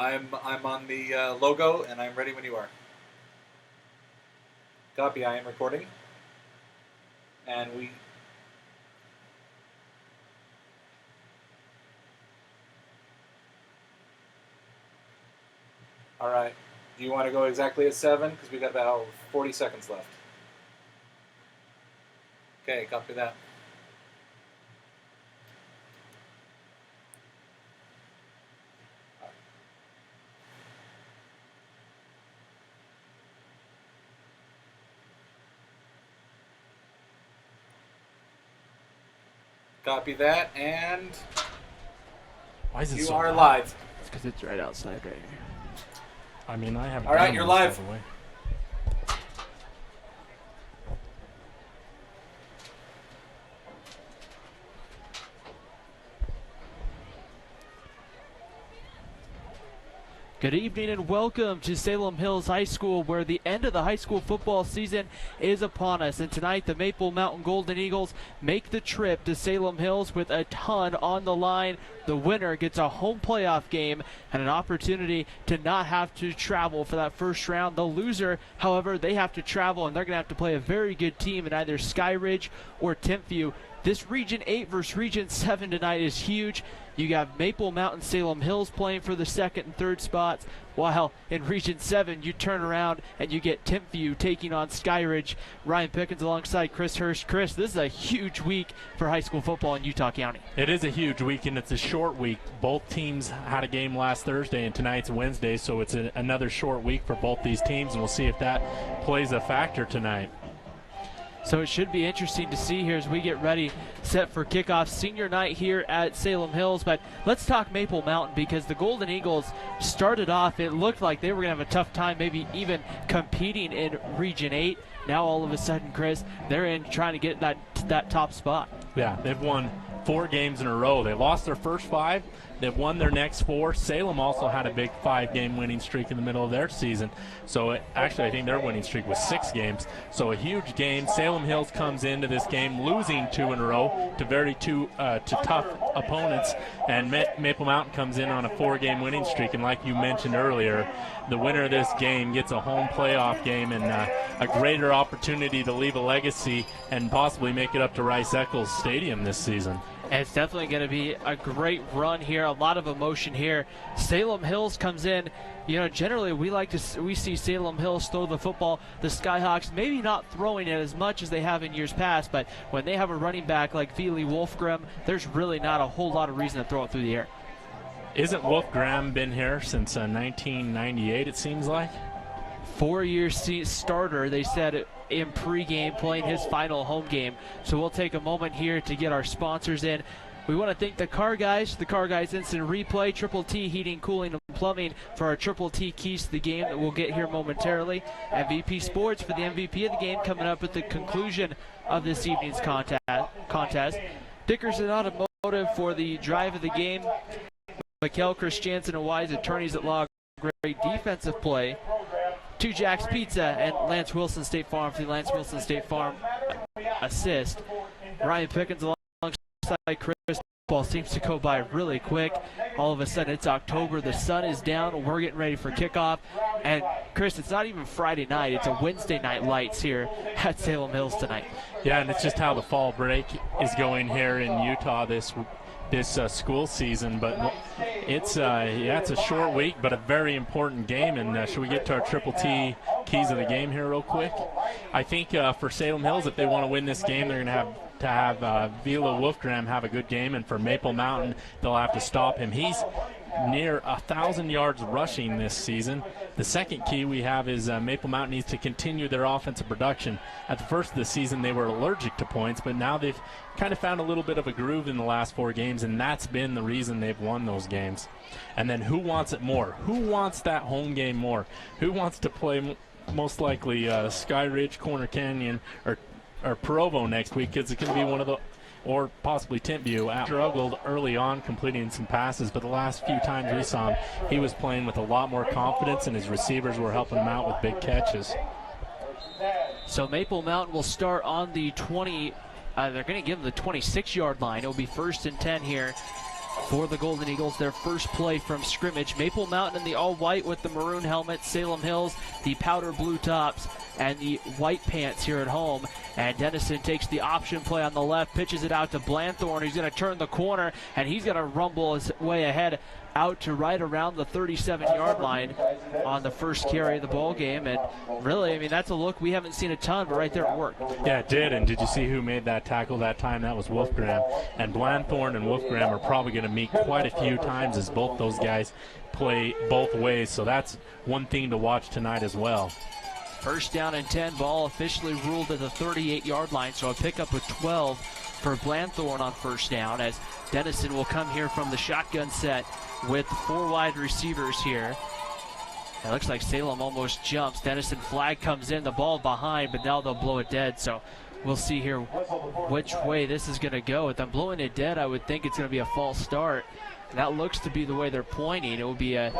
I'm on the logo, and I'm ready when you are. Copy. I am recording, and we. All right. Do you want to go exactly at 7? Because we got about 40 seconds left. Okay, copy that. Copy that, and Why is it you so are loud? live. It's because it's right outside right here. I mean, I have. All right, you're live. Away. Good evening and welcome to Salem Hills High School, where the end of the high school football season is upon us. And tonight, the Maple Mountain Golden Eagles make the trip to Salem Hills with a ton on the line. The winner gets a home playoff game and an opportunity to not have to travel for that first round. The loser, however, they have to travel, and they're going to have to play a very good team in either Skyridge or Timpview. This Region 8 versus Region 7 tonight is huge. You got Maple Mountain Salem Hills playing for the second and third spots, while in Region 7 you turn around and you get Timpview taking on Skyridge. Ryan Pickens alongside Chris Hirsch. Chris, this is a huge week for high school football in Utah County. It is a huge week, and it's a short week. Both teams had a game last Thursday, and tonight's Wednesday, so it's another short week for both these teams, and we'll see if that plays a factor tonight. So it should be interesting to see here as we get ready, set for kickoff. Senior night here at Salem Hills. But let's talk Maple Mountain, because the Golden Eagles started off, it looked like they were going to have a tough time maybe even competing in Region 8. Now all of a sudden, Chris, they're in trying to get that top spot. Yeah, they've won 4 games in a row. They lost their first 5. They've won their next 4. Salem also had a big 5-game winning streak in the middle of their season. So actually, I think their winning streak was 6 games. So a huge game. Salem Hills comes into this game losing 2 in a row to to tough opponents. And Maple Mountain comes in on a 4-game winning streak. And like you mentioned earlier, the winner of this game gets a home playoff game and a greater opportunity to leave a legacy and possibly make it up to Rice-Eccles Stadium this season. And it's definitely going to be a great run here, a lot of emotion here. Salem Hills comes in. You know, generally we see Salem Hills throw the football. The Skyhawks maybe not throwing it as much as they have in years past, but when they have a running back like Vili Wolfgram, there's really not a whole lot of reason to throw it through the air. Isn't Wolfgram been here since 1998, it seems like? 4-year starter, they said, in pregame, playing his final home game. So we'll take a moment here to get our sponsors in. We want to thank the Car Guys Instant Replay, Triple T Heating, Cooling, and Plumbing for our Triple T keys to the game that we'll get here momentarily. MVP Sports for the MVP of the game coming up at the conclusion of this evening's contest. Dickerson Automotive for the drive of the game. Mikkel Christiansen and Wise Attorneys at Law, great defensive play. 2 Jack's Pizza and Lance Wilson State Farm for the Lance Wilson State Farm assist. Ryan Pickens alongside Chris. Ball seems to go by really quick. All of a sudden it's October, the sun is down, we're getting ready for kickoff. And Chris, it's not even Friday night, it's a Wednesday night lights here at Salem Hills tonight. Yeah, and it's just how the fall break is going here in Utah this school season, but it's a short week, but a very important game. And should we get to our Triple T keys of the game here real quick? I think for Salem Hills, if they want to win this game, they're going to have Vila Wolfgram have a good game, and for Maple Mountain, they'll have to stop him. He's near 1,000 yards rushing this season. The second key we have is Maple Mountain needs to continue their offensive production. At the first of the season, they were allergic to points, but now they've kind of found a little bit of a groove in the last 4 games, and that's been the reason they've won those games. And then who wants it more? Who wants that home game more? Who wants to play most likely Sky Ridge, Corner Canyon, or Provo next week? Because it can be one of the, or possibly Timpview. Struggled early on completing some passes, but the last few times we saw him, he was playing with a lot more confidence, and his receivers were helping him out with big catches. So Maple Mountain will start on the 20. They're going to give him the 26-yard line. It'll be 1st and 10 here for the Golden Eagles, their first play from scrimmage. Maple Mountain in the all-white with the maroon helmet. Salem Hills, the powder blue tops and the white pants here at home. And Dennison takes the option play on the left, pitches it out to Blanthorne, who's going to turn the corner, and he's going to rumble his way ahead out to right around the 37-yard line on the first carry of the ball game. And really, I mean, that's a look we haven't seen a ton, but right there it worked. Yeah, it did. And did you see who made that tackle that time? That was Wolfgram. And Blanthorne and Wolfgram are probably going to meet quite a few times as both those guys play both ways. So that's one thing to watch tonight as well. First down and 10, ball officially ruled at the 38-yard line, so a pickup of 12 for Blanthorne on first down, as Dennison will come here from the shotgun set with 4 wide receivers here. It looks like Salem almost jumps. Dennison flag comes in, the ball behind, but now they'll blow it dead. So we'll see here which way this is going to go. With them blowing it dead, I would think it's going to be a false start. And that looks to be the way they're pointing. It will be a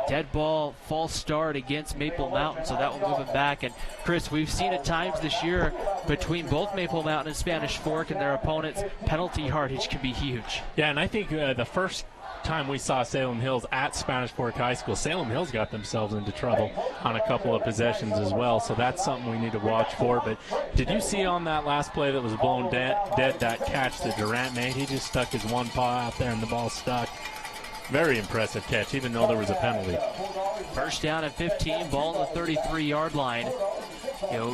dead ball, false start against Maple Mountain, so that will move them back. And Chris, we've seen at times this year between both Maple Mountain and Spanish Fork and their opponents, penalty yardage can be huge. Yeah, and I think the first time we saw Salem Hills at Spanish Fork High School, Salem Hills got themselves into trouble on a couple of possessions as well, so that's something we need to watch for. But did you see on that last play that was blown dead that catch that Durant made? He just stuck his one paw out there and the ball stuck. Very impressive catch, even though there was a penalty. First down and 15, ball on the 33-yard line. It'll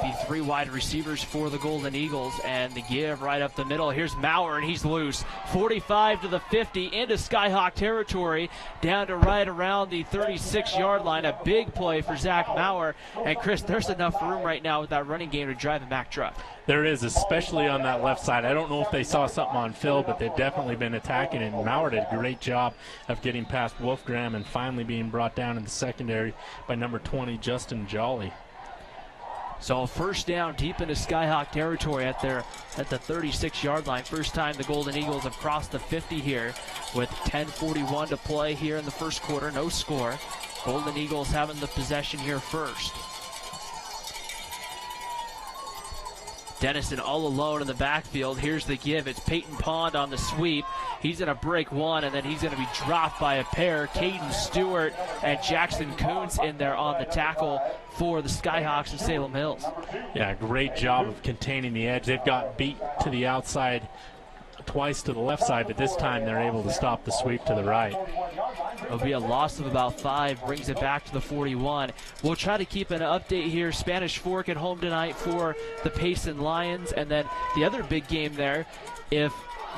be 3 wide receivers for the Golden Eagles, and the give right up the middle. Here's Maurer, and he's loose. 45 to the 50 into Skyhawk territory, down to right around the 36-yard line. A big play for Zach Maurer. And Chris, there's enough room right now with that running game to drive a Mack truck. There is, especially on that left side. I don't know if they saw something on Phil, but they've definitely been attacking, and Maurer did a great job of getting past Wolfgram and finally being brought down in the secondary by number 20, Justin Jolly. So first down deep into Skyhawk territory at the 36-yard line. First time the Golden Eagles have crossed the 50 here with 10:41 to play here in the first quarter. No score. Golden Eagles having the possession here first. Dennison all alone in the backfield. Here's the give. It's Peyton Pond on the sweep. He's going to break one, and then he's going to be dropped by a pair. Caden Stewart and Jackson Coons in there on the tackle for the Skyhawks of Salem Hills. Yeah, great job of containing the edge. They've got beat to the outside twice to the left side, but this time they're able to stop the sweep to the right. It'll be a loss of about 5, brings it back to the 41. We'll try to keep an update here. Spanish Fork at home tonight for the Payson Lions. And then the other big game there, if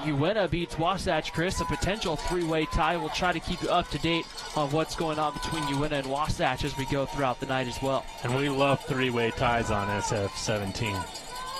Uinta beats Wasatch, Chris, a potential 3-way tie. We'll try to keep you up to date on what's going on between Uinta and Wasatch as we go throughout the night as well. And we love 3-way ties on SF-17.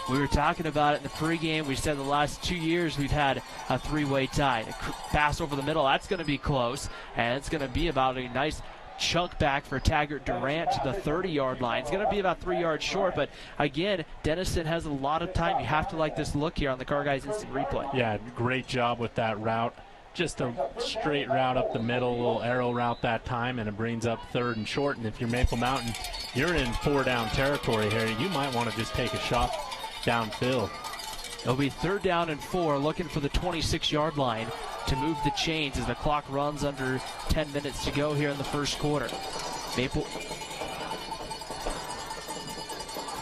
We were talking about it in the pregame. We said the last 2 years we've had a 3-way tie. A pass over the middle, that's going to be close, and it's going to be about a nice chunk back for Taggart Durant to the 30-yard line. It's going to be about 3 yards short, but again, Dennison has a lot of time. You have to like this look here on the Car Guys Instant Replay. Yeah, great job with that route. Just a straight route up the middle, a little arrow route that time, and it brings up 3rd and short. And if you're Maple Mountain, you're in 4-down territory here. You might want to just take a shot downfield. It'll be 3rd down and 4, looking for the 26-yard line to move the chains as the clock runs under 10 minutes to go here in the first quarter. Maple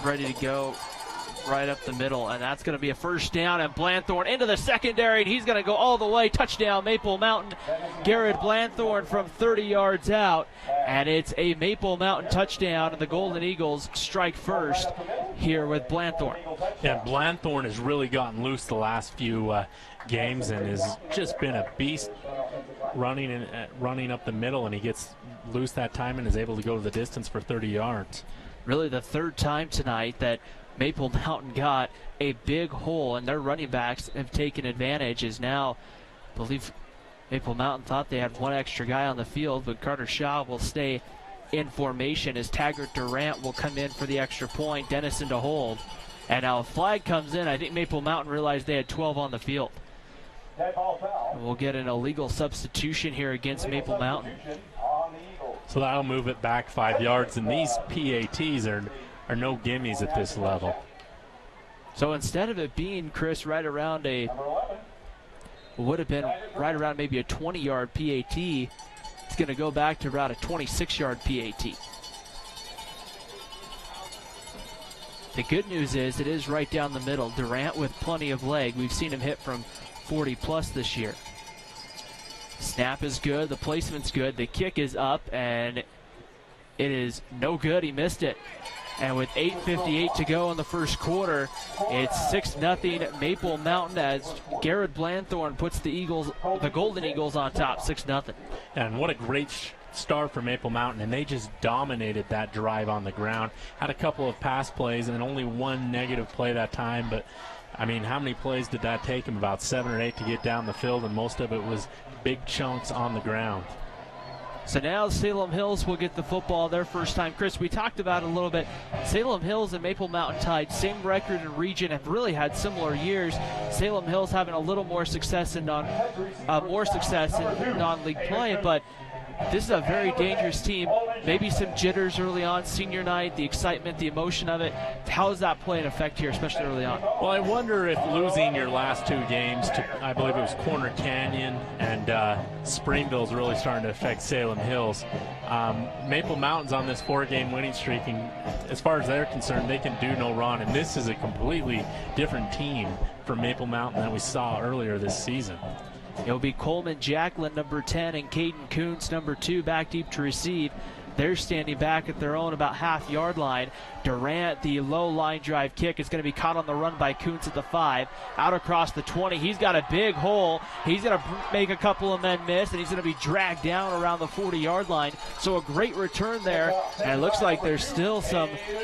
ready to go right up the middle, and that's going to be a first down, and Blanthorne into the secondary, and he's going to go all the way. Touchdown, Maple Mountain. Garrett Blanthorne from 30 yards out, and it's a Maple Mountain touchdown, and the Golden Eagles strike first here with Blanthorne. Yeah, Blanthorne has really gotten loose the last few games and has just been a beast running up the middle, and he gets loose that time and is able to go to the distance for 30 yards. Really the 3rd time tonight that Maple Mountain got a big hole, and their running backs have taken advantage. Is now, I believe Maple Mountain thought they had one extra guy on the field, but Carter Shaw will stay in formation as Taggart Durant will come in for the extra point. Dennison to hold. And now a flag comes in. I think Maple Mountain realized they had 12 on the field. And we'll get an illegal substitution here against Maple Mountain. So that'll move it back 5 yards, and these PATs are no gimmies at this level. So instead of it being, Chris, right around a would have been right around maybe a 20-yard PAT. It's going to go back to about a 26-yard PAT. The good news is it is right down the middle. Durant with plenty of leg. We've seen him hit from 40-plus this year. Snap is good. The placement's good. The kick is up, and it is no good. He missed it. And with 8:58 to go in the first quarter, it's 6-0 Maple Mountain as Garrett Blanthorne puts the Golden Eagles on top, 6-0. And what a great start for Maple Mountain, and they just dominated that drive on the ground. Had a couple of pass plays and only one negative play that time, but I mean, how many plays did that take them? About 7 or 8 to get down the field, and most of it was big chunks on the ground. So now Salem Hills will get the football their first time. Chris, we talked about it a little bit. Salem Hills and Maple Mountain tied, same record in region, have really had similar years. Salem Hills having a little more success in non-league play, but this is a very dangerous team. Maybe some jitters early on, senior night, the excitement, the emotion of it. How does that play an effect here, especially early on? Well, I wonder if losing your last 2 games to, I believe it was Corner Canyon and Springville, is really starting to affect Salem Hills. Maple Mountain's on this 4-game winning streak, and as far as they're concerned, they can do no wrong. And this is a completely different team from Maple Mountain than we saw earlier this season. It'll be Coleman Jacklin, number 10, and Caden Coons, number 2, back deep to receive. They're standing back at their own about half-yard line. Durant, the low line drive kick, is going to be caught on the run by Coons at the 5. Out across the 20. He's got a big hole. He's going to make a couple of men miss, and he's going to be dragged down around the 40-yard line. So a great return there, and it looks like there's still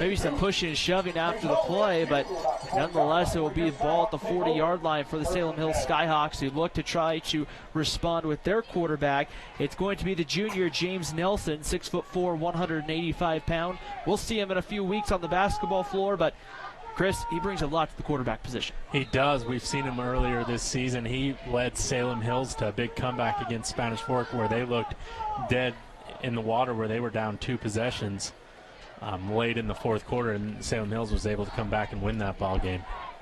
maybe some pushing and shoving after the play, but nonetheless, it will be a ball at the 40-yard line for the Salem Hills Skyhawks, who look to try to respond with their quarterback. It's going to be the junior James Nelson, 6'4", 185 pound. We'll see him in a few weeks on the basketball floor, but Chris, he brings a lot to the quarterback position. He does. We've seen him earlier this season. He led Salem Hills to a big comeback against Spanish Fork, where they looked dead in the water, where they were down 2 possessions late in the fourth quarter, and Salem Hills was able to come back and win that ball game.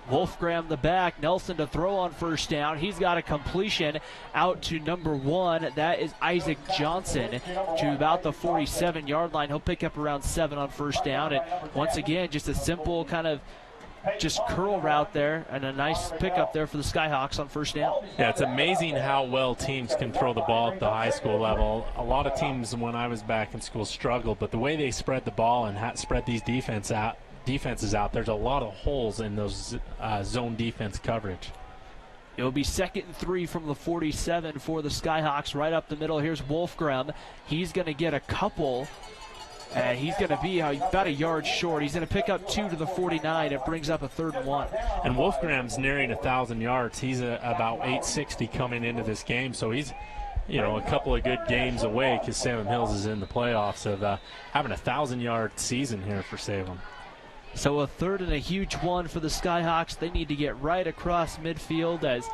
Wolfgram the back, Nelson to throw on first down. He's got a completion out to number 1. That is Isaac Johnson to about the 47-yard line. He'll pick up around 7 on first down. And once again, just a simple kind of just curl route there, and a nice pickup there for the Skyhawks on first down. Yeah, it's amazing how well teams can throw the ball at the high school level. A lot of teams when I was back in school struggled, but the way they spread the ball and spread these defenses out, there's a lot of holes in those zone defense coverage. It'll be 2nd and 3 from the 47 for the Skyhawks right up the middle. Here's Wolfgram. He's going to get a couple, and he's going to be about a yard short. He's going to pick up 2 to the 49. It brings up a 3rd and 1. And Wolfgram's nearing 1,000 yards. He's about 860 coming into this game, so he's a couple of good games away, because Salem Hills is in the playoffs of having a 1,000-yard season here for Salem. So a 3rd and a huge one for the Skyhawks. They need to get right across midfield as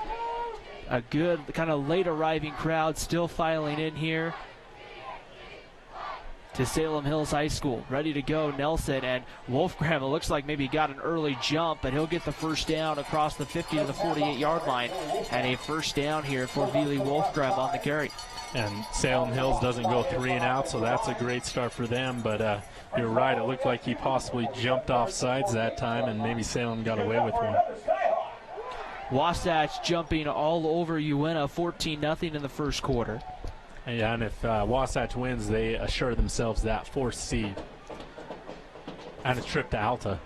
a good kind of late arriving crowd still filing in here to Salem Hills High School. Ready to go, Nelson, and Wolfgram, it looks like maybe got an early jump, but he'll get the first down across the 50 to the 48-yard line, and a first down here for Vili Wolfgram on the carry. And Salem Hills doesn't go 3 and out, so that's a great start for them. But you're right, it looked like he possibly jumped off sides that time, and maybe Salem got away with one. Wasatch jumping all over Uinta, 14-0 in the first quarter. Yeah, and if Wasatch wins, they assure themselves that 4th seed and a trip to Alta.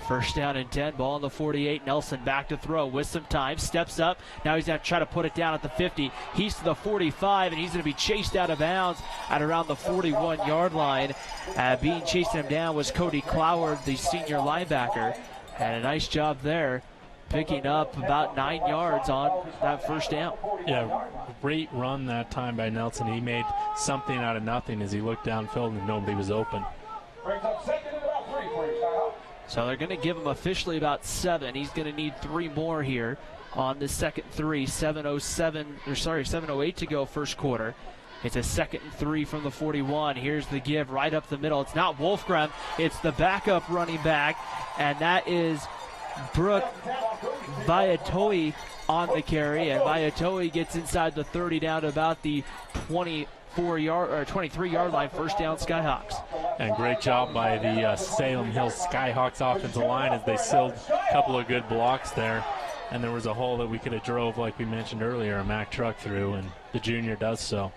First down and 10, ball on the 48. Nelson back to throw with some time, steps up. Now he's going to try to put it down at the 50. He's to the 45, and he's going to be chased out of bounds at around the 41-yard line. Being chasing him down was Cody Cloward, the senior linebacker, and a nice job there, picking up about 9 yards on that first down. Yeah, great run that time by Nelson. He made something out of nothing as he looked downfield and nobody was open. So they're going to give him officially about 7. He's going to need 3 more here on the 2nd 3. 7:08 to go first quarter. It's a 2nd and 3 from the 41. Here's the give right up the middle. It's not Wolfgram. It's the backup running back, and that is Brooke Viatoe on the carry, and Viatoe gets inside the 30 down to about the 23-yard line. First down, Skyhawks. And great job by the Salem Hills Skyhawks offensive line as they sealed a couple of good blocks there. And there was a hole that we could have drove, like we mentioned earlier, a Mack truck through, and the junior does so.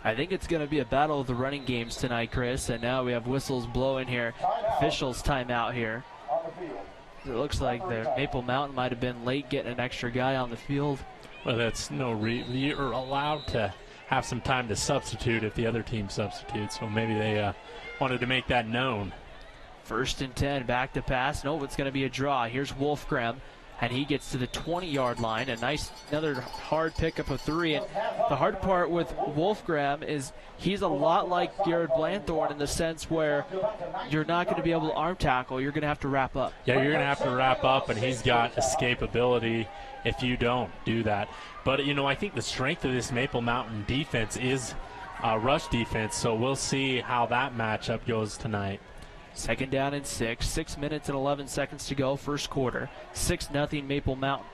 I think it's going to be a battle of the running games tonight, Chris. And now we have whistles blowing here. Officials timeout here. It looks like the Maple Mountain might have been late getting an extra guy on the field. Well, that's you're allowed to have some time to substitute if the other team substitutes. So maybe they wanted to make that known. 1st and 10, back to pass. No, it's going to be a draw. Here's Wolfgram, and he gets to the 20-yard line. Another hard pickup of 3. And the hard part with Wolfgram is he's a lot like Garrett Blanthorne in the sense where you're not going to be able to arm tackle. You're going to have to wrap up. Yeah, you're going to have to wrap up, and he's got escapability if you don't do that. But, I think the strength of this Maple Mountain defense is rush defense, so we'll see how that matchup goes tonight. 2nd down and 6. 6 minutes and 11 seconds to go, first quarter. 6-0 Maple Mountain.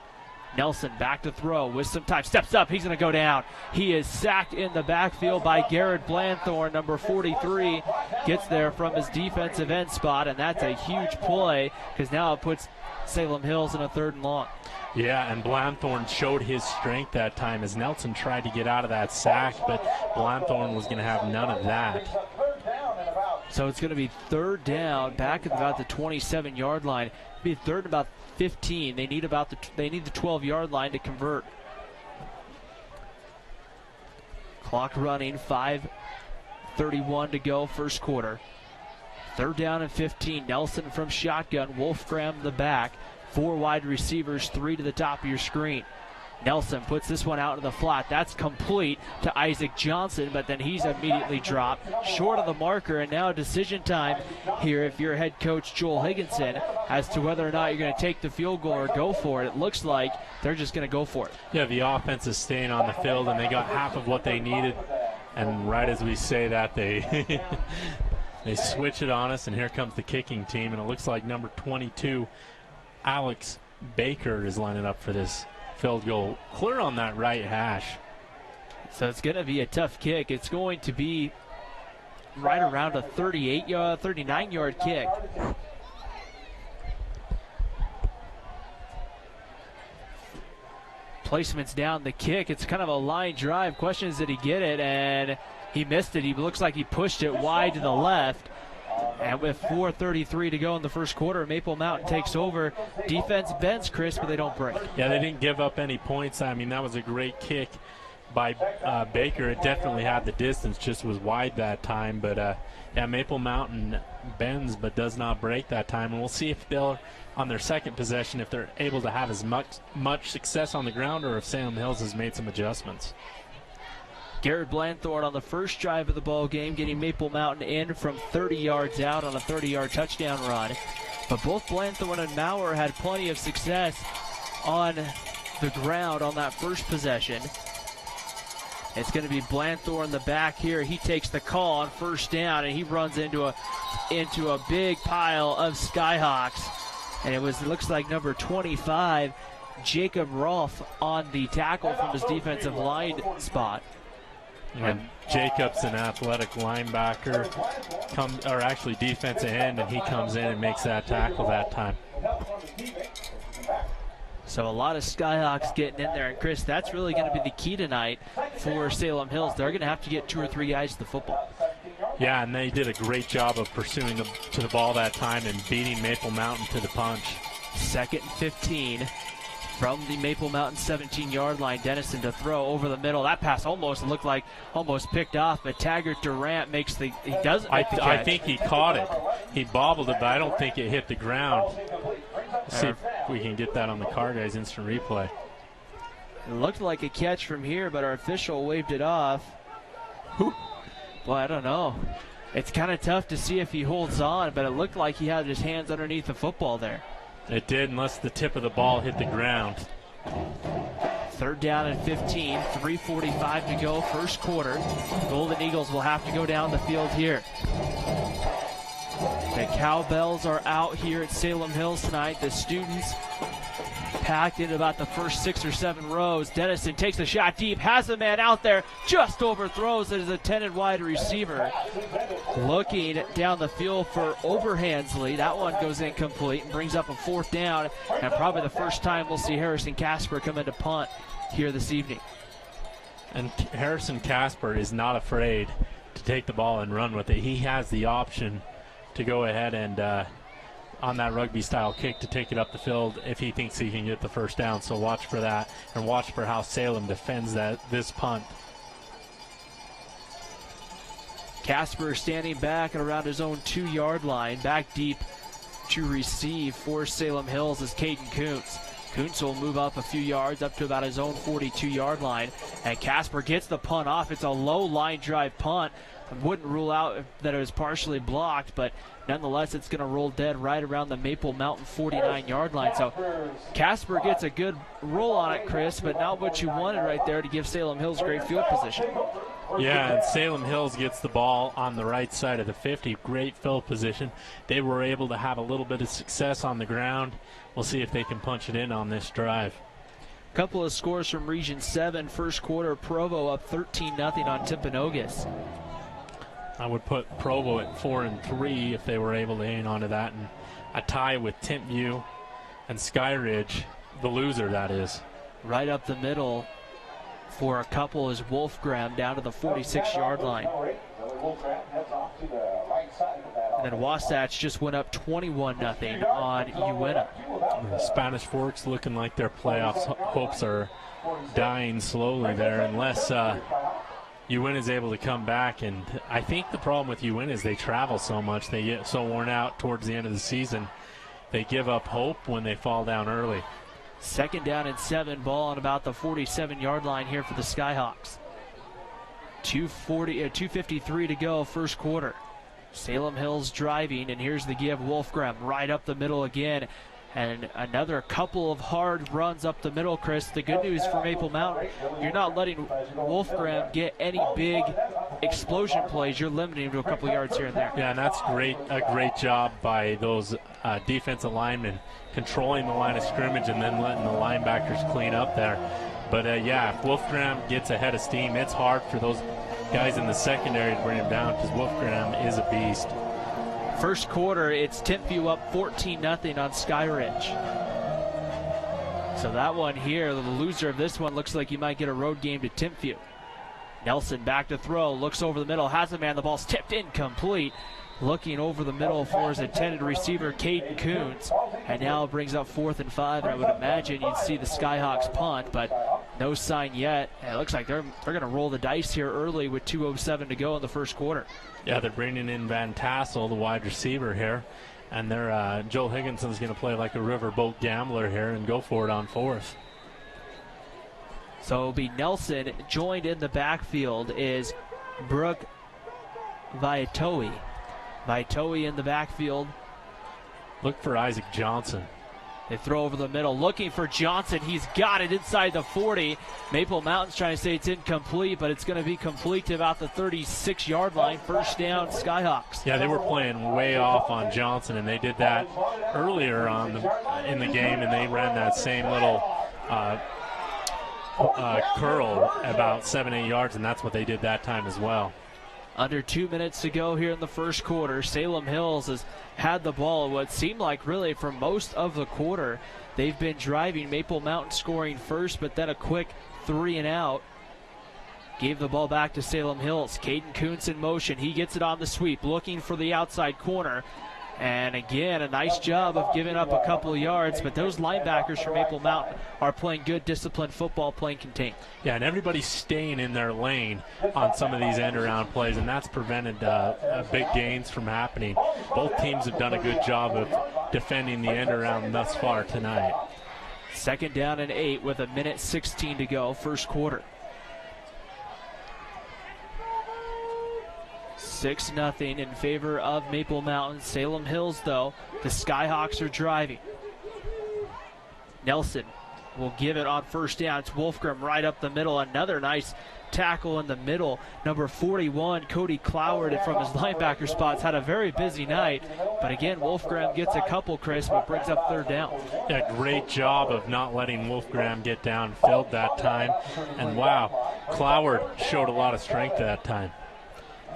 Nelson back to throw with some time. Steps up. He's going to go down. He is sacked in the backfield by Garrett Blanthorne, number 43. Gets there from his defensive end spot, and that's a huge play because now it puts Salem Hills in a 3rd and long. Yeah, and Blanthorne showed his strength that time as Nelson tried to get out of that sack, but Blanthorne was going to have none of that. So it's going to be 3rd down, back at about the 27-yard line. It'll be 3rd and about 15. They need the 12-yard line to convert. Clock running, 5:31 to go, first quarter. 3rd down and 15. Nelson from shotgun. Wolfgram the back. 4 wide receivers, 3 to the top of your screen. Nelson puts this one out in the flat. That's complete to Isaac Johnson, but then he's immediately dropped short of the marker, and now decision time here if you're head coach Joel Higginson as to whether or not you're going to take the field goal or go for it. It looks like they're just going to go for it. Yeah, the offense is staying on the field, and they got half of what they needed, and right as we say that, they they switch it on us, and here comes the kicking team, and it looks like number 22, Alex Baker, is lining up for this field goal clear on that right hash. So it's going to be a tough kick. It's going to be right around a 39-yard kick. Placement's down the kick. It's kind of a line drive. Question is, did he get it? And he missed it. He looks like he pushed it wide to the left. And with 4:33 to go in the first quarter, Maple Mountain takes over. Defense bends, Chris, but they don't break. Yeah, they didn't give up any points. I mean, that was a great kick by Baker. It definitely had the distance, just was wide that time. But, yeah, Maple Mountain bends but does not break that time. And we'll see if they'll, on their second possession, if they're able to have as much success on the ground or if Salem Hills has made some adjustments. Garrett Blanthorne on the first drive of the ball game, getting Maple Mountain in from 30 yards out on a 30-yard touchdown run. But both Blanthorne and Maurer had plenty of success on the ground on that first possession. It's going to be Blanthorne the back here. He takes the call on first down, and he runs into a big pile of Skyhawks. And it looks like number 25, Jacob Rolfe, on the tackle from his defensive line spot. And Jacob's an athletic linebacker, or actually defensive end, and he comes in and makes that tackle that time. So a lot of Skyhawks getting in there. And, Chris, that's really going to be the key tonight for Salem Hills. They're going to have to get 2 or 3 guys to the football. Yeah, and they did a great job of pursuing to the ball that time and beating Maple Mountain to the punch. 2nd and 15 from the Maple Mountain 17-yard line. Dennison to throw over the middle. That pass almost picked off, but Taggart Durant makes he doesn't make the catch. I think he caught it. He bobbled it, but I don't think it hit the ground. Let's see if we can get that on the car, guys. Instant replay. It looked like a catch from here, but our official waved it off. Well, I don't know. It's kind of tough to see if he holds on, but it looked like he had his hands underneath the football there. It did, unless the tip of the ball hit the ground. 3rd down and 15, 3:45 to go, first quarter. Golden Eagles will have to go down the field here. The cowbells are out here at Salem Hills tonight. The students packed into about the first 6 or 7 rows. Dennison takes the shot deep, has a man out there, just overthrows it as a 10 wide receiver. Looking down the field for Oberhansley. That one goes incomplete and brings up a 4th down, and probably the first time we'll see Harrison Casper come into punt here this evening. And Harrison Casper is not afraid to take the ball and run with it. He has the option to go ahead and on that rugby-style kick to take it up the field if he thinks he can get the first down. So watch for that, and watch for how Salem defends this punt. Casper standing back at around his own 2-yard line, back deep to receive for Salem Hills is Caden Kuntz. Kuntz will move up a few yards up to about his own 42-yard line, and Casper gets the punt off. It's a low line drive punt. I wouldn't rule out that it was partially blocked, but nonetheless, it's going to roll dead right around the Maple Mountain 49-yard line. So Casper gets a good roll on it, Chris, but not what you wanted right there to give Salem Hills great field position. Yeah, and Salem Hills gets the ball on the right side of the 50. Great field position. They were able to have a little bit of success on the ground. We'll see if they can punch it in on this drive. Couple of scores from Region 7. First quarter, Provo up 13-0 on Timpanogos. I would put Provo at 4-3 if they were able to hang on to that, and a tie with Timpview and Skyridge, the loser that is. Right up the middle for a couple is Wolfgram down to the 46-yard line. And then Wasatch just went up 21-0 on Uinta. The Spanish Forks looking like their playoffs hopes are dying slowly there unless Uinta is able to come back. And I think the problem with Uinta is they travel so much, they get so worn out towards the end of the season, they give up hope when they fall down early. 2nd down and 7, ball on about the 47-yard line here for the Skyhawks. 2:53 to go, first quarter. Salem Hills driving, and here's the give. Wolfgram right up the middle again. And another couple of hard runs up the middle, Chris. The good news for Maple Mountain, you're not letting Wolfgram get any big explosion plays. You're limiting him to a couple yards here and there. Yeah, and that's a great job by those defensive linemen, controlling the line of scrimmage and then letting the linebackers clean up there. But yeah, if Wolfgram gets ahead of steam, it's hard for those guys in the secondary to bring him down because Wolfgram is a beast. First quarter, it's Timpview up 14-0 on Skyridge. So that one here, the loser of this one, looks like you might get a road game to Timpview. Nelson back to throw, looks over the middle, has a man, the ball's tipped incomplete. Looking over the middle for his intended receiver, Caden Kuntz. And now brings up 4th and 5, and I would imagine you'd see the Skyhawks punt, but no sign yet. And it looks like they're going to roll the dice here early with 2:07 to go in the first quarter. Yeah, they're bringing in Van Tassel, the wide receiver here. And they're Joel Higginson's going to play like a riverboat gambler here and go for it on 4th. So it'll be Nelson. Joined in the backfield is Brooke Vaitoe. Vaitoe in the backfield. Look for Isaac Johnson. They throw over the middle, looking for Johnson. He's got it inside the 40. Maple Mountain's trying to say it's incomplete, but it's going to be complete to about the 36-yard line. First down, Skyhawks. Yeah, they were playing way off on Johnson, and they did that earlier in the game, and they ran that same little curl about 7-8 yards, and that's what they did that time as well. Under 2 minutes to go here in the first quarter. Salem Hills has had the ball what seemed like really for most of the quarter. They've been driving, Maple Mountain scoring first, but then a quick 3 and out. Gave the ball back to Salem Hills. Caden Kuntz in motion. He gets it on the sweep, looking for the outside corner. And again, a nice job of giving up a couple of yards, but those linebackers from Maple Mountain are playing good, disciplined football, playing contained. Yeah, and everybody's staying in their lane on some of these end-around plays, and that's prevented big gains from happening. Both teams have done a good job of defending the end-around thus far tonight. 2nd down and 8 with 1:16 to go, first quarter. 6-0 in favor of Maple Mountain. Salem Hills, though, the Skyhawks are driving. Nelson will give it on first down. It's Wolfgram right up the middle. Another nice tackle in the middle. Number 41, Cody Cloward from his linebacker spots, had a very busy night. But again, Wolfgram gets a couple, Chris, but brings up third down. Yeah, great job of not letting Wolfgram get downfield that time. And wow, Cloward showed a lot of strength that time.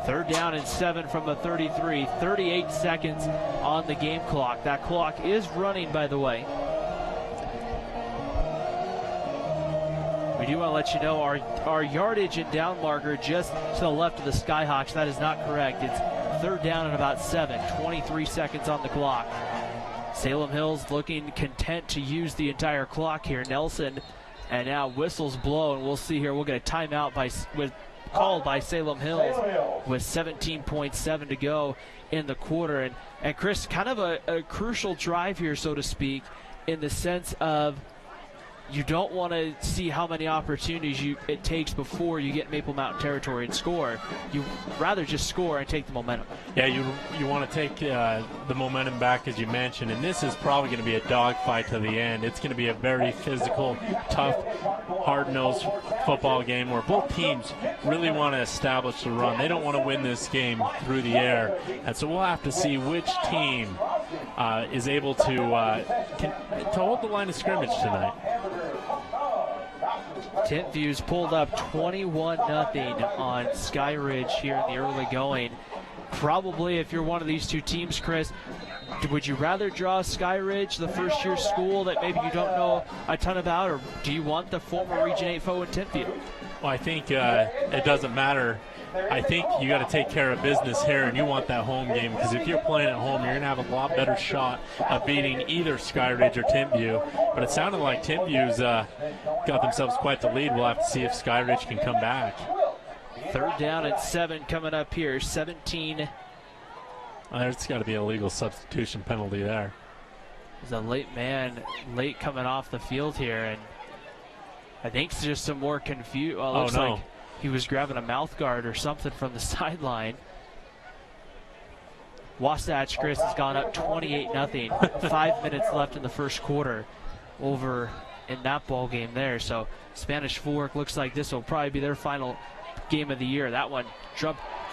Third down and 7 from the 33. 38 seconds on the game clock. That clock is running, by the way. We do want to let you know our yardage and down marker just to the left of the Skyhawks. That is not correct. It's third down and about 7. 23 seconds on the clock. Salem Hills looking content to use the entire clock here. Nelson, and now whistles blow, and we'll see here. We'll get a timeout called by Salem Hills with 17.7 to go in the quarter. And Chris, kind of a crucial drive here, so to speak, in the sense of you don't want to see how many opportunities it takes before you get Maple Mountain territory and score. You rather just score and take the momentum. Yeah, you want to take the momentum back, as you mentioned, and this is probably going to be a dogfight to the end. It's going to be a very physical, tough, hard-nosed football game where both teams really want to establish the run. They don't want to win this game through the air, and so we'll have to see which team is able to hold the line of scrimmage tonight. Timpview's pulled up 21-0 on Skyridge here in the early going. Probably, if you're one of these two teams, Chris, would you rather draw Skyridge, the first-year school that maybe you don't know a ton about, or do you want the former Region 8 foe in Timpview? Well, I think it doesn't matter. I think you got to take care of business here, and you want that home game, because if you're playing at home, you're going to have a lot better shot of beating either Skyridge or Timpview. But it sounded like Timpview's got themselves quite the lead. We'll have to see if Skyridge can come back. Third down and 7 coming up here. 17. There's got to be a legal substitution penalty there. There's a late coming off the field here, and I think it's just some more confusion. Well, it looks like he was grabbing a mouth guard or something from the sideline. Wasatch, Chris, has gone up 28-0. 5 minutes left in the first quarter over in that ball game there. So Spanish Fork looks like this will probably be their final game of the year. That one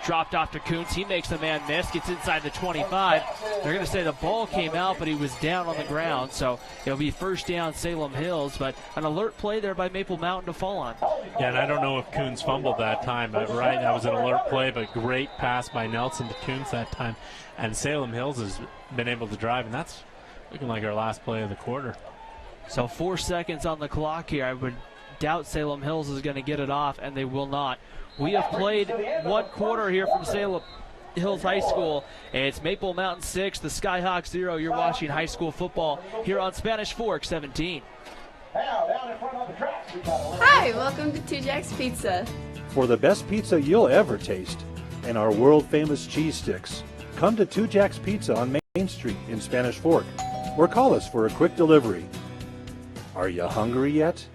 dropped off to Kuntz. He makes the man miss, gets inside the 25. They're going to say the ball came out, but he was down on the ground. So it'll be first down Salem Hills, but an alert play there by Maple Mountain to fall on. Yeah, and I don't know if Kuntz fumbled that time, but right, that was an alert play, but great pass by Nelson to Kuntz that time. And Salem Hills has been able to drive, and that's looking like our last play of the quarter. So 4 seconds on the clock here. I would doubt Salem Hills is going to get it off, and they will not. We have played one quarter here from Salem Hills High School. It's Maple Mountain 6, the Skyhawks 0. You're watching high school football here on Spanish Fork 17. Hi, welcome to Two Jacks Pizza. For the best pizza you'll ever taste and our world-famous cheese sticks, come to Two Jacks Pizza on Main Street in Spanish Fork, or call us for a quick delivery. Are you hungry yet?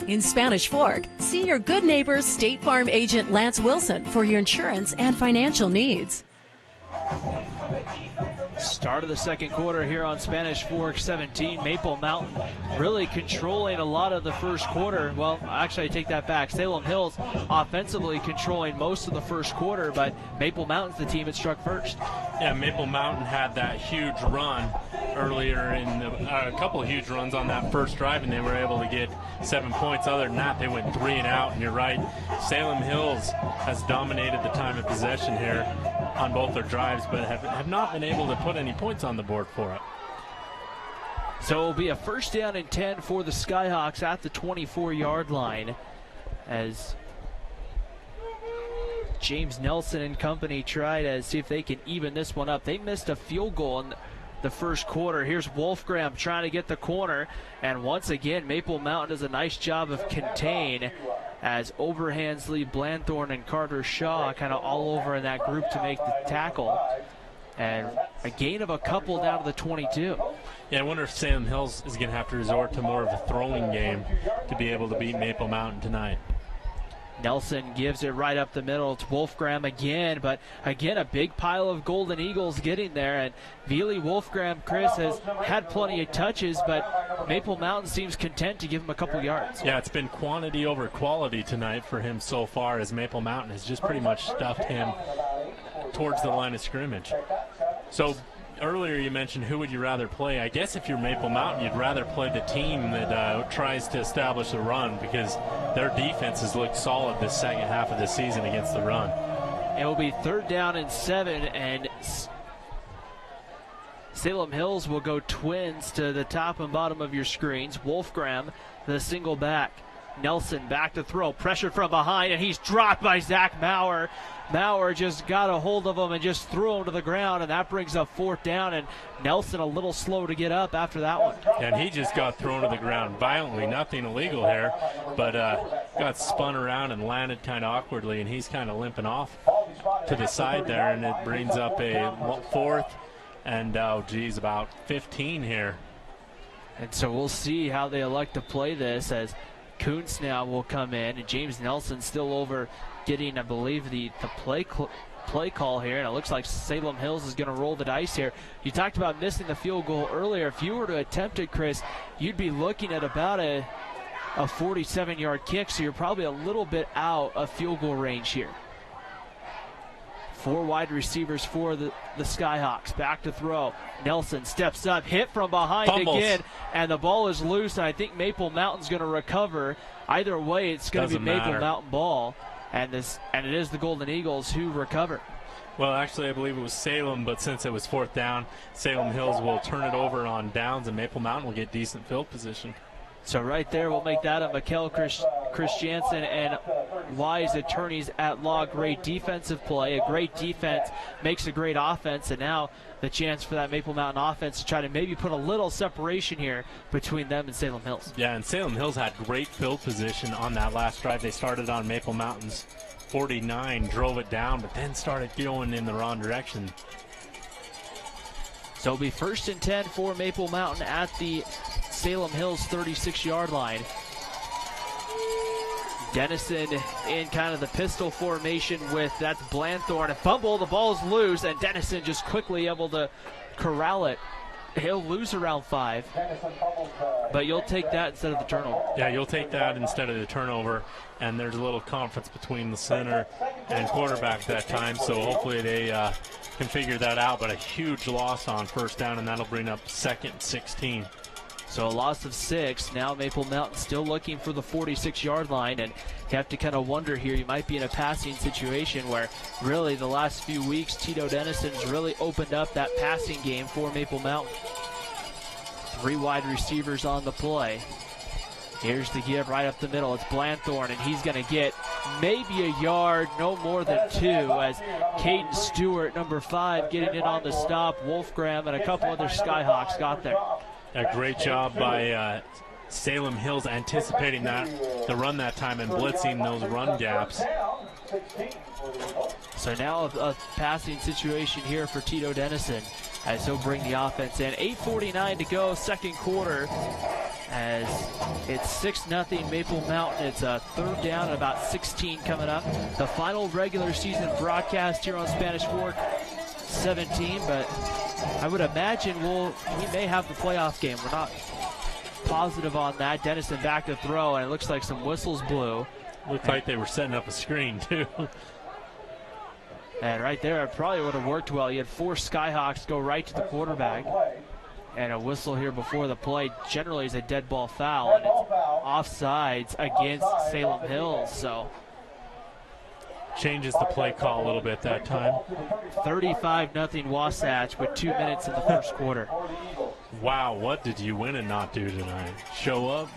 In Spanish Fork, see your good neighbor State Farm agent Lance Wilson for your insurance and financial needs. Start of the second quarter here on Spanish Fork 17. Maple Mountain really controlling a lot of the first quarter. Well, actually, I take that back. Salem Hills offensively controlling most of the first quarter, but Maple Mountain's the team that struck first. Yeah, Maple Mountain had that huge run earlier in a couple of huge runs on that first drive, and they were able to get 7 points. Other than that, they went 3 and out, and you're right. Salem Hills has dominated the time of possession here on both their drives, but have not been able to put any points on the board for it. So it'll be a first down and 10 for the Skyhawks at the 24-yard line as James Nelson and company try to see if they can even this one up. They missed a field goal in the first quarter. Here's Wolfgram trying to get the corner, and once again Maple Mountain does a nice job of contain as Overhandsley, Blanthorne, and Carter Shaw kind of all over in that group to make the tackle. And a gain of a couple down to the 22. Yeah, I wonder if Salem Hills is going to have to resort to more of a throwing game to be able to beat Maple Mountain tonight. Nelson gives it right up the middle. It's Wolfgram again, but again, a big pile of Golden Eagles getting there. And Vili Wolfgram, Chris, has had plenty of touches, but Maple Mountain seems content to give him a couple yards. Yeah, it's been quantity over quality tonight for him so far, as Maple Mountain has just pretty much stuffed him towards the line of scrimmage. So earlier you mentioned who would you rather play. I guess if you're Maple Mountain, you'd rather play the team that tries to establish a run, because their defense has looked solid this second half of the season against the run. It will be 3rd down and 7, and Salem Hills will go twins to the top and bottom of your screens. Wolfgram, the single back. Nelson back to throw, pressured from behind, and he's dropped by Zach Maurer. Maurer just got a hold of him and just threw him to the ground, and that brings up 4th down, and Nelson a little slow to get up after that one. And he just got thrown to the ground violently. Nothing illegal here, but got spun around and landed kind of awkwardly, and he's kind of limping off to the side there, and it brings up a 4th and, about 15 here. And so we'll see how they elect to play this, as Kuntz now will come in, and James Nelson still over getting, I believe, the play call here, and it looks like Salem Hills is going to roll the dice here. You talked about missing the field goal earlier. If you were to attempt it, Chris, you'd be looking at about a 47-yard kick, so you're probably a little bit out of field goal range here. 4 wide receivers for the Skyhawks. Back to throw. Nelson steps up, hit from behind again, and the ball is loose. And I think Maple Mountain's going to recover. Either way, it's going to be Maple Mountain ball, and it is the Golden Eagles who recover. Well, actually, I believe it was Salem, but since it was 4th down, Salem Hills will turn it over on downs, and Maple Mountain will get decent field position. So right there, we'll make that a Mikkel Christiansen and Wise attorneys at law. Great defensive play. A great defense makes a great offense, and now the chance for that Maple Mountain offense to try to maybe put a little separation here between them and Salem Hills. Yeah, and Salem Hills had great field position on that last drive. They started on Maple Mountain's 49, drove it down, but then started going in the wrong direction. So it'll be 1st and 10 for Maple Mountain at the Salem Hills 36-yard line. Dennison in kind of the pistol formation with, that's Blanthorne. A fumble, the ball's loose, and Dennison just quickly able to corral it. He'll lose around 5, but you'll take that instead of the turnover. Yeah, you'll take that instead of the turnover, and there's a little conference between the center and quarterback that time, so hopefully they can figure that out. But a huge loss on 1st down, and that'll bring up 2nd and 16. So a loss of 6. Now Maple Mountain still looking for the 46-yard line, and you have to kind of wonder here, you might be in a passing situation where really the last few weeks Tito Dennison's really opened up that passing game for Maple Mountain. 3 wide receivers on the play. Here's the give right up the middle. It's Blanthorne, and he's going to get maybe a yard, no more than 2, as Caden Stewart, number 5, getting in on the stop. Wolfgram and a couple other Skyhawks got there. A great job by Salem Hills anticipating the run that time and blitzing those run gaps. So now a passing situation here for Tito Dennison as he'll bring the offense in. 8:49 to go, 2nd quarter, as it's 6-0 Maple Mountain. It's a 3rd down and about 16 coming up. The final regular season broadcast here on Spanish Fork 17, but I would imagine we may have the playoff game. We're not positive on that. Dennison back to throw, and it looks like some whistles blew. Looked like they were setting up a screen, too. And right there, it probably would have worked well. You had 4 Skyhawks go right to the quarterback. And a whistle here before the play generally is a dead ball foul, and it's offsides against Salem Hills. So changes the play call a little bit that time. 35-0 Wasatch with 2 minutes in the 1st quarter. Wow, what did you win and not do tonight? Show up?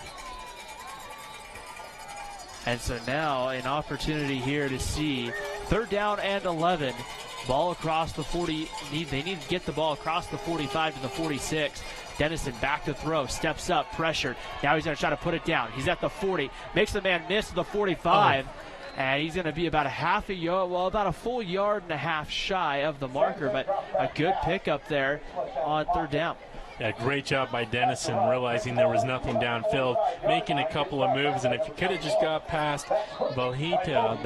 And so now an opportunity here to see 3rd down and 11. Ball across the 40. They need to get the ball across the 45 to the 46. Dennison back to throw, steps up, pressured. Now he's going to try to put it down. He's at the 40, makes the man miss the 45. And he's going to be about about a full yard and a half shy of the marker, but a good pickup there on 3rd down. Yeah, great job by Dennison, realizing there was nothing downfield, making a couple of moves, and if he could have just got past Valahita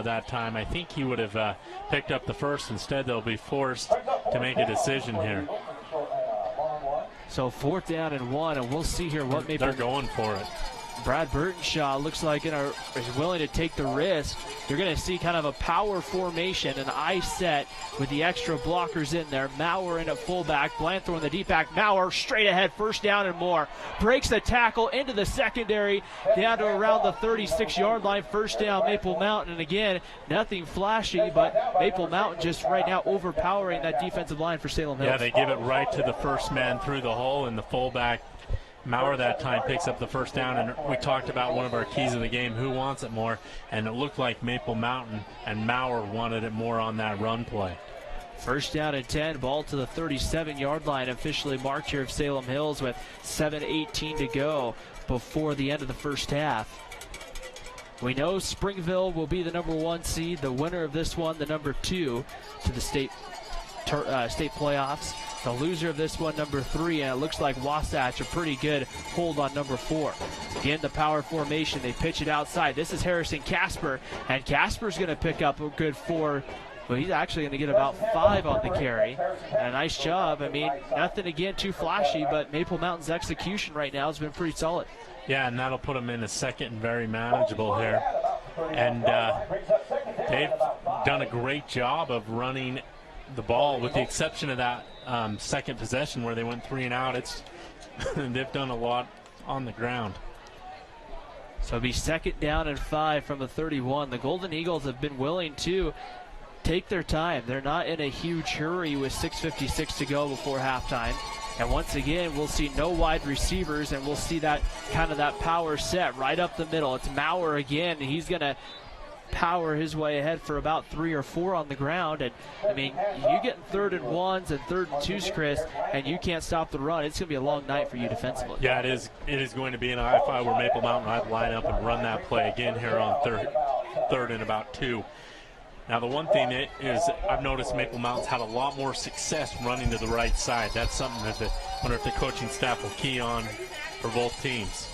that time, I think he would have picked up the first. Instead, they'll be forced to make a decision here. So 4th down and 1, and we'll see here what They're going for it. Brad Burtonshaw looks like is willing to take the risk. You're going to see kind of a power formation, an I set with the extra blockers in there. Maurer in at fullback, Blanthorne the deep back. Maurer straight ahead, 1st down and more. Breaks the tackle into the secondary, down to around the 36-yard line. 1st down, Maple Mountain. And again, nothing flashy, but Maple Mountain just right now overpowering that defensive line for Salem Hills. Yeah, they give it right to the first man through the hole, and the fullback Maurer that time picks up the 1st down, and we talked about one of our keys of the game, who wants it more, and it looked like Maple Mountain and Maurer wanted it more on that run play. 1st down and 10, ball to the 37-yard line, officially marked here of Salem Hills with 7:18 to go before the end of the first half. We know Springville will be the number 1 seed, the winner of this one, the number 2 to the state playoffs. The loser of this one, number 3, and it looks like Wasatch a pretty good hold on number 4. Again, the power formation, they pitch it outside. This is Harrison Casper, and Casper's going to pick up a good 4. Well, he's actually going to get about 5 on the carry. And a nice job. I mean, nothing again too flashy, but Maple Mountain's execution right now has been pretty solid. Yeah, and that'll put them in a 2nd and very manageable here. And they've done a great job of running the ball, with the exception of that second possession where they went 3 and out. They've done a lot on the ground. So it'll be 2nd down and 5 from the 31. The Golden Eagles have been willing to take their time. They're not in a huge hurry with 6:56 to go before halftime. And once again, we'll see no wide receivers, and we'll see that kind of that power set right up the middle. It's Maurer again, and he's going to power his way ahead for about 3 or 4 on the ground. And I mean, you get 3rd and 1s and 3rd and 2s, Chris, and you can't stop the run. It's going to be a long night for you defensively. Yeah, it is. It is going to be an I-5 where Maple Mountain might line up and run that play again here on 3rd and about 2. Now, the one thing is I've noticed Maple Mountain's had a lot more success running to the right side. That's something that I wonder if the coaching staff will key on for both teams.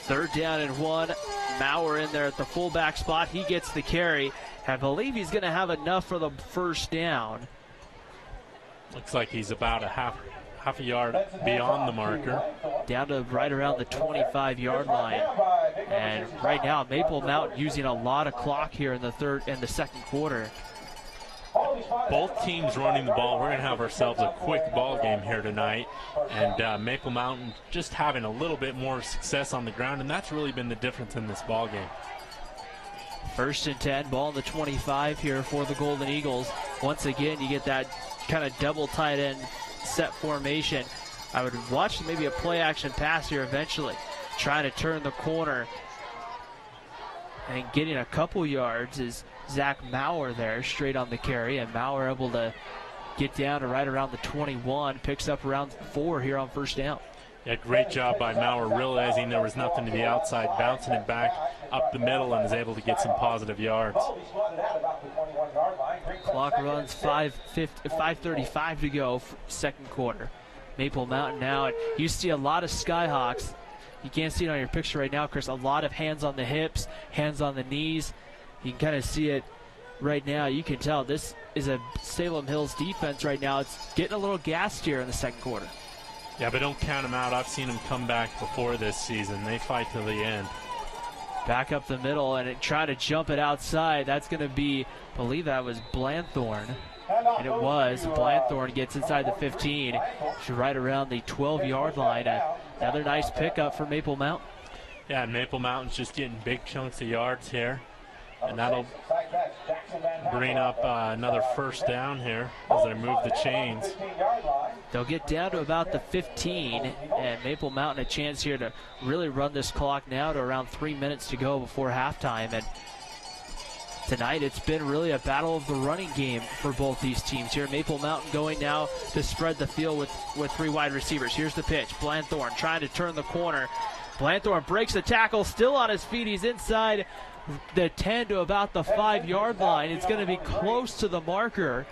3rd down and 1. Maurer in there at the fullback spot. He gets the carry. I believe he's going to have enough for the 1st down. Looks like he's about a half a yard beyond the marker. Down to right around the 25-yard line. And right now, Maple Mountain using a lot of clock here in the 2nd quarter. Both teams running the ball. We're going to have ourselves a quick ball game here tonight. And Maple Mountain just having a little bit more success on the ground, and that's really been the difference in this ball game. 1st and 10, ball in the 25 here for the Golden Eagles. Once again, you get that kind of double tight end set formation. I would watch maybe a play action pass here eventually. Trying to turn the corner and getting a couple yards is Zach Maurer there, straight on the carry, and Maurer able to get down to right around the 21, picks up around 4 here on 1st down. Yeah, great job by Maurer, realizing there was nothing to the outside, bouncing it back up the middle, and is able to get some positive yards. Clock runs 5:35 to go, 2nd quarter. Maple Mountain now, and you see a lot of Skyhawks. You can't see it on your picture right now, Chris. A lot of hands on the hips, hands on the knees. You can kind of see it right now. You can tell this is a Salem Hills defense right now. It's getting a little gassed here in the 2nd quarter. Yeah, but don't count them out. I've seen them come back before this season. They fight to the end. Back up the middle and try to jump it outside. That's going to be, I believe that was Blanthorne. And it was. Blanthorne gets inside the 15. She's right around the 12-yard line. Another nice pickup for Maple Mountain. Yeah, and Maple Mountain's just getting big chunks of yards here. And that'll bring up another 1st down here as they move the chains. They'll get down to about the 15, and Maple Mountain a chance here to really run this clock now to around 3 minutes to go before halftime. And tonight it's been really a battle of the running game for both these teams here. Maple Mountain going now to spread the field with 3 wide receivers. Here's the pitch. Blanthorne trying to turn the corner. Blanthorne breaks the tackle, still on his feet. He's inside the 10 to about the 5-yard line. It's going to be close to the marker.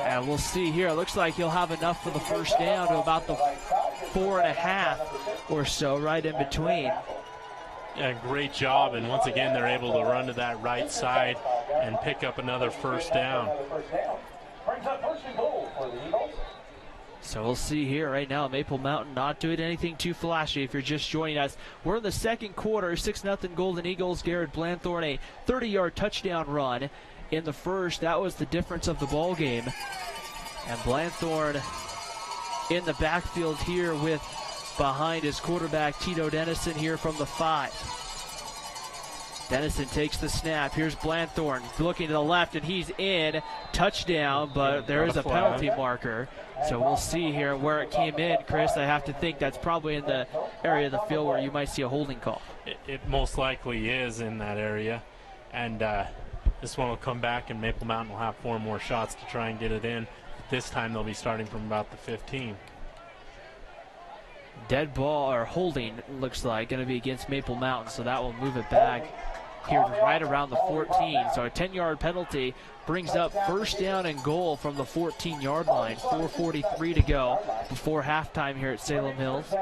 And we'll see here. It looks like he'll have enough for the first down to about the 4.5 or so, right in between. Yeah, great job, and once again they're able to run to that right side and pick up another first down. So we'll see here right now. Maple Mountain not doing anything too flashy if you're just joining us. We're in the second quarter, 6-0 Golden Eagles. Garrett Blanthorne, a 30-yard touchdown run in the first. That was the difference of the ball game. And Blanthorne in the backfield here with behind his quarterback Tito Dennison here from the 5. Dennison takes the snap. Here's Blanthorne looking to the left, and he's in. Touchdown, but there is a penalty marker. So we'll see here where it came in. Chris, I have to think that's probably in the area of the field where you might see a holding call. It most likely is in that area. And this one will come back, and Maple Mountain will have 4 more shots to try and get it in. This time they'll be starting from about the 15. Dead ball or holding looks like going to be against Maple Mountain, so that will move it back here right around the 14. So a 10-yard penalty brings up first down and goal from the 14-yard line. 4:43 to go before halftime here at Salem Hills.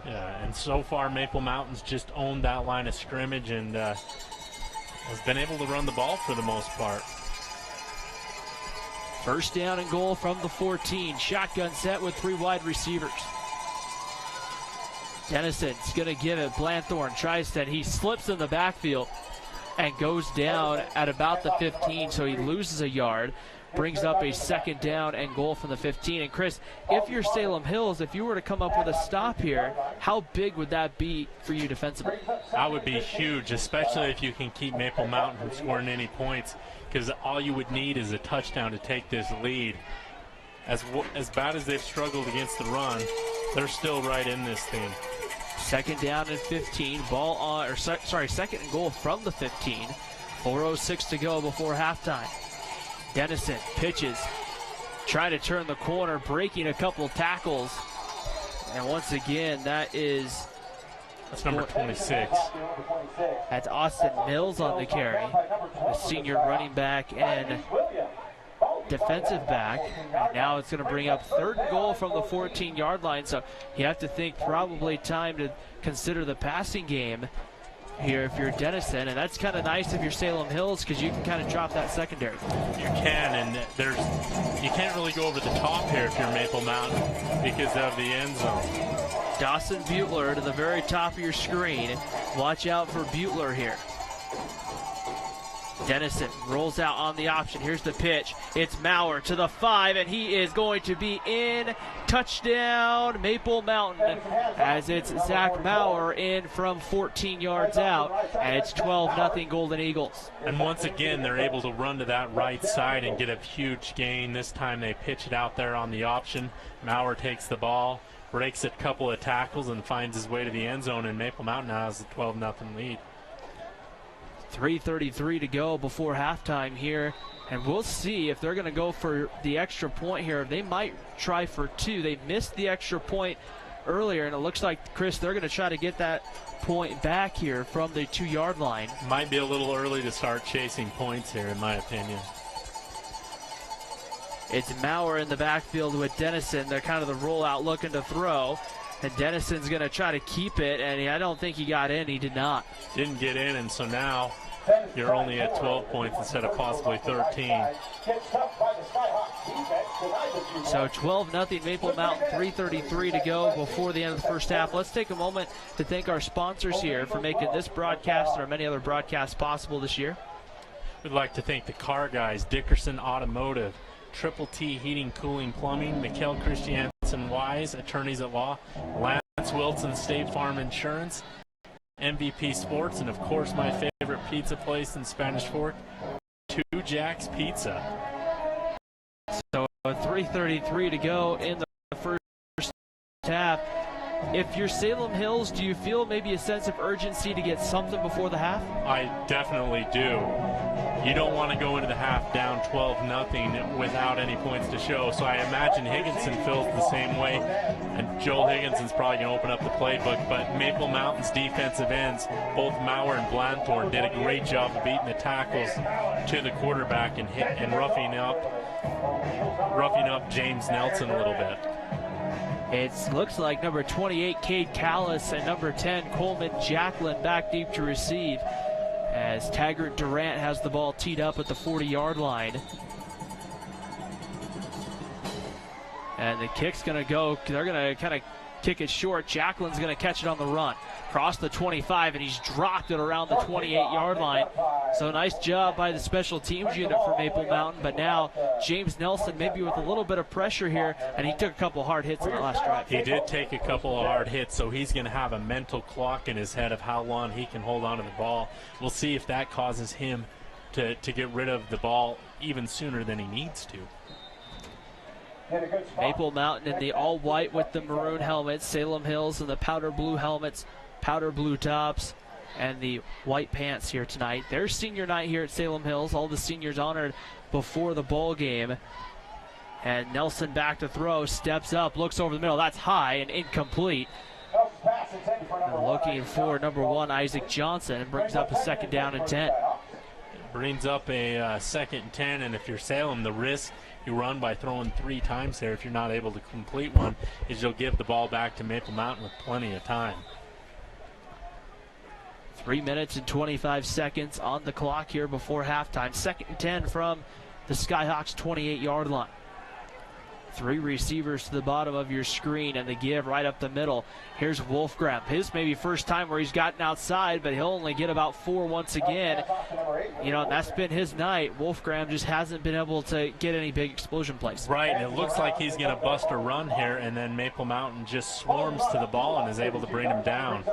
Yeah, and so far Maple Mountain's just owned that line of scrimmage and has been able to run the ball for the most part. First down and goal from the 14. Shotgun set with 3 wide receivers. Dennison's going to give it. Blanthorne tries to, he slips in the backfield and goes down at about the 15, so he loses a yard. Brings up a second down and goal from the 15. And Chris, if you're Salem Hills, if you were to come up with a stop here, how big would that be for you defensively? That would be huge, especially if you can keep Maple Mountain from scoring any points, because all you would need is a touchdown to take this lead. As bad as they've struggled against the run, they're still right in this thing. Second down and 15. Ball on, or second and goal from the 15. 4:06 to go before halftime. Dennison pitches, trying to turn the corner, breaking a couple tackles. And once again, that's number 26. That's Austin Mills on the carry, the senior running back and defensive back. And now it's going to bring up third and goal from the 14-yard line. So you have to think probably time to consider the passing game here if you're Dennison, and that's kind of nice if you're Salem Hills because you can kind of drop that secondary. You can, and you can't really go over the top here if you're Maple Mountain because of the end zone. Dawson Butler to the very top of your screen. Watch out for Butler here. Dennison rolls out on the option. Here's the pitch. It's Maurer to the 5, and he is going to be in. Touchdown, Maple Mountain, as it's Zach Maurer in from 14 yards out, and it's 12-0 Golden Eagles. And once again, they're able to run to that right side and get a huge gain. This time they pitch it out there on the option. Maurer takes the ball, breaks a couple of tackles, and finds his way to the end zone, and Maple Mountain now has a 12-0 lead. 3:33 to go before halftime here, and we'll see if they're going to go for the extra point here. They might try for 2. They missed the extra point earlier, and it looks like, Chris, they're going to try to get that point back here from the 2-yard line. Might be a little early to start chasing points here, in my opinion. It's Maurer in the backfield with Dennison. They're kind of the rollout looking to throw. And Dennison's going to try to keep it, and I don't think he got in. He did not. Didn't get in, and so now you're only at 12 points instead of possibly 13. So 12-0 Maple Mountain, 3:33 to go before the end of the first half. Let's take a moment to thank our sponsors here for making this broadcast and our many other broadcasts possible this year. We'd like to thank the car guys, Dickerson Automotive, Triple T Heating, Cooling, Plumbing, Mikkel Christiansen Wise, Attorneys at Law, Lance Wilson, State Farm Insurance, MVP Sports, and of course my favorite pizza place in Spanish Fork, Two Jacks Pizza. So 3:33 to go in the first half. If you're Salem Hills, do you feel maybe a sense of urgency to get something before the half? I definitely do. You don't want to go into the half down 12-0 without any points to show. So I imagine Higginson feels the same way. And Joel Higginson's probably going to open up the playbook. But Maple Mountain's defensive ends, both Maurer and Blanthorne, did a great job of beating the tackles to the quarterback and roughing up roughing up James Nelson a little bit. It looks like number 28, Cade Callis, and number 10, Coleman Jacklin back deep to receive as Taggart Durant has the ball teed up at the 40-yard line. And the kick's going to go, they're going to kind of kick it short. Jacklin's going to catch it on the run. Cross the 25, and he's dropped it around the 28-yard line. So nice job by the special teams unit for Maple Mountain, but now James Nelson maybe with a little bit of pressure here, and he took a couple hard hits in the last drive. He did take a couple of hard hits, so he's going to have a mental clock in his head of how long he can hold on to the ball. We'll see if that causes him to get rid of the ball even sooner than he needs to. Maple Mountain in the all-white with the maroon helmets, Salem Hills in the powder blue helmets, powder blue tops, and the white pants here tonight. There's senior night here at Salem Hills. All the seniors honored before the ball game. And Nelson back to throw, steps up, looks over the middle. That's high and incomplete. And looking for number 1, Isaac Johnson, and brings up a 2nd down and 10. Brings up a 2nd and 10, and if you're Salem, the risk you run by throwing 3 times there, if you're not able to complete one, is you'll give the ball back to Maple Mountain with plenty of time. 3 minutes and 25 seconds on the clock here before halftime. 2nd and 10 from the Skyhawks 28-yard line. 3 receivers to the bottom of your screen, and the give right up the middle. Here's Wolfgram. His maybe first time where he's gotten outside, but he'll only get about 4 once again. You know, that's been his night. Wolfgram just hasn't been able to get any big explosion plays. Right, and it looks like he's going to bust a run here, and then Maple Mountain just swarms to the ball and is able to bring him down.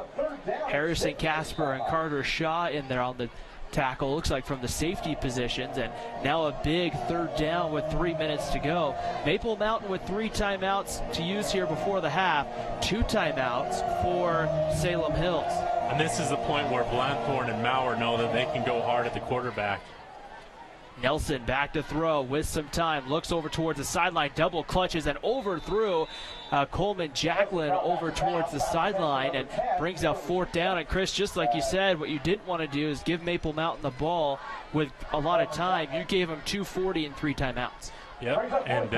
Harrison Casper and Carter Shaw in there on the tackle, looks like from the safety positions, and now a big 3rd down with 3 minutes to go. Maple Mountain with 3 timeouts to use here before the half, 2 timeouts for Salem Hills. And this is the point where Blanthorne and Maurer know that they can go hard at the quarterback. Nelson back to throw with some time, looks over towards the sideline, double clutches and overthrew Coleman Jacklin over towards the sideline and brings up 4th down. And Chris, just like you said, what you didn't want to do is give Maple Mountain the ball with a lot of time. You gave them 2:40 and 3 timeouts. Yep, and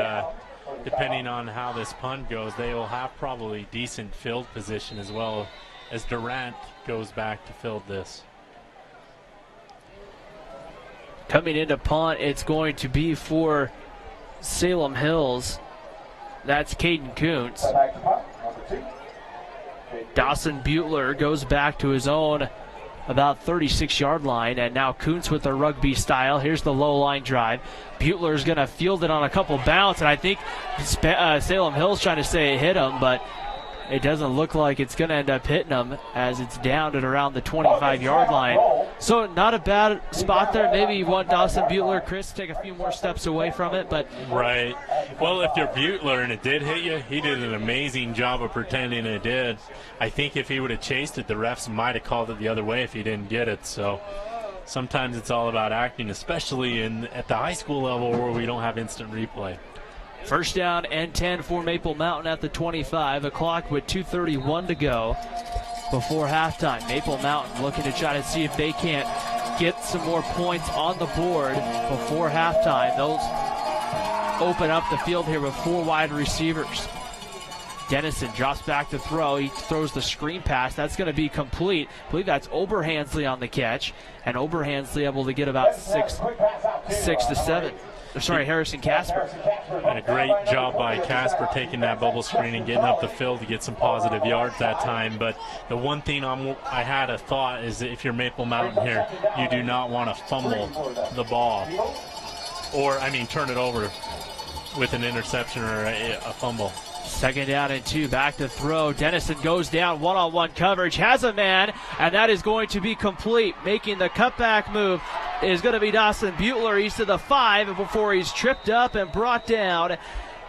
depending on how this punt goes, they will have probably decent field position as well as Durant goes back to field this. Coming into punt, it's going to be for Salem Hills. That's Caden Kuntz. Dawson Butler goes back to his own about 36-yard line, and now Kuntz with the rugby style. Here's the low line drive. Butler's going to field it on a couple bounce, and I think Salem Hills trying to say it hit him, but it doesn't look like it's going to end up hitting him as it's down at around the 25-yard line. So not a bad spot there. Maybe you want Dawson Butler, Chris, to take a few more steps away from it, but right. Well, if you're Butler and it did hit you, he did an amazing job of pretending it did. I think if he would have chased it, the refs might have called it the other way if he didn't get it. So sometimes it's all about acting, especially at the high school level where we don't have instant replay. 1st down and 10 for Maple Mountain at the 25. The clock with 2:31 to go before halftime. Maple Mountain looking to try to see if they can't get some more points on the board before halftime. Those open up the field here with 4 wide receivers. Dennison drops back to throw. He throws the screen pass. That's going to be complete. I believe that's Oberhansley on the catch, and Oberhansley able to get about 6 to 7. Sorry, Harrison Casper. And a great job by Casper taking that bubble screen and getting up the field to get some positive yards that time. But the one thing I had a thought is that if you're Maple Mountain here, you do not want to fumble the ball. Or, turn it over with an interception or a fumble. 2nd down and 2, back to throw. Dennison goes down, one-on-one coverage, has a man, and that is going to be complete. Making the cutback move is going to be Dawson Butler. He's to the 5 before he's tripped up and brought down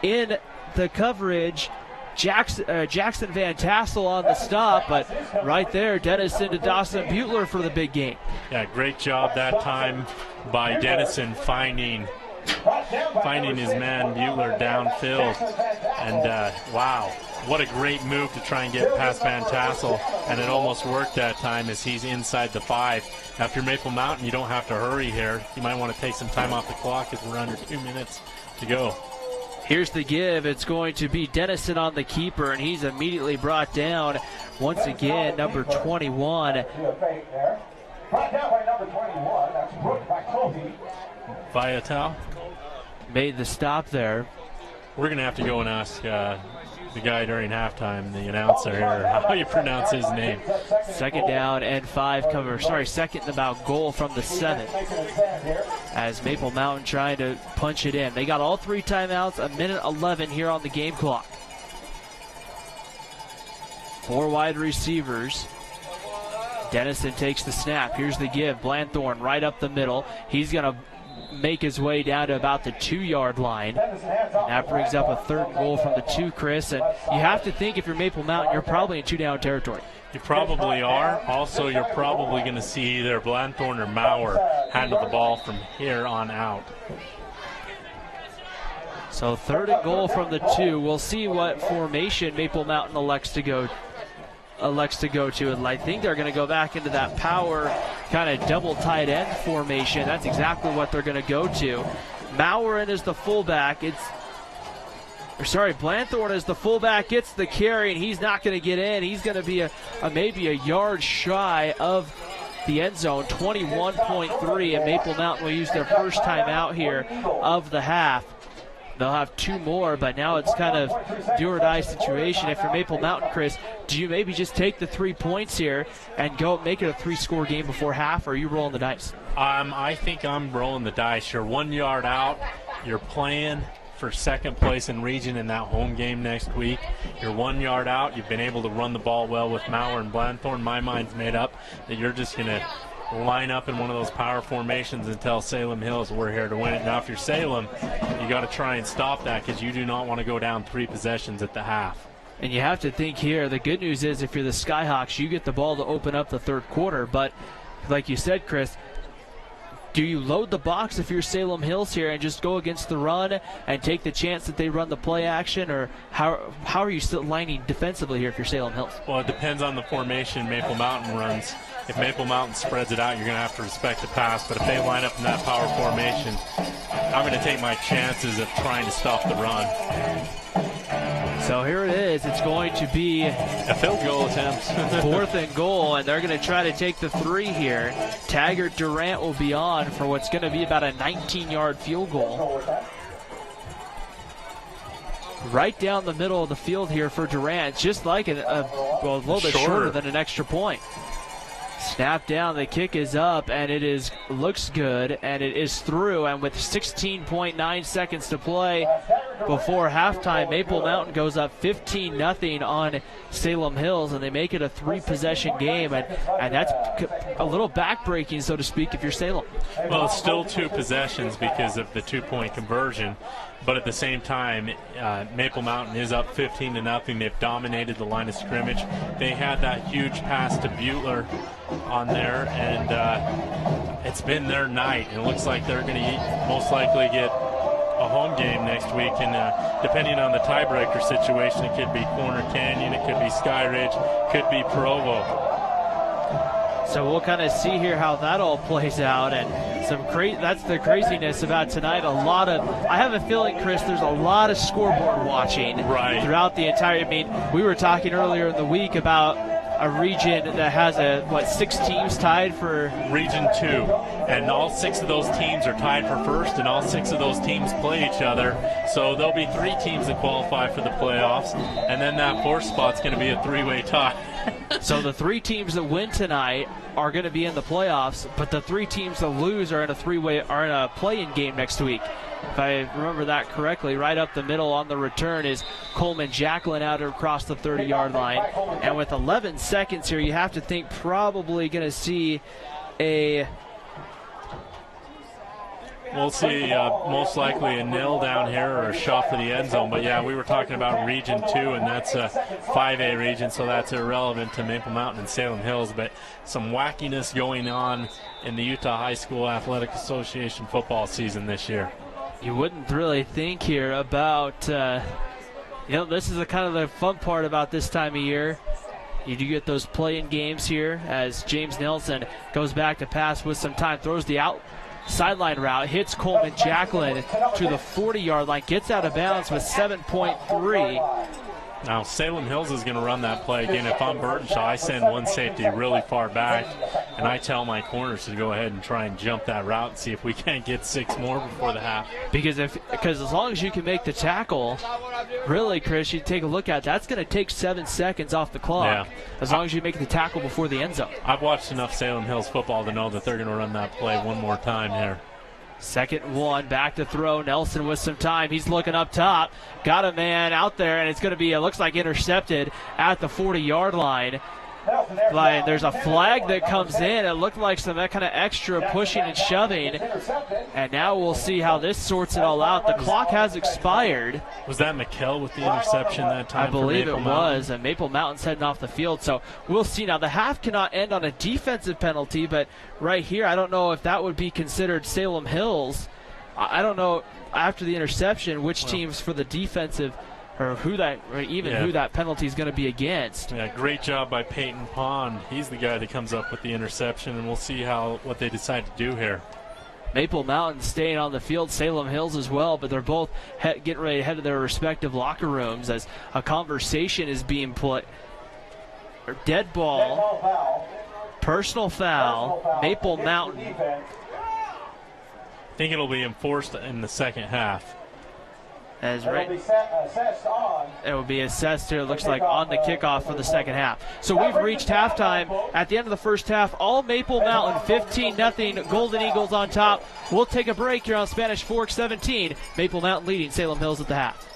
in the coverage. Jackson Van Tassel on the stop, but right there, Dennison to Dawson Butler for the big game. Yeah, great job that time by Dennison finding his man Butler downfield. And wow, what a great move to try and get past Van Tassel, and it almost worked that time as he's inside the 5. Now, if you're Maple Mountain, you don't have to hurry here. You might want to take some time off the clock as we're under 2 minutes to go. Here's the give. It's going to be Dennison on the keeper, and he's immediately brought down once again, number 21. Viatal made the stop there. We're going to have to go and ask the guy during halftime, the announcer here, how you pronounce his name. Second down and 5 cover. Sorry, second and about goal from the 7. As Maple Mountain trying to punch it in. They got all 3 timeouts, a minute 11 here on the game clock. 4 wide receivers. Dennison takes the snap. Here's the give. Blanthorne right up the middle. He's going to make his way down to about the 2-yard line. That brings up a 3rd and goal from the 2, Chris. And you have to think if you're Maple Mountain, you're probably in 2-down territory. You probably are. Also, you're probably going to see either Blanthorne or Maurer handle the ball from here on out. So 3rd and goal from the 2. We'll see what formation Maple Mountain elects to go to, and I think they're going to go back into that power kind of double tight end formation. That's exactly what they're going to go to. Maurer is the fullback. Blanthorne is the fullback, gets the carry, and he's not going to get in. He's going to be maybe a yard shy of the end zone, 21.3, and Maple Mountain will use their first time out here of the half. They'll have 2 more, but now it's kind of do or die situation. If you're Maple Mountain, Chris, do you maybe just take the 3 points here and go make it a 3-score game before half, or are you rolling the dice? I think I'm rolling the dice. You're 1 yard out. You're playing for second place in region in that home game next week. You're 1 yard out. You've been able to run the ball well with Maurer and Blanthorne. My mind's made up that you're just going to line up in one of those power formations and tell Salem Hills we're here to win it. Now, if you're Salem, you got to try and stop that because you do not want to go down 3 possessions at the half. And you have to think here, the good news is if you're the Skyhawks, you get the ball to open up the 3rd quarter. But like you said, Chris, do you load the box if you're Salem Hills here and just go against the run and take the chance that they run the play action, or how are you still lining defensively here if you're Salem Hills? Well, it depends on the formation Maple Mountain runs. If Maple Mountain spreads it out, you're going to have to respect the pass. But if they line up in that power formation, I'm going to take my chances of trying to stop the run. So here it is. It's going to be a field goal attempt. 4th and goal, and they're going to try to take the 3 here. Taggart Durant will be on for what's going to be about a 19-yard field goal. Right down the middle of the field here for Durant, just like a little bit shorter than an extra point. Snap down, the kick is up, and it looks good, and it is through. And with 16.9 seconds to play before halftime, Maple Mountain goes up 15-0 on Salem Hills, and they make it a 3-possession game, and that's a little backbreaking, so to speak, if you're Salem. Well, it's still 2 possessions because of the 2-point conversion. But at the same time, Maple Mountain is up 15-0. They've dominated the line of scrimmage. They had that huge pass to Butler on there, and it's been their night. It looks like they're going to most likely get a home game next week. And depending on the tiebreaker situation, it could be Corner Canyon, it could be Sky Ridge, could be Provo. So we'll kind of see here how that all plays out, and that's the craziness about tonight. I have a feeling, Chris, there's a lot of scoreboard watching throughout the entire. I mean, we were talking earlier in the week about a region that has 6 teams tied for Region 2, and all 6 of those teams are tied for first, and all 6 of those teams play each other. So there'll be 3 teams that qualify for the playoffs, and then that 4th spot's going to be a 3-way tie. So the 3 teams that win tonight are going to be in the playoffs, but the 3 teams that lose are in a play-in game next week. If I remember that correctly, right up the middle on the return is Coleman Jacqueline out across the 30-yard line. And with 11 seconds here, you have to think probably going to see We'll see most likely a nil down here or a shot for the end zone. But, yeah, we were talking about Region 2, and that's a 5A region, so that's irrelevant to Maple Mountain and Salem Hills. But some wackiness going on in the Utah High School Athletic Association football season this year. You wouldn't really think here about, this is kind of the fun part about this time of year. You do get those play-in games here as James Nelson goes back to pass with some time, throws the sideline route, hits Coleman Jacklin to the 40-yard line, gets out of bounds with 7.3. Now, Salem Hills is going to run that play again. If I'm Burtonshaw, I send one safety really far back, and I tell my corners to go ahead and try and jump that route and see if we can't get 6 more before the half. Because as long as you can make the tackle, really, Chris, you take a look at it, that's going to take 7 seconds off the clock. Yeah. As long as you make the tackle before the end zone. I've watched enough Salem Hills football to know that they're going to run that play one more time here. 2nd 1, back to throw. Nelson with some time. He's looking up top. Got a man out there, and it's going to be, it looks like intercepted at the 40-yard line. But there's a flag that comes in. It looked like some that kind of extra pushing and shoving. And now we'll see how this sorts it all out. The clock has expired. Was that McKell with the interception that time? I believe for it was, and Maple Mountain's heading off the field. So we'll see. Now, the half cannot end on a defensive penalty, but right here, I don't know if that would be considered Salem Hills. I don't know, after the interception, which teams for the defensive or who that penalty is going to be against. Yeah, great job by Peyton Pond. He's the guy that comes up with the interception, and we'll see what they decide to do here. Maple Mountain staying on the field, Salem Hills as well, but they're both getting ready to head to their respective locker rooms as a conversation is being put. Dead ball, personal foul, Maple Mountain. I think it'll be enforced in the second half. As right, it will be assessed here, it looks like, on the kickoff for the second half. So we've reached halftime. At the end of the first half, all Maple Mountain, 15-0, Golden Eagles on top. We'll take a break here on Spanish Fork 17. Maple Mountain leading Salem Hills at the half.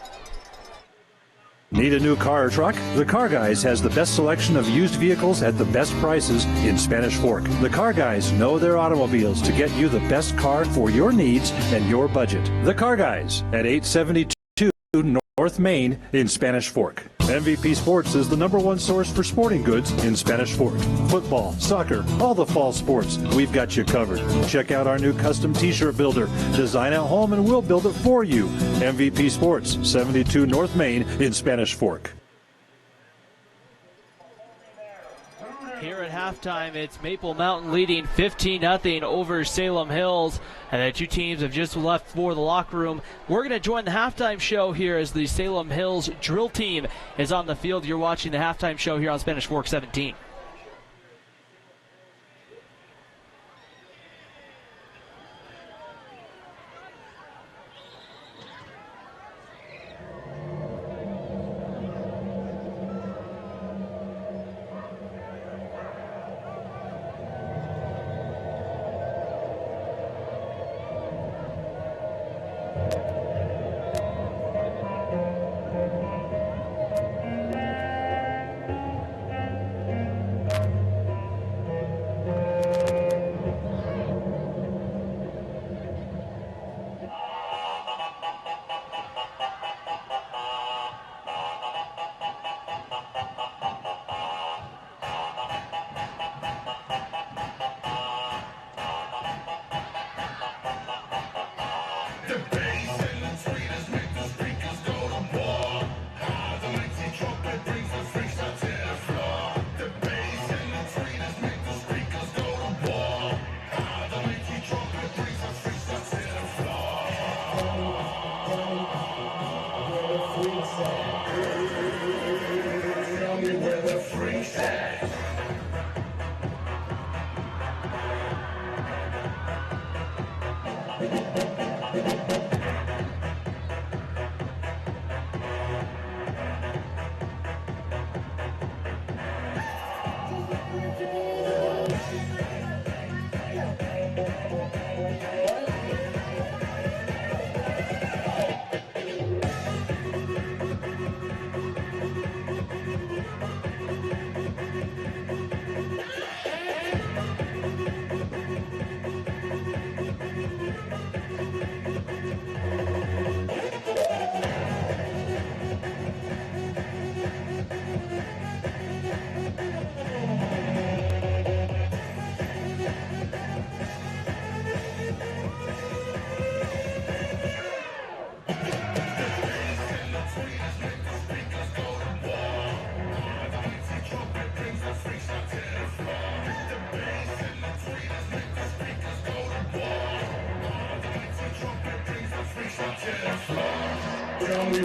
Need a new car or truck? The Car Guys has the best selection of used vehicles at the best prices in Spanish Fork. The Car Guys know their automobiles to get you the best car for your needs and your budget. The Car Guys at 872 North Main in Spanish Fork. MVP Sports is the #1 source for sporting goods in Spanish Fork. Football, soccer, all the fall sports, we've got you covered. Check out our new custom t-shirt builder. Design at home and we'll build it for you. MVP Sports, 72 North Main in Spanish Fork. Here at halftime, it's Maple Mountain leading 15-0 over Salem Hills. And the two teams have just left for the locker room. We're going to join the halftime show here as the Salem Hills drill team is on the field. You're watching the halftime show here on Spanish Fork 17.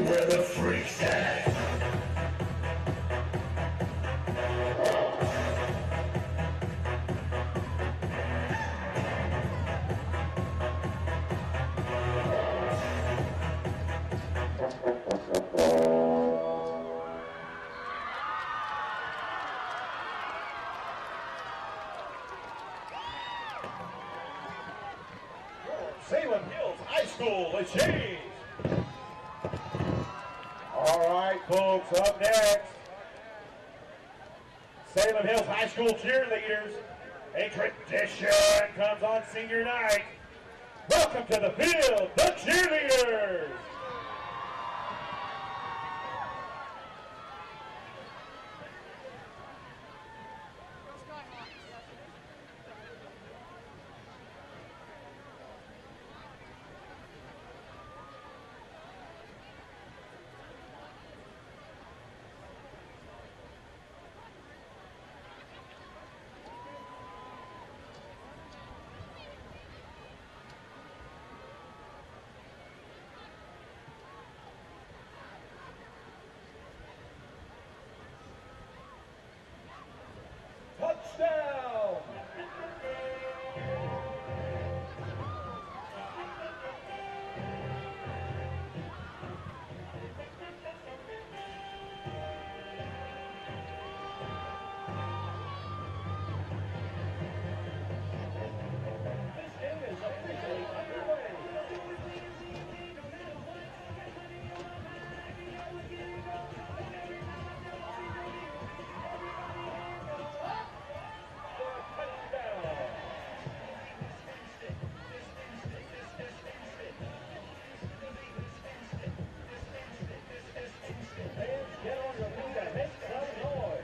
where the freaks at. Salem Hills High School, the Jays. All right, folks, up next, Salem Hills High School cheerleaders. A tradition comes on senior night. Welcome to the field, the cheerleaders. Touchdown! This game is officially underway. Get on your feet and make some noise.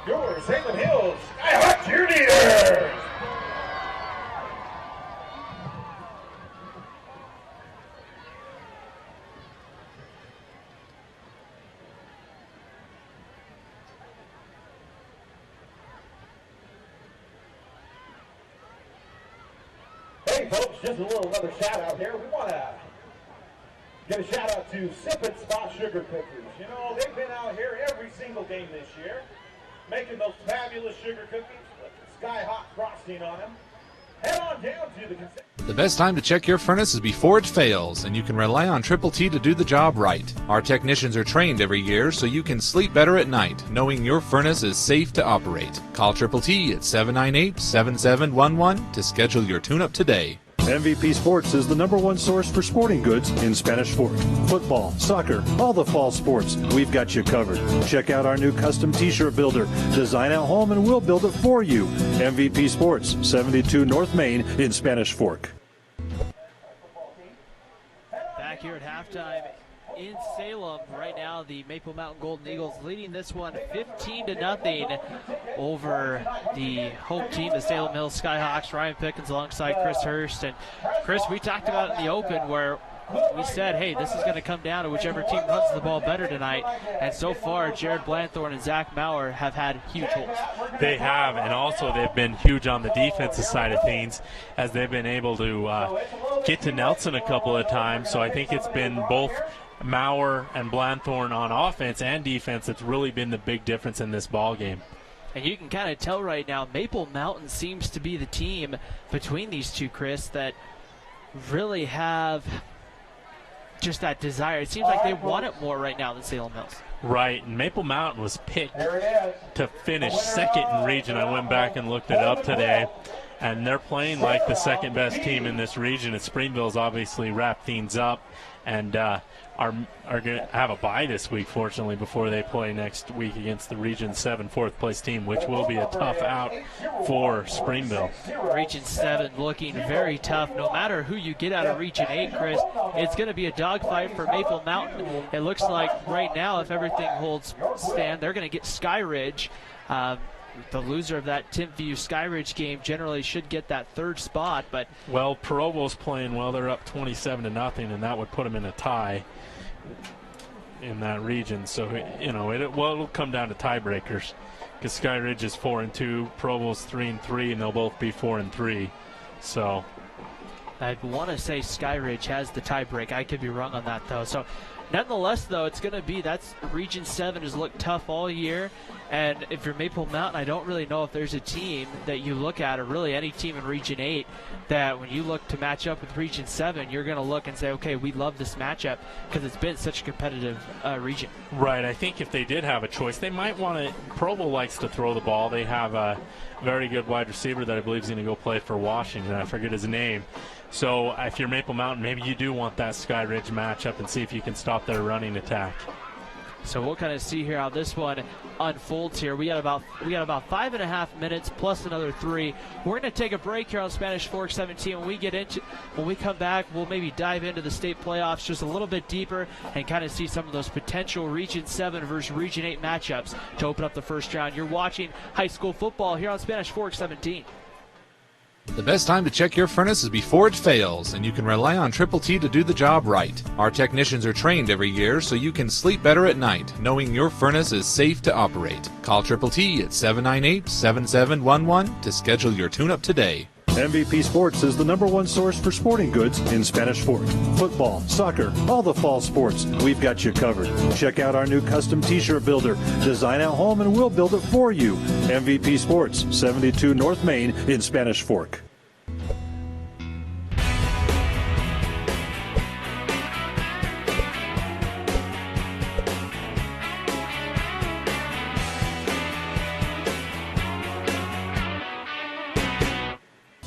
Your Salem Hills Skyhawk cheerleaders. Hey folks, just another shout out here. We want to give a shout out to Sip and Spot Sugar Cookies. You know, they've been out here every single game this year, making those fabulous sugar cookies with the Skyhawk frosting on them. Head on down to the The best time to check your furnace is before it fails, and you can rely on Triple T to do the job right. Our technicians are trained every year so you can sleep better at night, knowing your furnace is safe to operate. Call Triple T at 798-7711 to schedule your tune-up today. MVP Sports is the #1 source for sporting goods in Spanish Fork. Football, soccer, all the fall sports, we've got you covered. Check out our new custom t-shirt builder. Design at home and we'll build it for you. MVP Sports, 72 North Main in Spanish Fork. Back here at halftime in Salem right now, the Maple Mountain Golden Eagles leading this one 15-0 over the home team, the Salem Hills Skyhawks. Ryan Pickens alongside Chris Hurst. And Chris, we talked about it in the open where we said, hey, this is going to come down to whichever team runs the ball better tonight. And so far, Jared Blanthorne and Zach Maurer have had huge holes. They have, and also they've been huge on the defensive side of things as they've been able to get to Nelson a couple of times. So I think it's been both Maurer and Blanthorne on offense and defense that's really been the big difference in this ball game. And you can kind of tell right now, Maple Mountain seems to be the team between these two, Chris, that really have just that desire. It seems like they want it more right now than Salem Hills. Right, and Maple Mountain was picked to finish second in region. I went back and looked it up today, and they're playing like the second best team in this region. And Springville's obviously wrapped things up and are going to have a bye this week, fortunately, before they play next week against the Region 7 fourth place team, which will be a tough out for Springville. Region 7 looking very tough. No matter who you get out of Region 8, Chris, it's going to be a dogfight for Maple Mountain. It looks like right now, if everything holds stand, they're going to get Skyridge. The loser of that Timpview Skyridge game generally should get that third spot. But well, Provo's playing well. They're up 27-0, and that would put them in a tie in that region. So, you know, it'll come down to tiebreakers because Skyridge is 4-2, Provo's 3-3, and they'll both be 4-3. So I'd want to say Skyridge has the tiebreak. I could be wrong on that, though. So nonetheless, though, it's going to be, that's Region 7 has looked tough all year. And if you're Maple Mountain, I don't really know if there's a team that you look at, or really any team in Region 8, that when you look to match up with Region 7, you're going to look and say, okay, we love this matchup because it's been such a competitive region. Right. I think if they did have a choice, they might want to. Provo likes to throw the ball. They have a very good wide receiver that I believe is going to go play for Washington. I forget his name. So if you're Maple Mountain, maybe you do want that Skyridge matchup and see if you can stop their running attack. So we'll kind of see here how this one unfolds here. We got about 5.5 minutes plus another 3. We're going to take a break here on Spanish Fork 17. When we come back, we'll maybe dive into the state playoffs just a little bit deeper and kind of see some of those potential Region 7 versus Region 8 matchups to open up the first round. You're watching high school football here on Spanish Fork 17. The best time to check your furnace is before it fails, and you can rely on Triple T to do the job right. Our technicians are trained every year so you can sleep better at night, knowing your furnace is safe to operate. Call Triple T at 798-7711 to schedule your tune-up today. MVP Sports is the #1 source for sporting goods in Spanish Fork. Football, soccer, all the fall sports, we've got you covered. Check out our new custom t-shirt builder. Design at home and we'll build it for you. MVP Sports, 72 North Main in Spanish Fork.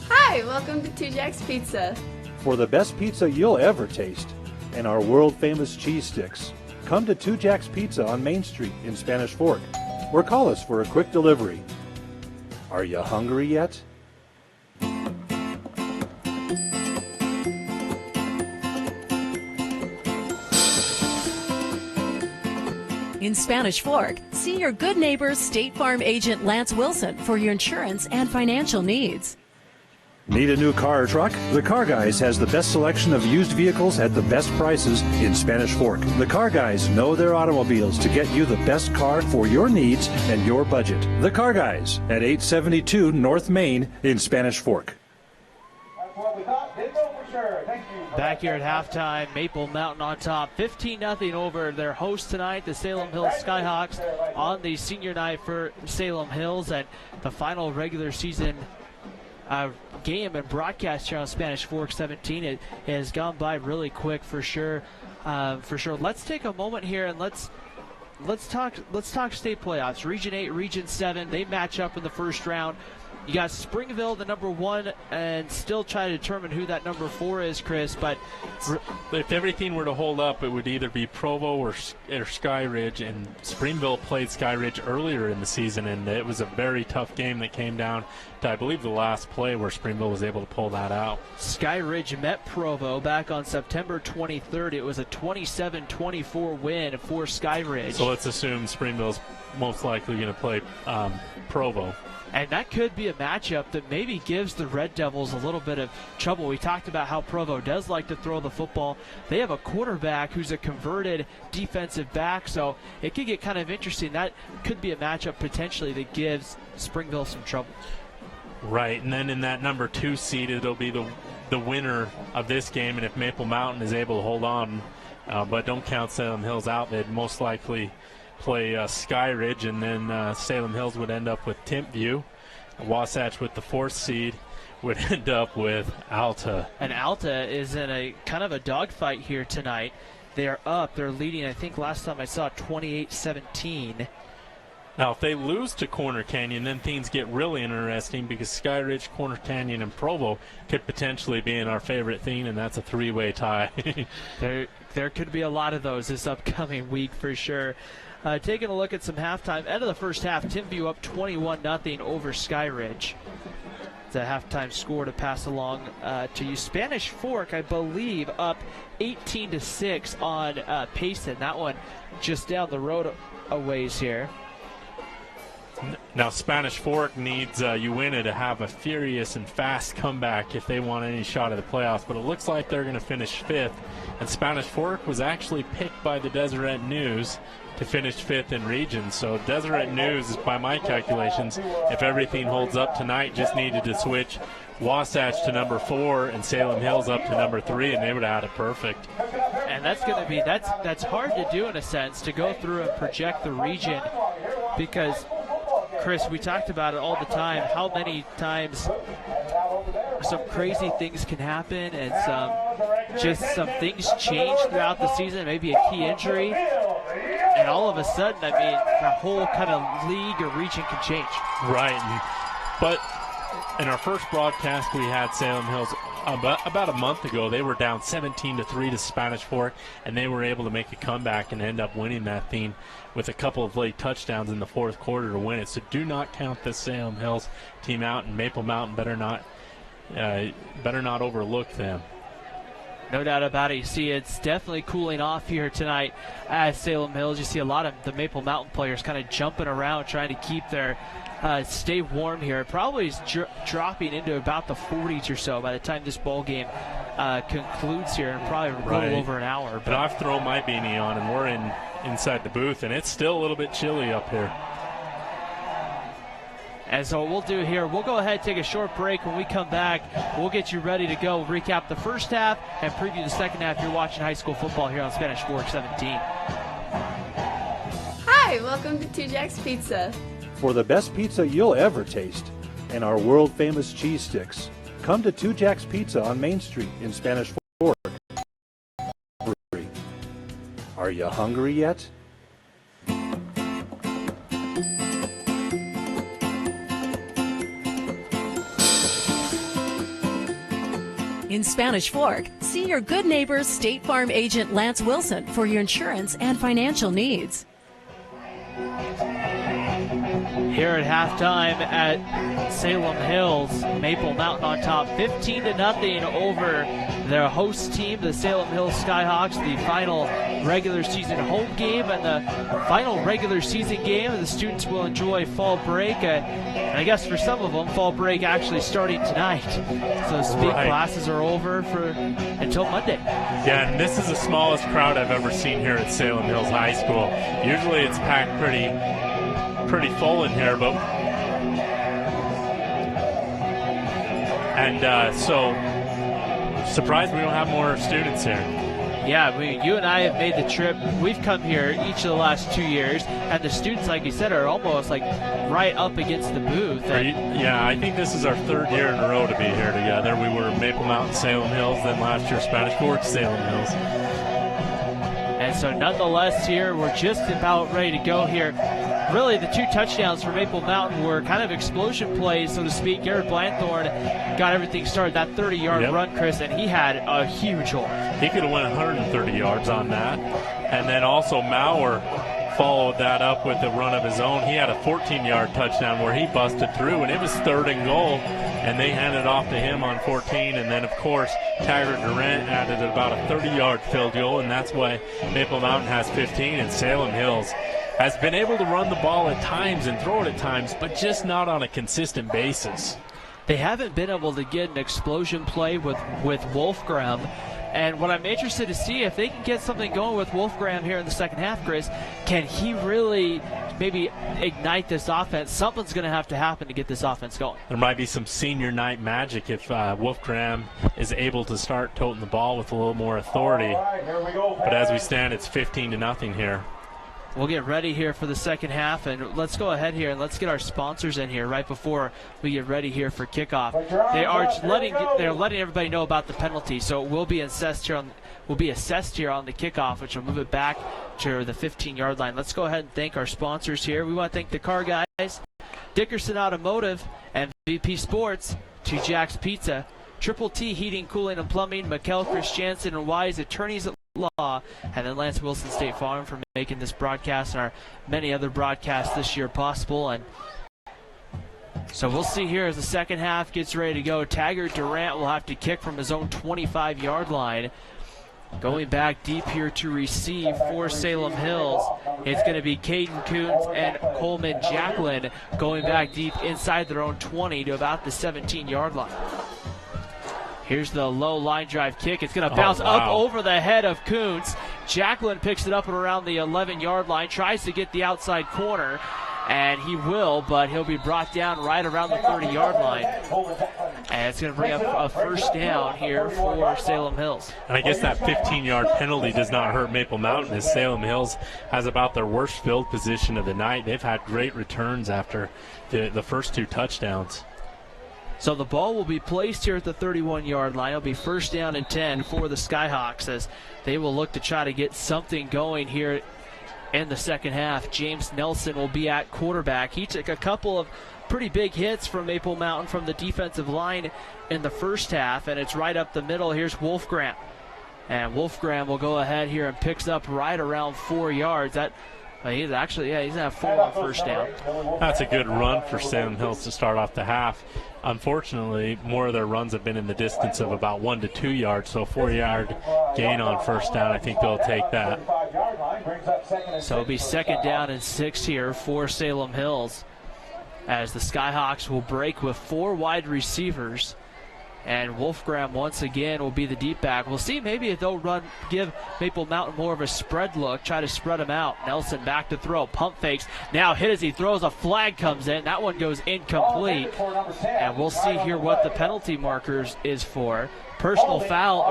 Hi, welcome to Two Jacks Pizza. For the best pizza you'll ever taste and our world-famous cheese sticks, come to Two Jacks Pizza on Main Street in Spanish Fork, or call us for a quick delivery. Are you hungry yet? In Spanish Fork, see your good neighbor State Farm agent Lance Wilson for your insurance and financial needs. Need a new car or truck? The Car Guys has the best selection of used vehicles at the best prices in Spanish Fork. The Car Guys know their automobiles to get you the best car for your needs and your budget. The Car Guys at 872 North Main in Spanish Fork. That's what we thought. Didn't know for sure. Thank you. Back here at halftime, Maple Mountain on top, 15-0 over their host tonight, the Salem Hills Skyhawks, on the senior night for Salem Hills, and the final regular season game and broadcast here on Spanish Fork 17. It has gone by really quick for sure. Let's take a moment here and let's talk state playoffs. Region 8, Region 7, they match up in the first round. You got Springville, the #1, and still try to determine who that #4 is, Chris. But if everything were to hold up, it would either be Provo or Skyridge. And Springville played Skyridge earlier in the season, and it was a very tough game that came down to, I believe, the last play where Springville was able to pull that out. Skyridge met Provo back on September 23rd. It was a 27-24 win for Skyridge. So let's assume Springville's most likely going to play Provo. And that could be a matchup that maybe gives the Red Devils a little bit of trouble. We talked about how Provo does like to throw the football. They have a quarterback who's a converted defensive back, so it could get kind of interesting. That could be a matchup potentially that gives Springville some trouble. Right, and then in that #2 seed, it'll be the winner of this game, and if Maple Mountain is able to hold on, but don't count Salem Hills out, they'd most likely play Skyridge, and then Salem Hills would end up with Timpview. Wasatch with the 4th seed would end up with Alta. And Alta is in a kind of a dogfight here tonight. They're up. They're leading, I think last time I saw, 28-17. Now, if they lose to Corner Canyon, then things get really interesting because Sky Ridge, Corner Canyon, and Provo could potentially be in our favorite theme, and that's a 3-way tie. There could be a lot of those this upcoming week for sure. Taking a look at some halftime. End of the first half, Timpview up 21-0 over Sky Ridge. It's a halftime score to pass along to you. Spanish Fork, I believe, up 18-6 on Payson. That one just down the road a ways here. Now, Spanish Fork needs Uinta to have a furious and fast comeback if they want any shot at the playoffs, but it looks like they're going to finish 5th. And Spanish Fork was actually picked by the Deseret News to finish 5th in region. So Deseret News, by my calculations, if everything holds up tonight, just needed to switch Wasatch to number 4 and Salem Hills up to number 3, and they would have had it perfect. And that's going to be that's hard to do in a sense, to go through and project the region, because Chris, we talked about it all the time, how many times some crazy things can happen and some things change throughout the season, maybe a key injury, and all of a sudden, I mean, the whole kind of league or region can change. Right. But in our first broadcast, we had Salem Hills about a month ago. They were down 17-3 to Spanish Fork, and they were able to make a comeback and end up winning that theme with a couple of late touchdowns in the 4th quarter to win it. So do not count this Salem Hills team out, and Maple Mountain better not overlook them. No doubt about it. You see it's definitely cooling off here tonight at Salem Hills. You see a lot of the Maple Mountain players kind of jumping around trying to keep their stay warm here. It probably is dropping into about the 40s or so by the time this ball game concludes here, and probably a little over an hour. But I've thrown my beanie on, and we're inside the booth, and it's still a little bit chilly up here. And so what we'll do here, we'll go ahead and take a short break. When we come back, we'll get you ready to go. We'll recap the first half and preview the second half. You're watching high school football here on Spanish Fork 17. Hi, welcome to Two Jacks Pizza. For the best pizza you'll ever taste and our world-famous cheese sticks, come to Two Jacks Pizza on Main Street in Spanish Fork. Are you hungry yet? In Spanish Fork, see your good neighbor State Farm agent Lance Wilson for your insurance and financial needs. Here at halftime at Salem Hills, Maple Mountain on top 15-0 over their host team, the Salem Hills Skyhawks. The final regular season home game and the final regular season game. The students will enjoy fall break. And I guess for some of them, fall break actually starting tonight. So speed classes are over until Monday. Yeah, and this is the smallest crowd I've ever seen here at Salem Hills High School. Usually it's packed pretty full in here, but so surprised we don't have more students here. Yeah, you and I have made the trip. We've come here each of the last 2 years, and the students, like you said, are almost like right up against the booth. Yeah, I think this is our 3rd year in a row to be here together. We were Maple Mountain, Salem Hills, then last year Spanish Fork, Salem Hills. And so nonetheless here, we're just about ready to go here. Really, the 2 touchdowns for Maple Mountain were kind of explosion plays, so to speak. Garrett Blanthorne got everything started. That 30-yard run, Chris, and he had a huge hole. He could have went 130 yards on that. And then also Maurer followed that up with a run of his own. He had a 14-yard touchdown where he busted through, and it was 3rd and goal, and they handed off to him on 14. And then, of course, Taggart Durant added about a 30-yard field goal, and that's why Maple Mountain has 15, and Salem Hills has been able to run the ball at times and throw it at times, but just not on a consistent basis. They haven't been able to get an explosion play with Wolfgram. And what I'm interested to see, if they can get something going with Wolfgram here in the second half, Chris, can he really maybe ignite this offense? Something's going to have to happen to get this offense going. There might be some senior night magic if Wolfgram is able to start toting the ball with a little more authority. But as we stand, it's 15-0 here. we'll get ready here for the second half, and let's go ahead here and let's get our sponsors in here right before we get ready here for kickoff. They're letting everybody know about the penalty, so it will be assessed here on the kickoff, which will move it back to the 15-yard line. Let's go ahead and thank our sponsors here. We want to thank the Car Guys, Dickerson Automotive, and VP Sports, Two Jacks Pizza, Triple T Heating, Cooling, and Plumbing, Mikkel Christiansen and Wise Attorneys at Law, and then Lance Wilson State Farm for making this broadcast and our many other broadcasts this year possible. And so we'll see here as the second half gets ready to go. Taggart Durant will have to kick from his own 25-yard line. Going back deep here to receive for Salem Hills, it's going to be Caden Coons and Coleman Jacklin going back deep inside their own 20 to about the 17-yard line. Here's the low line drive kick. It's going to bounce up over the head of Coons. Jacklin picks it up at around the 11-yard line, tries to get the outside corner, and he will, but he'll be brought down right around the 30-yard line. And it's going to bring up a first down here for Salem Hills. And I guess that 15-yard penalty does not hurt Maple Mountain, as Salem Hills has about their worst field position of the night. They've had great returns after the first two touchdowns. So the ball will be placed here at the 31-yard line. It'll be first down and 10 for the Skyhawks as they will look to try to get something going here in the second half. James Nelson will be at quarterback. He took a couple of pretty big hits from Maple Mountain from the defensive line in the first half, and it's right up the middle. Here's Wolfgram. And Wolfgram will go ahead here and picks up right around 4 yards. He's going to have 4 on first down. That's a good run for Salem Hills to start off the half. Unfortunately, more of their runs have been in the distance of about 1 to 2 yards, so a 4-yard gain on first down, I think they'll take that. So it'll be second down and 6 here for Salem Hills as the Skyhawks will break with 4 wide receivers. And Wolfgram once again will be the deep back. We'll see maybe if they'll give Maple Mountain more of a spread look, try to spread them out. Nelson back to throw, pump fakes, now hit as he throws, a flag comes in. That one goes incomplete. And we'll see here what the penalty markers is for. Personal foul,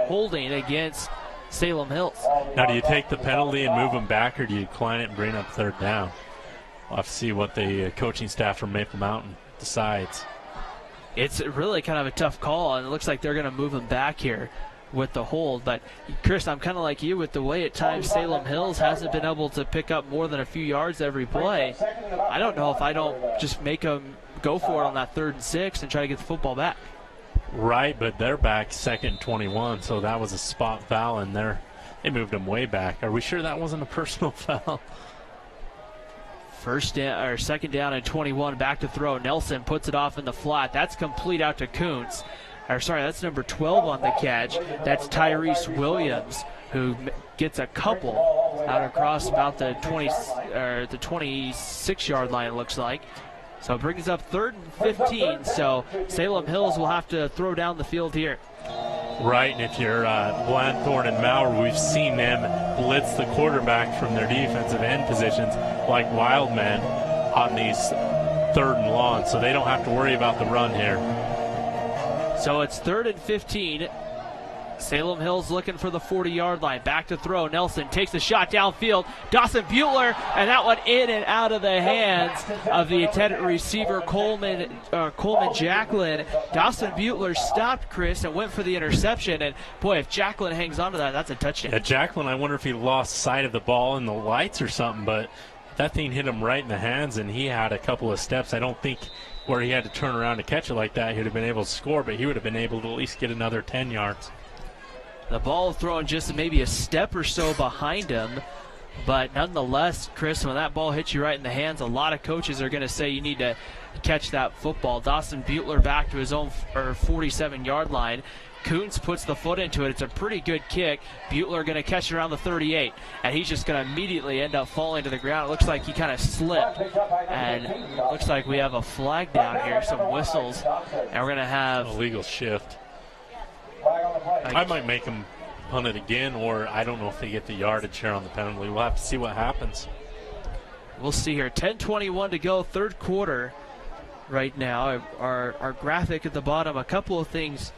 holding against Salem Hills. Now, do you take the penalty and move them back, or do you decline it and bring up third down? We'll have to see what the coaching staff from Maple Mountain decides. It's really kind of a tough call, and it looks like they're going to move him back here with the hold. But, Chris, I'm kind of like you with the way at times Salem Hills hasn't been able to pick up more than a few yards every play. I don't know if I don't just make them go for it on that 3rd and 6 and try to get the football back. Right, but they're back 2nd and 21, so that was a spot foul, and they moved them way back. Are we sure that wasn't a personal foul? Second down and 21, back to throw. Nelson puts it off in the flat. That's complete out to Coons. That's number 12 on the catch. That's Tyrese Williams, who gets a couple out across about the 26-yard line, it looks like. So it brings up 3rd and 15. So Salem Hills will have to throw down the field here. Right, and if you're Blanthorne and Maurer, we've seen them blitz the quarterback from their defensive end positions like wild men on these 3rd and long, so they don't have to worry about the run here. So it's 3rd and 15. Salem Hills looking for the 40-yard line. Back to throw. Nelson takes a shot downfield. Dawson Butler, and that one in and out of the hands of the intended receiver, Coleman Jacklin. Dawson Butler stopped, Chris, and went for the interception. And, boy, if Jacklin hangs on to that, that's a touchdown. Yeah, Jacklin, I wonder if he lost sight of the ball in the lights or something, but that thing hit him right in the hands, and he had a couple of steps. I don't think where he had to turn around to catch it like that, he would have been able to score, but he would have been able to at least get another 10 yards. The ball thrown just maybe a step or so behind him. But nonetheless, Chris, when that ball hits you right in the hands, a lot of coaches are going to say you need to catch that football. Dawson Butler back to his own 47-yard line. Coons puts the foot into it. It's a pretty good kick. Butler going to catch it around the 38. And he's just going to immediately end up falling to the ground. It looks like he kind of slipped. And it looks like we have a flag down here, some whistles. And we're going to have illegal shift. I might make them punt it again, or I don't know if they get the yardage here on the penalty. We'll have to see what happens. We'll see here. 10:21 to go, 3rd quarter right now. Our graphic at the bottom, a couple of things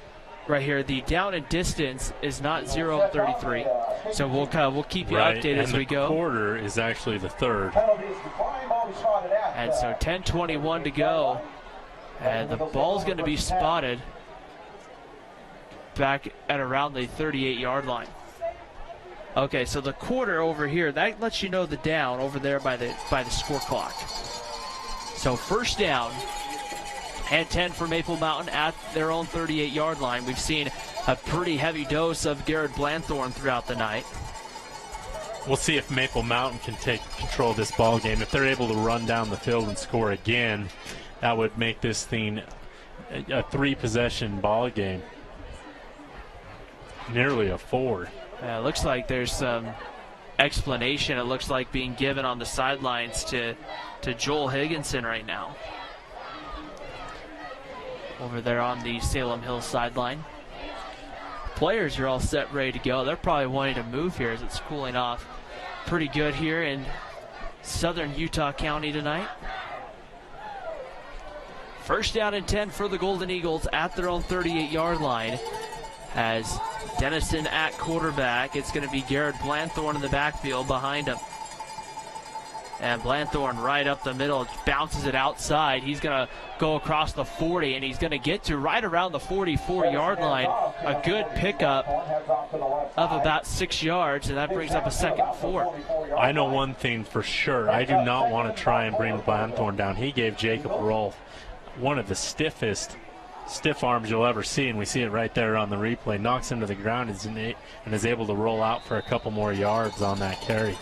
right here. The down and distance is not 0-33. So we'll keep you updated as we go. And the quarter is actually the third. And so 10:21 to go. And the ball's going to be spotted back at around the 38-yard line. Okay, so the quarter over here, that lets you know the down over there by the score clock. So first down and 10 for Maple Mountain at their own 38-yard line. We've seen a pretty heavy dose of Garrett Blanthorne throughout the night. We'll see if Maple Mountain can take control of this ball game. If they're able to run down the field and score again, that would make this thing a 3-possession ball game. Nearly a 4. It looks like there's some explanation. It looks like being given on the sidelines to Joel Higginson right now. Over there on the Salem Hills sideline. Players are all set, ready to go. They're probably wanting to move here as it's cooling off pretty good here in southern Utah County tonight. First down and 10 for the Golden Eagles at their own 38-yard line. As Denison at quarterback, it's going to be Garrett Blanthorne in the backfield behind him. And Blanthorne right up the middle, bounces it outside. He's going to go across the 40, and he's going to get to right around the 44-yard line. A good pickup of about 6 yards, and that brings up a 2nd and 4. I know one thing for sure. I do not want to try and bring Blanthorne down. He gave Jacob Rolfe one of the stiff arms you'll ever see, and we see it right there on the replay. Knocks him to the ground and is able to roll out for a couple more yards on that carry.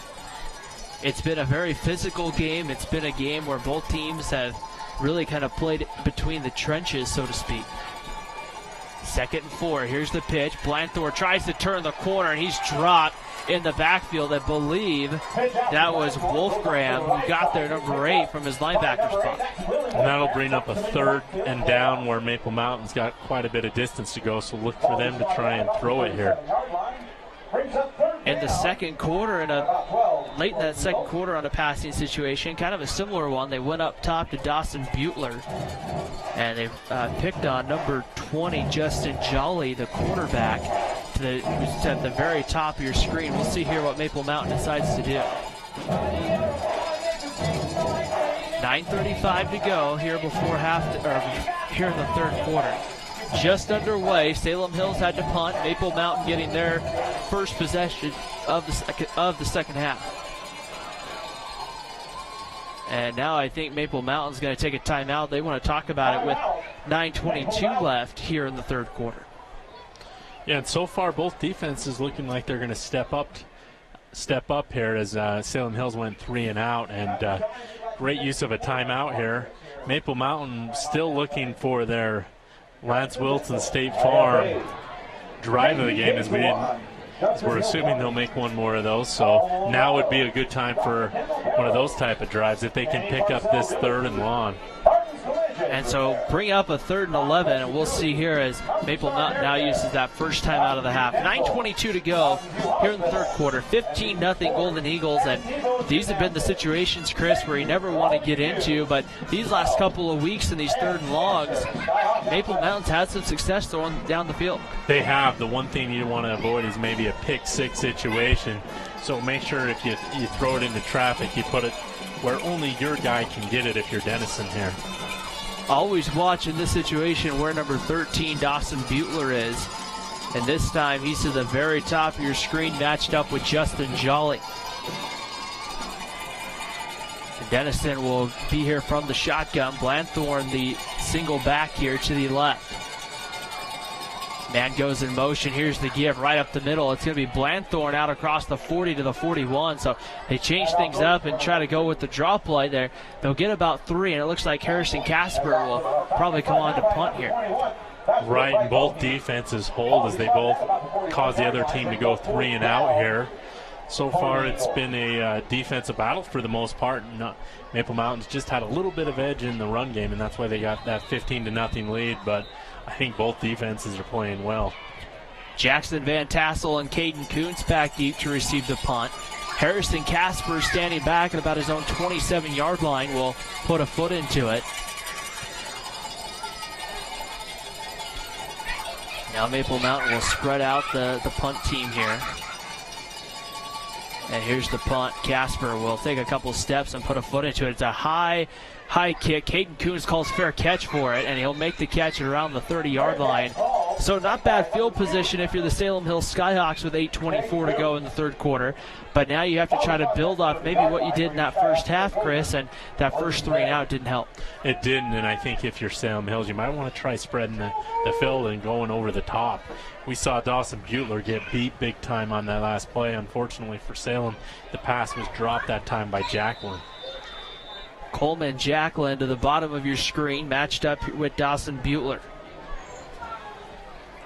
It's been a very physical game. It's been a game where both teams have really kind of played between the trenches, so to speak. 2nd and 4. Here's the pitch. Blanthorne tries to turn the corner, and he's dropped in the backfield. I believe that was Wolfgram who got there, number 8, from his linebacker spot. And that'll bring up a 3rd and down where Maple Mountain's got quite a bit of distance to go, so look for them to try and throw it here. In the second quarter, late in that second quarter on a passing situation, kind of a similar one, they went up top to Dawson Butler, and they picked on number 20, Justin Jolly, the quarterback, who's at the very top of your screen. We'll see here what Maple Mountain decides to do. 9:35 to go here before here in the third quarter. Just underway. Salem Hills had to punt. Maple Mountain getting their first possession of the second half. And now I think Maple Mountain's going to take a timeout. They want to talk about it with 9:22 left here in the third quarter. Yeah, and so far both defenses looking like they're going to step up here as Salem Hills went 3 and out, and great use of a timeout here. Maple Mountain still looking for their Lance Wilson State Farm drive of the game, as we're assuming they'll make one more of those. So now would be a good time for one of those type of drives if they can pick up this 3rd and long. And so bring up a 3rd and 11, and we'll see here as Maple Mountain now uses that first time out of the half. 9:22 to go here in the third quarter. 15-0 Golden Eagles, and these have been the situations, Chris, where you never want to get into, but these last couple of weeks in these 3rd and longs, Maple Mountain's had some success throwing down the field. They have. The one thing you want to avoid is maybe a pick-6 situation. So make sure if you throw it into traffic, you put it where only your guy can get it if you're Denison here. Always watch in this situation where number 13, Dawson Butler, is. And this time he's to the very top of your screen, matched up with Justin Jolly. And Denison will be here from the shotgun. Blanthorne, the single back here to the left. Man goes in motion. Here's the give right up the middle. It's going to be Blanthorne out across the 40 to the 41. So they change things up and try to go with the draw play there. They'll get about 3, and it looks like Harrison Casper will probably come on to punt here. Right, and both defenses hold as they both cause the other team to go 3 and out here. So far it's been a defensive battle for the most part. Maple Mountain's just had a little bit of edge in the run game, and that's why they got that 15-0 lead, but I think both defenses are playing well. Jackson Van Tassel and Caden Kuntz back deep to receive the punt. Harrison Casper standing back at about his own 27-yard line will put a foot into it. Now Maple Mountain will spread out the punt team here. And here's the punt. Casper will take a couple steps and put a foot into it. It's a high kick. Caden Coons calls fair catch for it, and he'll make the catch around the 30-yard line. So not bad field position if you're the Salem Hills Skyhawks with 8:24 to go in the third quarter. But now you have to try to build off maybe what you did in that first half, Chris, and that first 3 and out didn't help. It didn't, and I think if you're Salem Hills, you might want to try spreading the field and going over the top. We saw Dawson Butler get beat big time on that last play. Unfortunately for Salem, the pass was dropped that time by Jacqueline. Coleman Jacqueline to the bottom of your screen, matched up with Dawson Butler.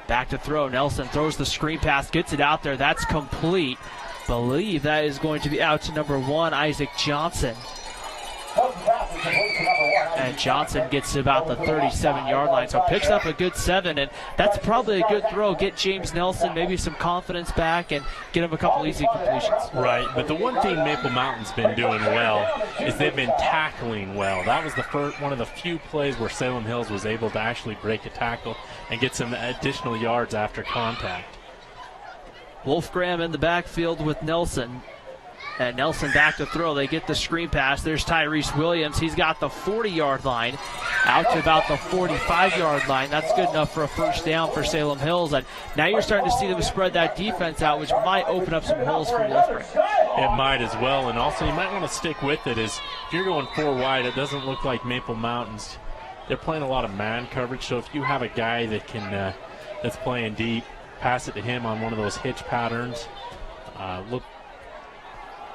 Back to throw. Nelson throws the screen pass, gets it out there. That's complete. Believe that is going to be out to number 1, Isaac Johnson. And Johnson gets to about the 37-yard line, so picks up a good 7, and that's probably a good throw. Get James Nelson maybe some confidence back and get him a couple easy completions. Right, but the one thing Maple Mountain's been doing well is they've been tackling well. That was the one of the few plays where Salem Hills was able to actually break a tackle and get some additional yards after contact. Wolfgram in the backfield with Nelson. And Nelson back to throw. They get the screen pass. There's Tyrese Williams. He's got the 40-yard line out to about the 45-yard line. That's good enough for a first down for Salem Hills. And now you're starting to see them spread that defense out, which might open up some holes for Wolfgram. It might as well. And also you might want to stick with it. Is if you're going 4 wide, it doesn't look like Maple Mountains. They're playing a lot of man coverage. So if you have a guy that can that's playing deep, pass it to him on one of those hitch patterns.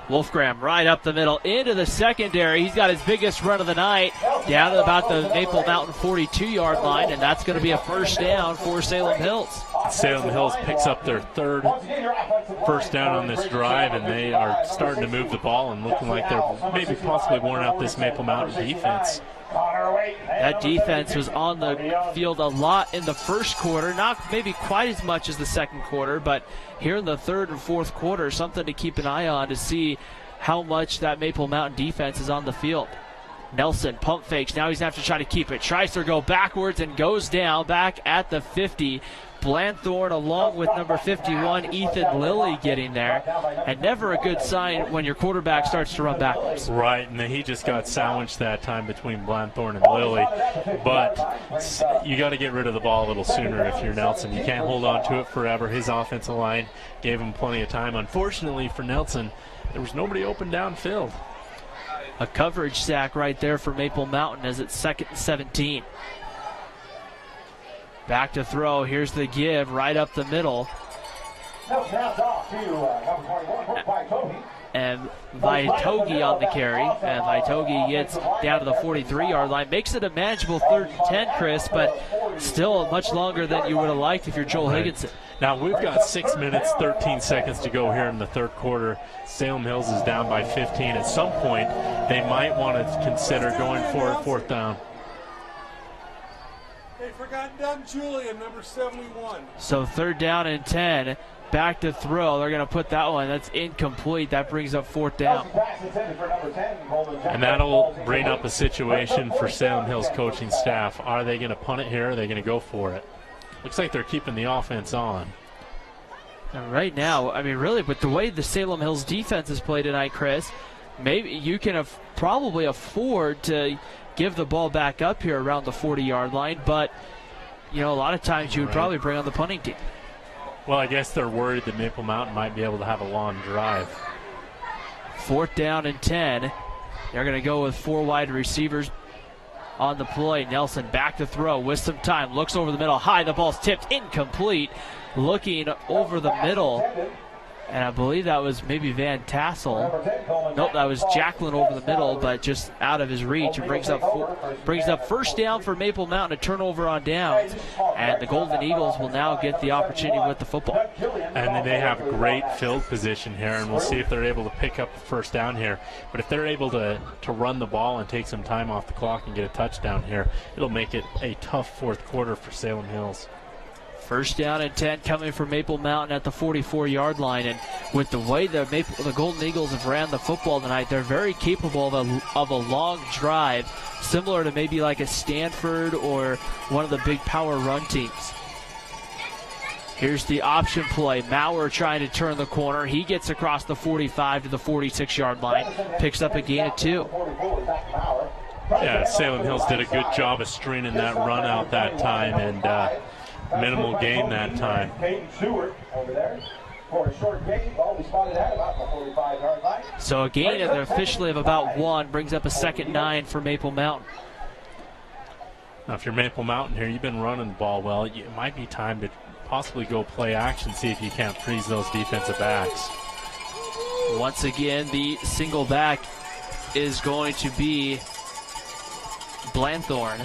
Wolfgram right up the middle into the secondary. He's got his biggest run of the night down to about the Maple Mountain 42-yard line, and that's going to be a first down for Salem Hills. Salem Hills picks up their 3rd first down on this drive, and they are starting to move the ball and looking like they're maybe possibly wearing out this Maple Mountain defense. That defense was on the field a lot in the first quarter, not maybe quite as much as the second quarter, but here in the third and fourth quarter, something to keep an eye on to see how much that Maple Mountain defense is on the field. Nelson pump fakes. Now he's going to have to try to keep it. Tries to go backwards and goes down back at the 50. Blanthorne along with number 51, Ethan Lilly, getting there. And never a good sign when your quarterback starts to run backwards. Right, and he just got sandwiched that time between Blanthorne and Lilly. But you got to get rid of the ball a little sooner if you're Nelson. You can't hold on to it forever. His offensive line gave him plenty of time. Unfortunately for Nelson, there was nobody open downfield. A coverage sack right there for Maple Mountain as it's 2nd and 17. Back to throw. Here's the give right up the middle. And Vaitogi on the carry. And Vaitogi gets down to the 43-yard line. Makes it a manageable 3rd and 10, Chris, but still much longer than you would have liked if you're Joel Higginson. Now we've got 6 minutes, 13 seconds to go here in the third quarter. Salem Hills is down by 15. At some point, they might want to consider going for a 4th down. They forgot Doug Julian, number 71. So 3rd down and 10. Back to throw. They're going to put that one. That's incomplete. That brings up 4th down. And that'll bring up a situation for Salem Hills coaching staff. Are they going to punt it here, or are they going to go for it? Looks like they're keeping the offense on. And right now, I mean, really, with the way the Salem Hills defense has played tonight, Chris, maybe you can probably afford to give the ball back up here around the 40-yard line, but, you know, a lot of times you would probably bring on the punting team. Well, I guess they're worried that Maple Mountain might be able to have a long drive. 4th down and 10. They're going to go with 4 wide receivers on the play. Nelson back to throw with some time. Looks over the middle. High. The ball's tipped. Incomplete. Looking over the middle. And I believe that was maybe Van Tassel. Nope, that was Jacqueline over the middle, but just out of his reach. It brings up first down for Maple Mountain, a turnover on downs. And the Golden Eagles will now get the opportunity with the football. And then they have great field position here, and we'll see if they're able to pick up the first down here. But if they're able to run the ball and take some time off the clock and get a touchdown here, it'll make it a tough 4th quarter for Salem Hills. First down and 10 coming from Maple Mountain at the 44-yard line. And with the way the Golden Eagles have ran the football tonight, they're very capable of a long drive, similar to maybe like a Stanford or one of the big power run teams. Here's the option play. Maurer trying to turn the corner. He gets across the 45 to the 46-yard line. Picks up a gain of 2. Yeah, Salem Hills did a good job of stringing that run out that time, and minimal gain that time. So a gain officially of about 1 brings up a 2nd 9 for Maple Mountain. Now, if you're Maple Mountain here, you've been running the ball well. It might be time to possibly go play action, see if you can't freeze those defensive backs. Once again, the single back is going to be Blanthorn.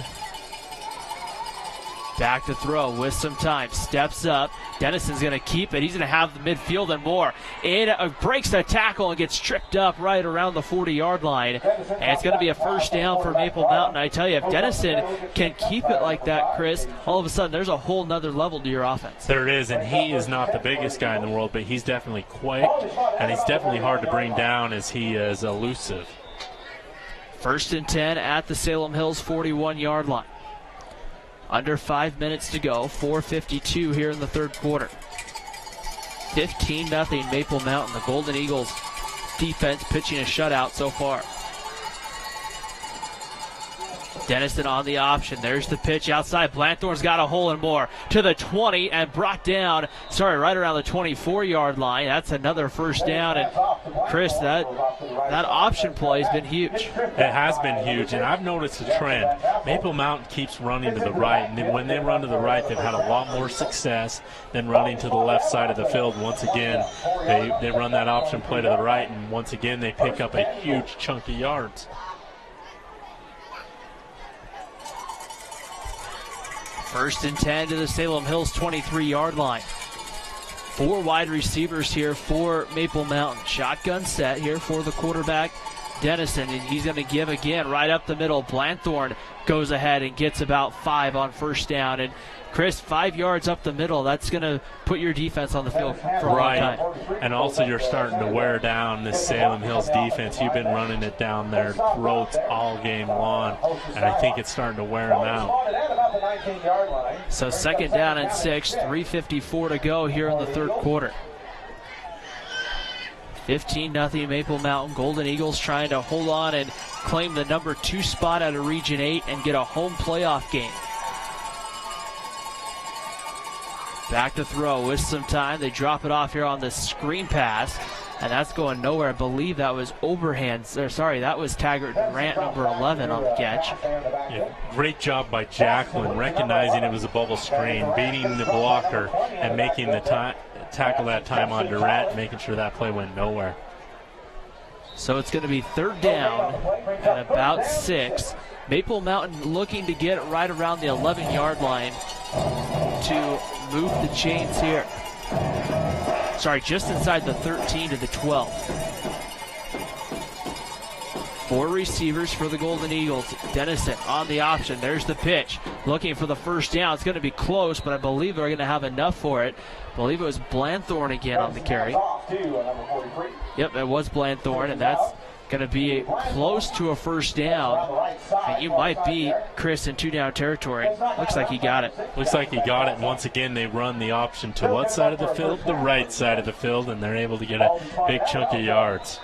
Back to throw with some time. Steps up. Dennison's going to keep it. He's going to have the midfield and more. It breaks the tackle and gets tripped up right around the 40-yard line. And it's going to be a first down for Maple Mountain. I tell you, if Dennison can keep it like that, Chris, all of a sudden there's a whole nother level to your offense. There is, and he is not the biggest guy in the world, but he's definitely quick, and he's definitely hard to bring down as he is elusive. 1st and 10 at the Salem Hills 41-yard line. Under 5 minutes to go, 4:52 here in the 3rd quarter. 15-0 Maple Mountain. The Golden Eagles defense pitching a shutout so far. Dennison on the option. There's the pitch outside. Blanthorn's got a hole and more to the 20 and brought down, right around the 24-yard line. That's another first down. And Chris, that option play has been huge. It has been huge, and I've noticed a trend. Maple Mountain keeps running to the right, and then when they run to the right, they've had a lot more success than running to the left side of the field. Once again, they run that option play to the right, and once again, they pick up a huge chunk of yards. First and 10 to the Salem Hills 23-yard line. 4 wide receivers here for Maple Mountain. Shotgun set here for the quarterback, Dennison, and he's going to give again right up the middle. Blanthorn goes ahead and gets about 5 on first down. And Chris, 5 yards up the middle, that's going to put your defense on the field for a long time. And also you're starting to wear down this Salem Hills defense. You've been running it down their throats all game long, and I think it's starting to wear them out. So 2nd down and 6, 3:54 to go here in the 3rd quarter. 15-0 Maple Mountain. Golden Eagles trying to hold on and claim the number 2 spot out of Region 8 and get a home playoff game. Back to throw with some time. They drop it off here on the screen pass, and that's going nowhere. I believe that was that was Taggart Durant, number 11, on the catch. Yeah, great job by Jacqueline, recognizing it was a bubble screen, beating the blocker, and making the tackle that time on Durant, making sure that play went nowhere. So it's going to be 3rd down and about 6. Maple Mountain looking to get it right around the 11-yard line to move the chains here. Just inside the 13 to the 12. 4 receivers for the Golden Eagles. Dennison on the option. There's the pitch. Looking for the first down. It's going to be close, but I believe they're going to have enough for it. I believe it was Blanthorn again on the carry. Yep, it was Blanthorn, and that's going to be close to a first down. And you might be, Chris, in 2-down territory. Looks like he got it. Looks like he got it. And once again, they run the option to what side of the field? The right side of the field, and they're able to get a big chunk of yards.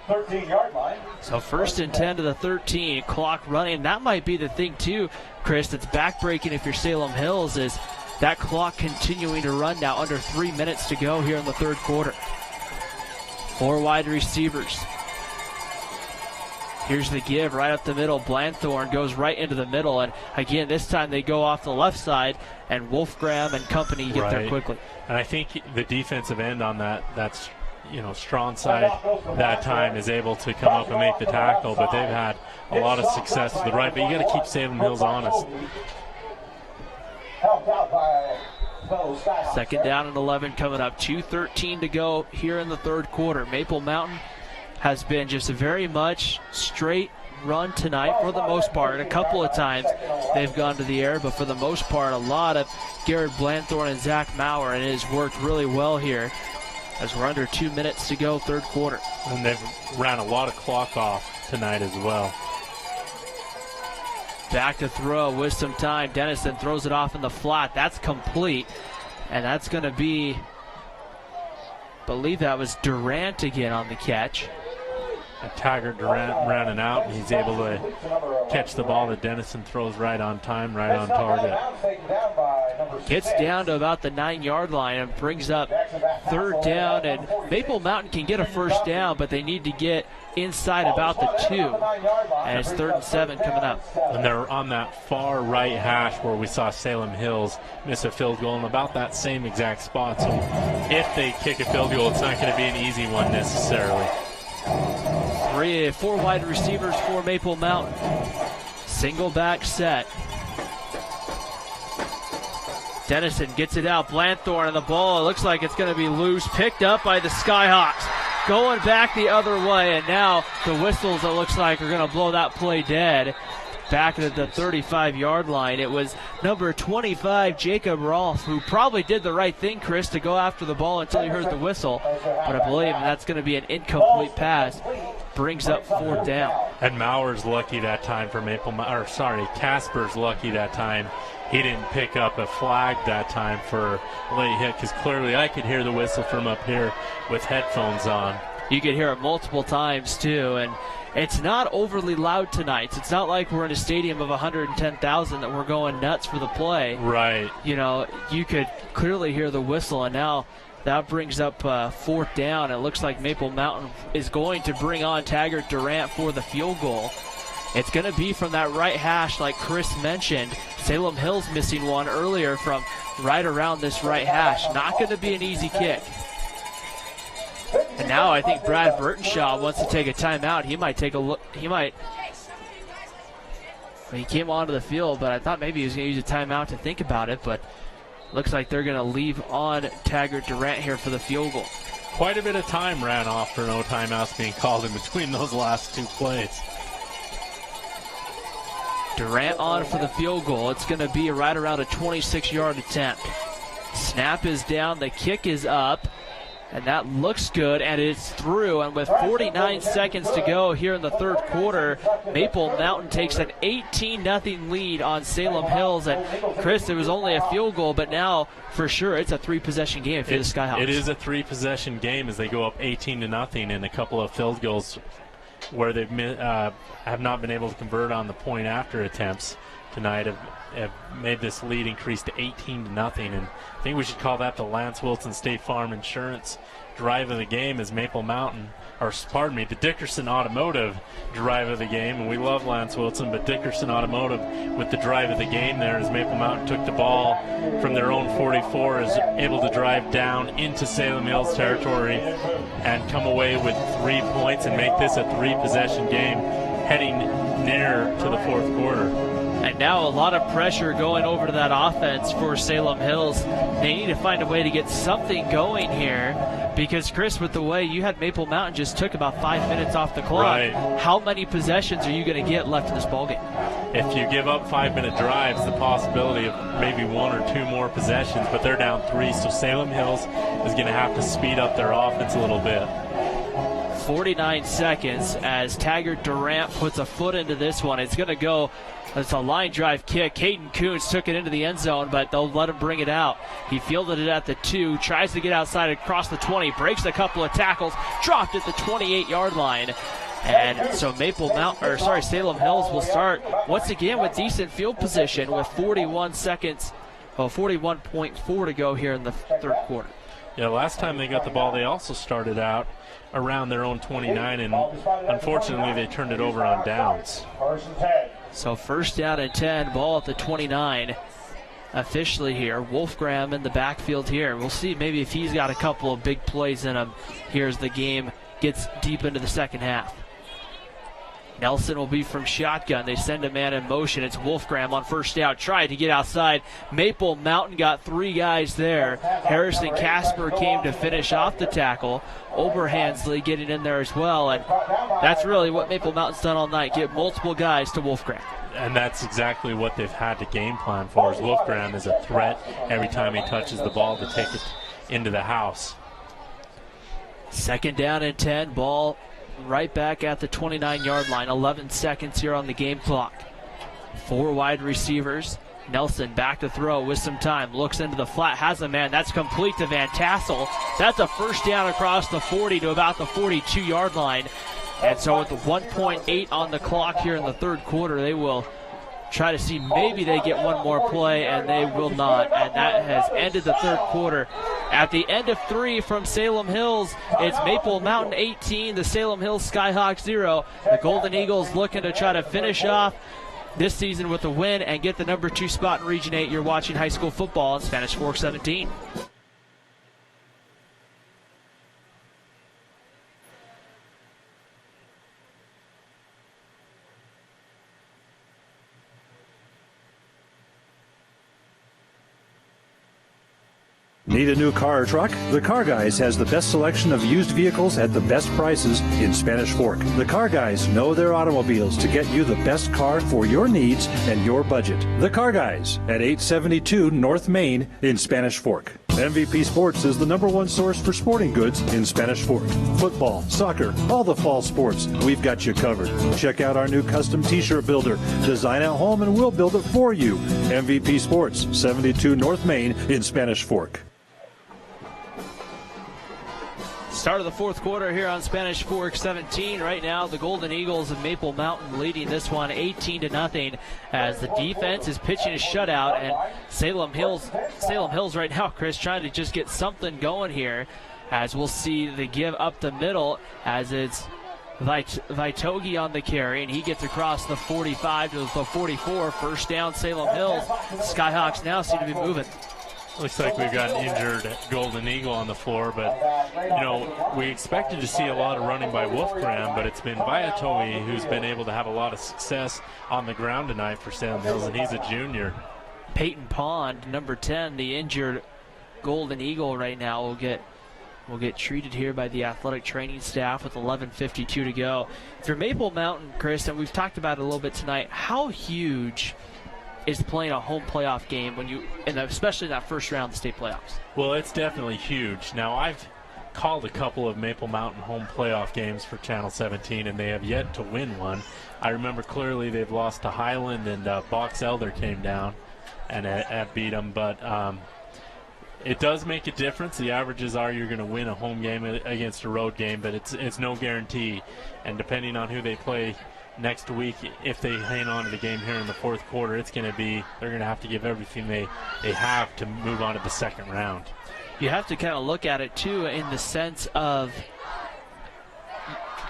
13-yard line. So 1st and 10 to the 13, clock running. That might be the thing too, Chris, that's backbreaking if you're Salem Hills, is that clock continuing to run now. Under 3 minutes to go here in the 3rd quarter. 4 wide receivers. Here's the give right up the middle. Blanthorn goes right into the middle, and again, this time they go off the left side, and Wolfgram and company get there quickly. And I think the defensive end on that's strong side that time is able to come up and make the tackle, but they've had a lot of success to the right. But you got to keep Salem Hills honest. 2nd down and 11 coming up. 2:13 to go here in the 3rd quarter. Maple Mountain has been just very much straight run tonight for the most part. A couple of times they've gone to the air, but for the most part, a lot of Garrett Blanthorn and Zach Maurer, and it has worked really well here as we're under 2 minutes to go, 3rd quarter. And they've ran a lot of clock off tonight as well. Back to throw with some time. Dennison throws it off in the flat. That's complete. And that's going to be, I believe that was Durant again on the catch. And Taggart Durant running out, and he's able to catch the ball that Dennison throws right on time, right on target. Gets down to about the 9-yard line and brings up 3rd down. And Maple Mountain can get a first down, but they need to get inside about the 2. And it's 3rd and 7 coming up. And they're on that far right hash where we saw Salem Hills miss a field goal in about that same exact spot. So if they kick a field goal, it's not going to be an easy one necessarily. 4 wide receivers for Maple Mountain. Single back set. Dennison gets it out. Blanthorne on the ball. It looks like it's going to be loose. Picked up by the Skyhawks. Going back the other way, and now the whistles, it looks like, are going to blow that play dead. Back at the 35-yard line. It was number 25, Jacob Rolfe, who probably did the right thing, Chris, to go after the ball until he heard the whistle. But I believe that's going to be an incomplete pass. Brings up 4th down. And Maurer's lucky that time for Casper's lucky that time. He didn't pick up a flag that time for late hit, because clearly I could hear the whistle from up here with headphones on. You could hear it multiple times, too, and it's not overly loud tonight. It's not like we're in a stadium of 110,000 that we're going nuts for the play. Right. You know, you could clearly hear the whistle, and now that brings up 4th down. It looks like Maple Mountain is going to bring on Taggart Durant for the field goal. It's going to be from that right hash, like Chris mentioned. Salem Hills missing one earlier from right around this right hash. Not going to be an easy kick. And now I think Brad Burtonshaw wants to take a timeout. He might take a look. He came onto the field, but I thought maybe he was going to use a timeout to think about it. But looks like they're going to leave on Taggart Durant here for the field goal. Quite a bit of time ran off for no timeouts being called in between those last 2 plays. Durant on for the field goal. It's going to be right around a 26-yard attempt. Snap is down. The kick is up. And that looks good, and it's through. And with 49 seconds to go here in the 3rd quarter, Maple Mountain takes an 18-0 lead on Salem Hills. And Chris, it was only a field goal, but now for sure it's a 3-possession game for the Skyhawks. It is a 3-possession game as they go up 18-0, and a couple of field goals where they have not been able to convert on the point after attempts tonight have made this lead increase to 18-0, and I think we should call that the Lance Wilson State Farm Insurance drive of the game as Maple Mountain, the Dickerson Automotive drive of the game. And we love Lance Wilson, but Dickerson Automotive with the drive of the game there as Maple Mountain took the ball from their own 44, is able to drive down into Salem Hills territory and come away with 3 points and make this a 3-possession game heading near to the 4th quarter. And now a lot of pressure going over to that offense for Salem Hills. They need to find a way to get something going here because, Chris, with the way you had Maple Mountain just took about 5 minutes off the clock, right. How many possessions are you going to get left in this ballgame? If you give up 5-minute drives, the possibility of maybe 1 or 2 more possessions, but they're down 3, so Salem Hills is going to have to speed up their offense a little bit. 49 seconds as Taggart Durant puts a foot into this one. It's going to go. It's a line drive kick. Caden Coons took it into the end zone, but they'll let him bring it out. He fielded it at the 2, tries to get outside across the 20, breaks a couple of tackles, dropped at the 28-yard line. And so Salem Hills will start once again with decent field position with 41.4 to go here in the 3rd quarter. Yeah, last time they got the ball, they also started out around their own 29, and unfortunately they turned it over on downs. So 1st down and 10, ball at the 29 officially here. Wolfgram in the backfield here. We'll see maybe if he's got a couple of big plays in him here as the game gets deep into the 2nd half. Nelson will be from shotgun. They send a man in motion. It's Wolfgram on 1st down. Tried to get outside. Maple Mountain got 3 guys there. Harrison Casper came to finish off the tackle. Oberhansley getting in there as well. And that's really what Maple Mountain's done all night. Get multiple guys to Wolfgram. And that's exactly what they've had to game plan for, is Wolfgram is a threat every time he touches the ball to take it into the house. 2nd down and 10. Ball right back at the 29-yard line. 11 seconds here on the game clock. 4 wide receivers. Nelson back to throw with some time. Looks into the flat. Has a man. That's complete to Van Tassel. That's a first down across the 40 to about the 42-yard line. And so with the 1.8 on the clock here in the third quarter, they will try to see maybe they get one more play, and they will not. And that has ended the third quarter. At the end of 3 from Salem Hills, it's Maple Mountain 18, the Salem Hills Skyhawks 0. The Golden Eagles looking to try to finish off this season with a win and get the number 2 spot in Region 8. You're watching high school football on Spanish Fork 17. Need a new car or truck? The Car Guys has the best selection of used vehicles at the best prices in Spanish Fork. The Car Guys know their automobiles to get you the best car for your needs and your budget. The Car Guys at 872 North Main in Spanish Fork. MVP Sports is the #1 source for sporting goods in Spanish Fork. Football, soccer, all the fall sports, we've got you covered. Check out our new custom t-shirt builder. Design at home and we'll build it for you. MVP Sports, 72 North Main in Spanish Fork. Start of the fourth quarter here on Spanish Fork 17. Right now, the Golden Eagles of Maple Mountain leading this one 18-0 as the defense is pitching a shutout, and Salem Hills right now, Chris, trying to just get something going here, as we'll see the give up the middle as it's Vitogi on the carry, and he gets across the 45 to the 44. First down, Salem Hills. Skyhawks now seem to be moving. Looks like we've got an injured Golden Eagle on the floor, but, we expected to see a lot of running by Wolfgram, but it's been Viatoe who's been able to have a lot of success on the ground tonight for Salem Hills, and he's a junior. Peyton Pond, number 10, the injured Golden Eagle right now, will get treated here by the athletic training staff with 11:52 to go. For Maple Mountain, Chris, and we've talked about it a little bit tonight, how huge is playing a home playoff game and especially in that first round of the state playoffs? Well, it's definitely huge. Now, I've called a couple of Maple Mountain home playoff games for Channel 17, and they have yet to win one. I remember clearly they've lost to Highland, and Box Elder came down and beat them, but it does make a difference. The averages are you're going to win a home game against a road game, but it's no guarantee, and depending on who they play next week, if they hang on to the game here in the fourth quarter, they're going to have to give everything they have to move on to the second round. You have to kind of look at it too in the sense of,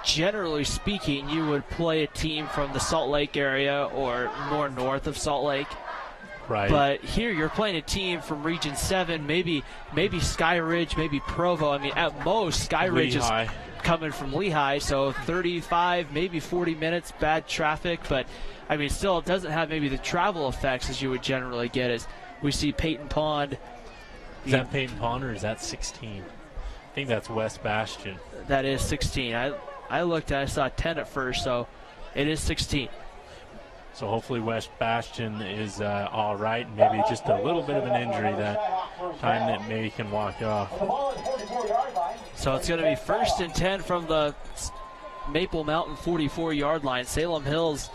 generally speaking, you would play a team from the Salt Lake area or more north of Salt Lake. Right. But here you're playing a team from Region 7, maybe Sky Ridge, maybe Provo. I mean, at most, Sky Ridge is coming from Lehigh, so 35, maybe 40 minutes, bad traffic, but I mean, still, it doesn't have maybe the travel effects as you would generally get as we see Peyton Pond. Is that Peyton Pond or is that 16? I think that's West Bastion. That is 16. I looked and I saw 10 at first, so it is 16. So hopefully West Bastion is all right, and maybe just a little bit of an injury that time that maybe can walk off. So it's going to be 1st and 10 from the Maple Mountain 44-yard line. Salem Hills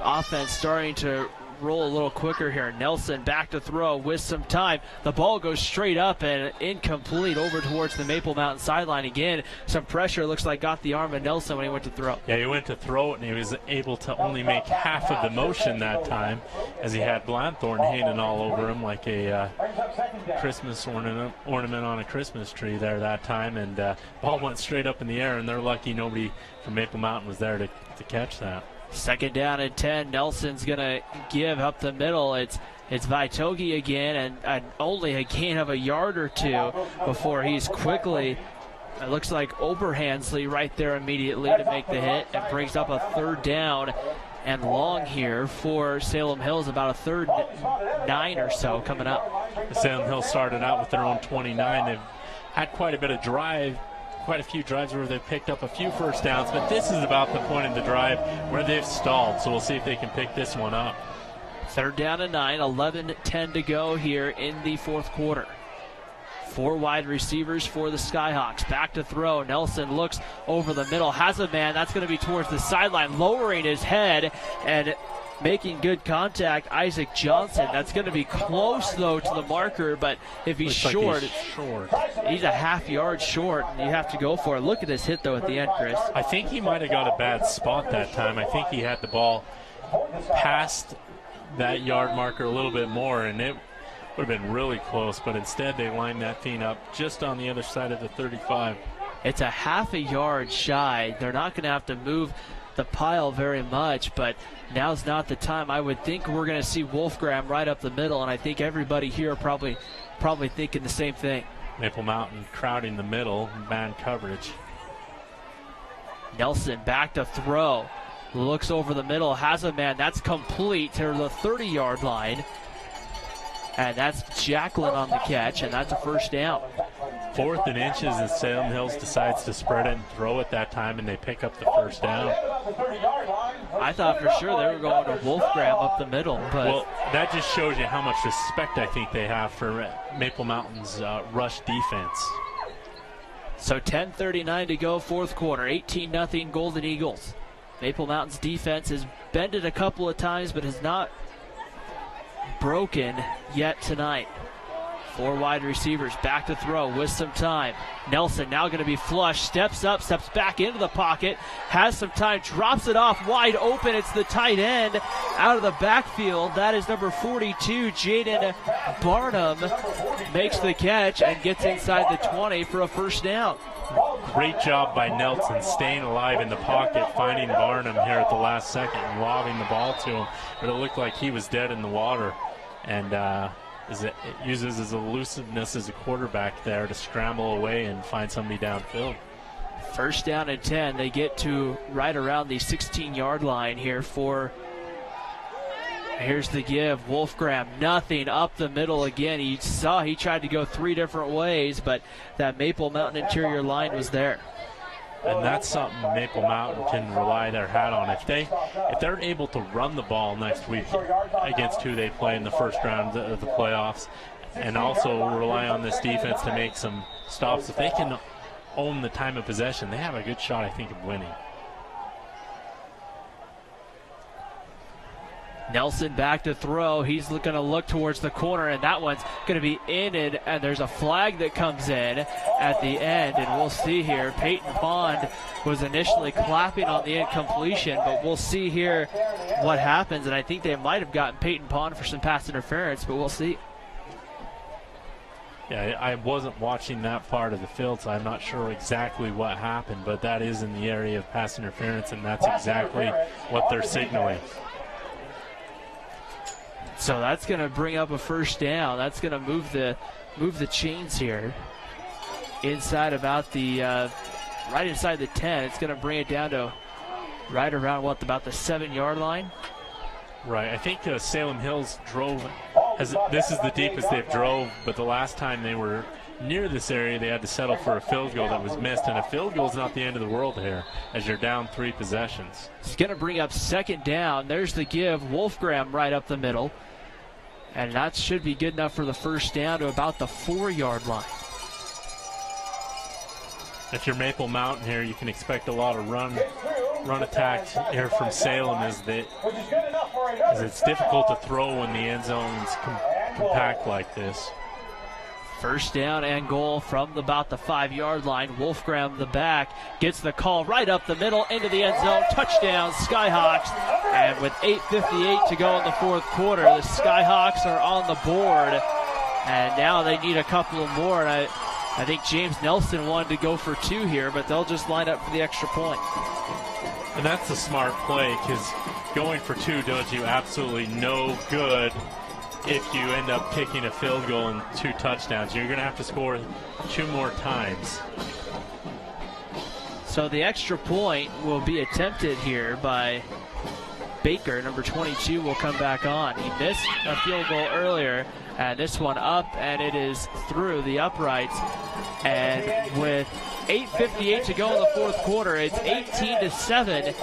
offense starting to roll a little quicker here. Nelson back to throw with some time. The ball goes straight up and incomplete over towards the Maple Mountain sideline again. Some pressure, looks like, got the arm of Nelson when he went to throw. Yeah, he went to throw it, and he was able to only make half of the motion that time as he had Blanthorn hanging all over him like a Christmas ornament on a Christmas tree there that time, and ball went straight up in the air, and they're lucky nobody from Maple Mountain was there to catch that. Second down and 10. Nelson's going to give up the middle. It's Vitogi again, and only a gain of a yard or two before he's quickly, it looks like Oberhansley right there immediately to make the hit, and brings up a 3rd down and long here for Salem Hills, about a 3rd 9 or so coming up. Salem Hills started out with their own 29. They've had quite a few drives where they've picked up a few first downs, but this is about the point in the drive where they've stalled, so we'll see if they can pick this one up. 3rd down and 9, 11:10 to go here in the fourth quarter. 4 wide receivers for the Skyhawks. Back to throw. Nelson looks over the middle, has a man. That's going to be towards the sideline, lowering his head, and making good contact, Isaac Johnson. That's going to be close, though, to the marker, but if he's Looks short, like he's short. he's a half yard short, and you have to go for it. Look at this hit, though, at the end, Chris. I think he might have got a bad spot that time. I think he had the ball past that yard marker a little bit more, and it would have been really close, but instead they lined that thing up just on the other side of the 35. It's a half a yard shy. They're not going to have to move the pile very much, but now's not the time. I would think we're going to see Wolfgram right up the middle, and I think everybody here are probably thinking the same thing. Maple Mountain crowding the middle, man coverage. Nelson back to throw. Looks over the middle, has a man. That's complete to the 30-yard line. And that's Jacqueline on the catch, and that's a first down. 4th and inches as Salem Hills decides to spread it and throw it that time, and they pick up the first down. I thought for sure they were going to Wolfgram up the middle. But well, that just shows you how much respect I think they have for Maple Mountain's rush defense. So 10:39 to go, fourth quarter, 18-0 Golden Eagles. Maple Mountain's defense has bended a couple of times, but has not broken yet tonight. 4 wide receivers back to throw with some time. Nelson now going to be flush, steps up, steps back into the pocket, has some time, drops it off wide open. It's the tight end out of the backfield. That is number 42, Jaden Barnum, makes the catch and gets inside the 20 for a first down. Great job by Nelson staying alive in the pocket, finding Barnum here at the last second and lobbing the ball to him. But it looked like he was dead in the water. And it uses his elusiveness as a quarterback there to scramble away and find somebody downfield. First down and 10. They get to right around the 16-yard line here for... Here's the give. Wolfgram, nothing up the middle again. He saw he tried to go 3 different ways, but that Maple Mountain interior line was there. And that's something Maple Mountain can rely their hat on. If they're able to run the ball next week against who they play in the first round of the playoffs, and also rely on this defense to make some stops, if they can own the time of possession, they have a good shot, I think, of winning. Nelson back to throw. He's going to look towards the corner, and that one's going to be in, and there's a flag that comes in at the end, and we'll see here. Peyton Pond was initially clapping on the incompletion, but we'll see here what happens, and I think they might have gotten Peyton Pond for some pass interference, but we'll see. Yeah, I wasn't watching that part of the field, so I'm not sure exactly what happened, but that is in the area of pass interference, and that's exactly what they're signaling. So that's going to bring up a first down. That's going to move the chains here inside about the right inside the 10. It's going to bring it down to right around about the 7-yard line. Right. I think Salem Hills drove. This is the deepest they've drove, but the last time they were near this area, they had to settle for a field goal that was missed, and a field goal is not the end of the world here as you're down 3 possessions. It's going to bring up second down. There's the give. Wolfgram right up the middle. And that should be good enough for the first down to about the 4-yard line. If you're Maple Mountain here, you can expect a lot of run attack here from Salem as it's difficult to throw when the end zone's compact like this. First down and goal from about the 5-yard line. Wolfgram, the back, gets the call right up the middle into the end zone. Touchdown, Skyhawks. And with 8:58 to go in the fourth quarter, the Skyhawks are on the board. And now they need a couple of more. And I think James Nelson wanted to go for 2 here, but they'll just line up for the extra point. And that's a smart play, because going for 2 does you absolutely no good if you end up kicking a field goal and 2 touchdowns. You're going to have to score 2 more times. So the extra point will be attempted here by Baker. Number 22 will come back on. He missed a field goal earlier, and this one up, and it is through the uprights. And with 8:58 to go in the fourth quarter, it's 18-7.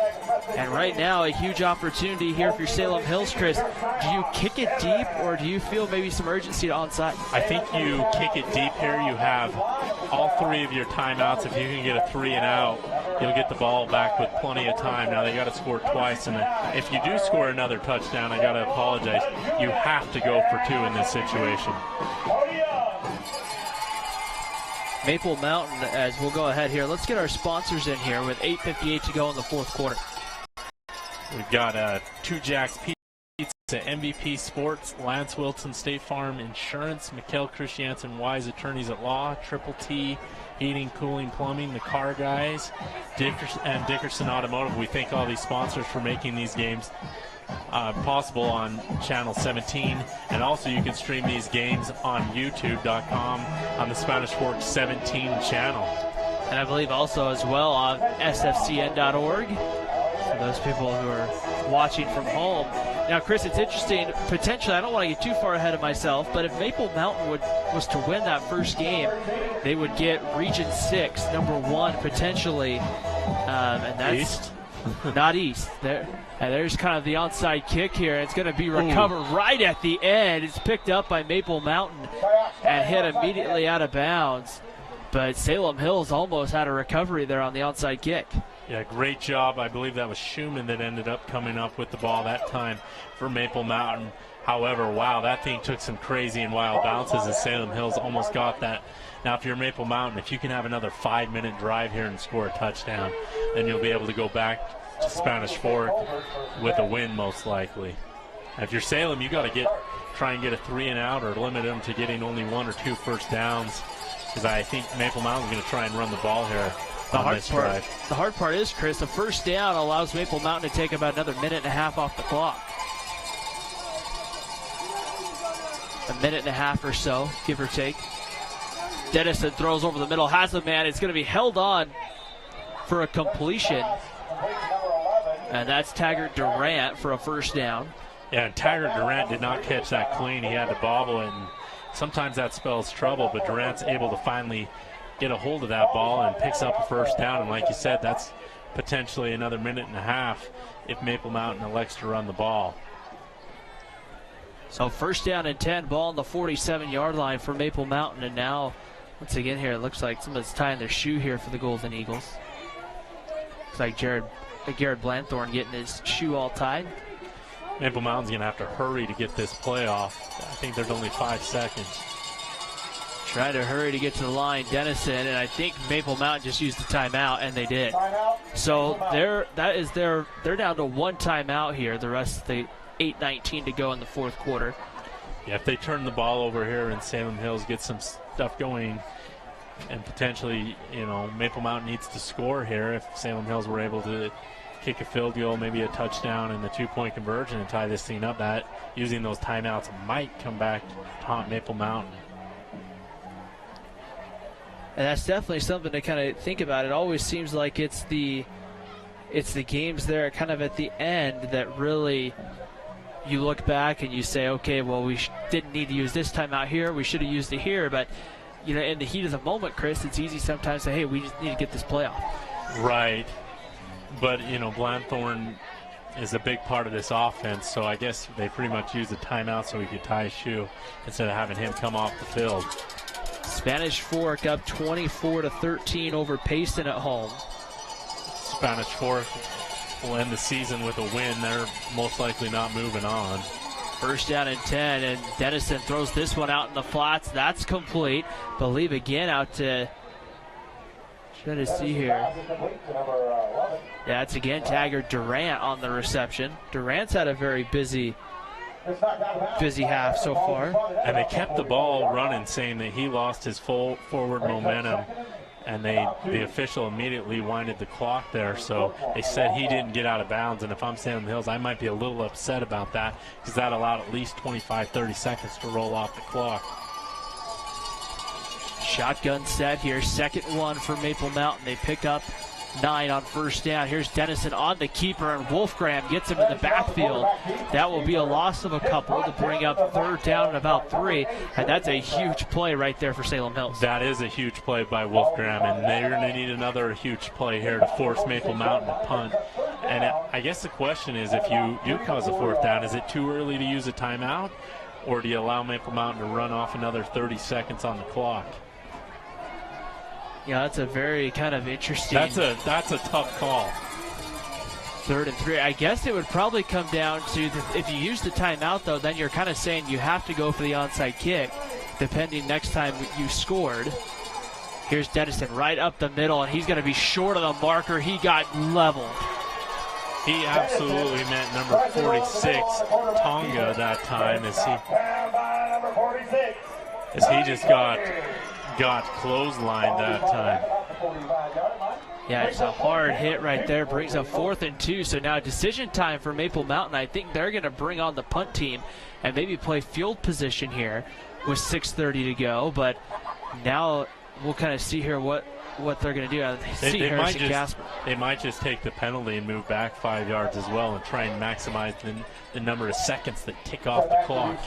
And right now, a huge opportunity here for Salem Hills, Chris. Do you kick it deep, or do you feel maybe some urgency to onside? I think you kick it deep here. You have all 3 of your timeouts. If you can get a 3 and out, you'll get the ball back with plenty of time. Now they got to score twice, and if you do score another touchdown, I got to apologize. You have to go for 2 in this situation. Maple Mountain, as we'll go ahead here. Let's get our sponsors in here with 8:58 to go in the fourth quarter. We've got Two Jacks Pizza, MVP Sports, Lance Wilson State Farm Insurance, Mikkel Christiansen Wise Attorneys at Law, Triple T Heating, Cooling, Plumbing, the Car Guys, and Dickerson Automotive. We thank all these sponsors for making these games possible on Channel 17, and also you can stream these games on YouTube.com on the Spanish Fork 17 channel. And I believe also as well on sfcn.org for those people who are watching from home. Now, Chris, it's interesting. Potentially, I don't want to get too far ahead of myself, but if Maple Mountain was to win that first game, they would get Region 6, number 1, potentially. And that's East? Not East. There's kind of the onside kick here. It's going to be recovered right at the end. It's picked up by Maple Mountain and hit immediately out of bounds. But Salem Hills almost had a recovery there on the onside kick. Yeah, great job. I believe that was Schumann that ended up coming up with the ball that time for Maple Mountain. However, wow, that thing took some crazy and wild bounces, and Salem Hills almost got that. Now, if you're Maple Mountain, if you can have another 5-minute drive here and score a touchdown, then you'll be able to go back to Spanish Fork with a win, most likely. If you're Salem, you got to try and get a 3-and-out or limit them to getting only 1 or 2 first downs, because I think Maple Mountain's going to try and run the ball here. The hard part is, Chris, a first down allows Maple Mountain to take about another minute and a half off the clock. A minute and a half or so, give or take. Dennison throws over the middle, has a man. It's going to be held on for a completion. And that's Taggart Durant for a first down. Yeah, and Taggart Durant did not catch that clean. He had to bobble, and sometimes that spells trouble, but Durant's able to finally get a hold of that ball and picks up a first down. And like you said, that's potentially another minute and a half if Maple Mountain elects to run the ball. So first down and 10, ball on the 47-yard line for Maple Mountain. And now, once again here, it looks like somebody's tying their shoe here for the Golden Eagles. Looks like Garrett Blanthorne getting his shoe all tied. Maple Mountain's going to have to hurry to get this play off. I think there's only 5 seconds. Trying to hurry to get to the line, Dennison, and I think Maple Mountain just used the timeout, and they did. So they're down to 1 timeout here. The rest of the 8:19 to go in the fourth quarter. Yeah, if they turn the ball over here and Salem Hills get some stuff going, and potentially, Maple Mountain needs to score here. If Salem Hills were able to kick a field goal, maybe a touchdown, and the 2-point conversion and tie this thing up, that using those timeouts might come back to haunt Maple Mountain. And that's definitely something to kind of think about. It always seems like it's the games there kind of at the end that really you look back and you say, okay, well, we didn't need to use this timeout here. We should have used it here. But, in the heat of the moment, Chris, it's easy sometimes to say, hey, we just need to get this play off. Right. But, Blanthorne is a big part of this offense, so I guess they pretty much used the timeout so he could tie his shoe instead of having him come off the field. Spanish Fork up 24-13 over Payson at home. Spanish Fork will end the season with a win. They're most likely not moving on. First down and 10, and Dennison throws this one out in the flats. That's complete. Believe again out to, trying to see here. Yeah, it's again Taggart Durant on the reception. Durant's had a very busy half so far. And they kept the ball running, saying that he lost his full forward momentum, and the official immediately winded the clock there. So they said he didn't get out of bounds, and if I'm Salem Hills, I might be a little upset about that, because that allowed at least 25-30 seconds to roll off the clock. Shotgun set here, second one for Maple Mountain. They pick up 9 on first down. Here's Dennison on the keeper, and Wolfgram gets him in the backfield. That will be a loss of a couple to bring up third down and about 3, and that's a huge play right there for Salem Hills. That is a huge play by Wolfgram, and they're going to need another huge play here to force Maple Mountain to punt. And I guess the question is, if you do cause a fourth down, is it too early to use a timeout, or do you allow Maple Mountain to run off another 30 seconds on the clock? Yeah, that's a very kind of interesting. That's a tough call. 3rd and 3. I guess it would probably come down to if you use the timeout, though, then you're kind of saying you have to go for the onside kick, depending next time you scored. Here's Dennison right up the middle, and he's going to be short of the marker. He got leveled. He absolutely meant number 46, Tonga, that time, as he just got clotheslined that time. Yeah, it's a hard hit right there. Brings up 4th and 2. So now decision time for Maple Mountain. I think they're going to bring on the punt team and maybe play field position here with 6:30 to go. But now we'll kind of see here what they're going to do. They might just take the penalty and move back 5 yards as well and try and maximize the number of seconds that tick off the clock.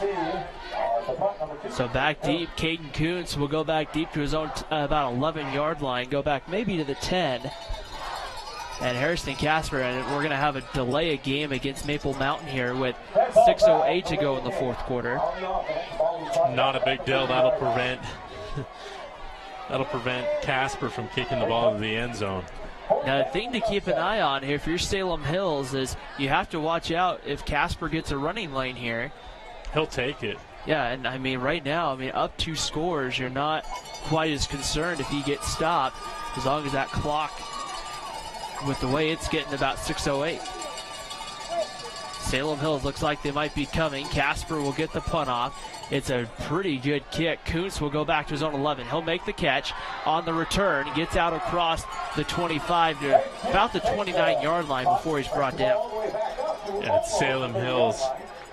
So back deep, Caden Kuntz will go back deep to his own about 11-yard line, go back maybe to the 10. And Harrison Casper, and we're going to have a delay a game against Maple Mountain here with 6:08 to go in the 4th quarter. Not a big deal. That'll prevent Casper from kicking the ball to the end zone. Now, the thing to keep an eye on here, if you're Salem Hills, is you have to watch out if Casper gets a running lane here. He'll take it. Yeah, and I mean, right now, up 2 scores, you're not quite as concerned if he gets stopped, as long as that clock, with the way it's getting, about 6:08. Salem Hills looks like they might be coming. Casper will get the punt off. It's a pretty good kick. Kuntz will go back to his own 11. He'll make the catch on the return. Gets out across the 25 to about the 29-yard line before he's brought down. Yeah, it's Salem Hills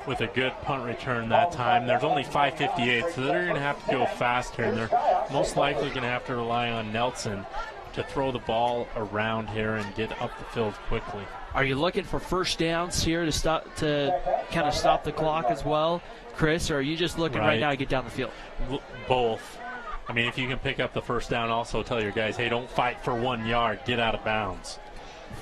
with a good punt return that time. There's only 5:58, so they're going to have to go faster, and they're most likely going to have to rely on Nelson to throw the ball around here and get up the field quickly. Are you looking for first downs here to kind of stop the clock as well, Chris, or are you just looking right now to get down the field? Both. I mean, if you can pick up the first down, also tell your guys, hey, don't fight for 1 yard. Get out of bounds.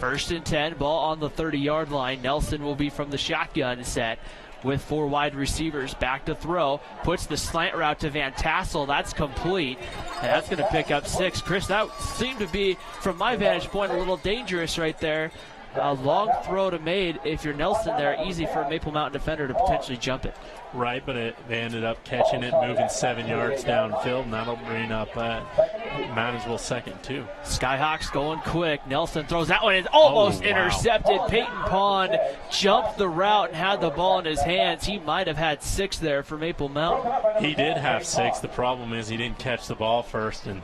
1st and 10, ball on the 30-yard line. Nelson will be from the shotgun set with 4 wide receivers. Back to throw. Puts the slant route to Van Tassel. That's complete. And that's going to pick up 6. Chris, that seemed to be, from my vantage point, a little dangerous right there. A long throw to made. If you're Nelson there, easy for a Maple Mountain defender to potentially jump it. Right, but they ended up catching it, moving 7 yards downfield, and that'll bring up Mountainville 2nd, too. Skyhawks going quick. Nelson throws that one. It's almost intercepted. Peyton Pond jumped the route and had the ball in his hands. He might have had 6 there for Maple Mountain. He did have 6. The problem is he didn't catch the ball first and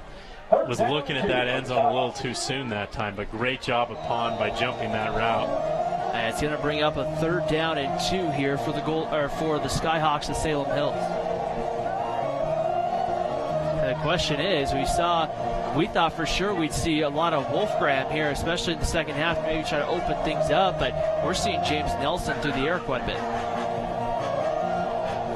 was looking at that end zone a little too soon that time, but great job of Pond by jumping that route. And it's going to bring up a 3rd down and 2 here for the Skyhawks of Salem Hills. The question is, we thought for sure we'd see a lot of Wolfgram here, especially in the second half, maybe try to open things up, but we're seeing James Nelson through the air quite a bit.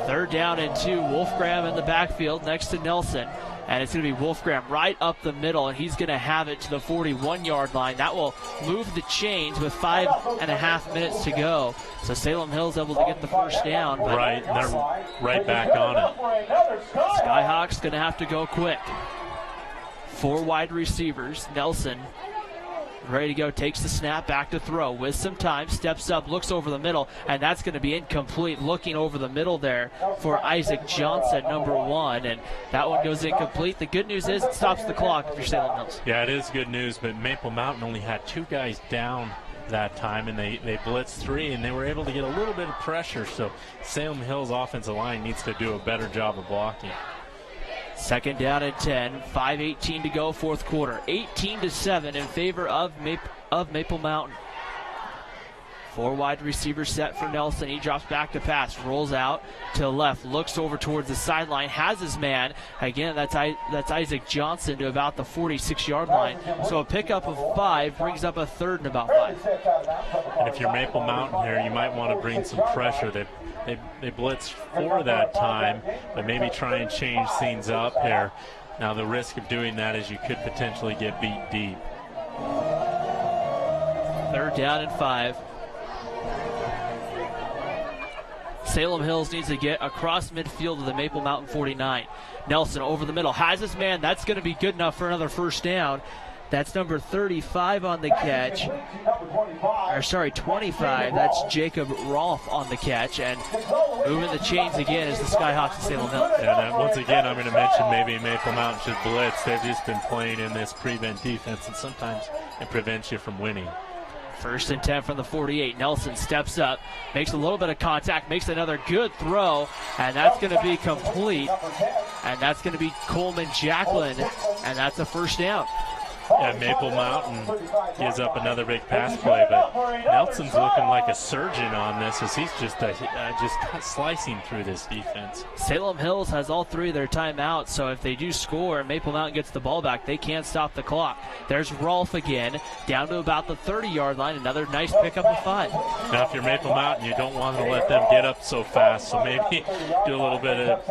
3rd down and 2, Wolfgram in the backfield next to Nelson. And it's going to be Wolfgram right up the middle, and he's going to have it to the 41-yard line. That will move the chains with 5.5 minutes to go. So Salem Hills able to get the first down. Right, and they're right back on it. Skyhawks going to have to go quick. 4 wide receivers. Nelson ready to go, takes the snap, back to throw with some time, steps up, looks over the middle, and that's going to be incomplete. Looking over the middle there for Isaac Johnson, number 1, and that one goes incomplete. The good news is it stops the clock if you're Salem Hills. Yeah, it is good news, but Maple Mountain only had 2 guys down that time, and they blitzed 3, and they were able to get a little bit of pressure, so Salem Hills offensive line needs to do a better job of blocking. 2nd down and 10, 5:18 to go, 4th quarter. 18-7 in favor of Maple Mountain. 4 wide receivers set for Nelson. He drops back to pass, rolls out to the left, looks over towards the sideline, has his man. Again, that's Isaac Johnson to about the 46-yard line. So a pickup of 5 brings up a 3rd and about 5. And if you're Maple Mountain here, you might want to bring some pressure. They blitzed 4 that time, but maybe try and change things up here. Now the risk of doing that is you could potentially get beat deep. 3rd down and 5. Salem Hills needs to get across midfield of the Maple Mountain 49. Nelson over the middle, has his man. That's going to be good enough for another first down. That's number 35 on the catch. 25. That's Jacob Rolfe on the catch. And moving the chains again is the Skyhawks of Salem Hills. And once again, I'm going to mention maybe Maple Mountain should blitz. They've just been playing in this prevent defense, and sometimes it prevents you from winning. 1st and 10 from the 48. Nelson steps up, makes a little bit of contact, makes another good throw, and that's going to be complete. And that's going to be Coleman Jacklin, and that's a first down. Yeah, Maple Mountain gives up another big pass play, but Nelson's looking like a surgeon on this as he's just slicing through this defense. Salem Hills has all 3 of their timeouts, so if they do score and Maple Mountain gets the ball back, they can't stop the clock. There's Rolfe again, down to about the 30-yard line. Another nice pickup of 5. Now, if you're Maple Mountain, you don't want to let them get up so fast, so maybe do a little bit of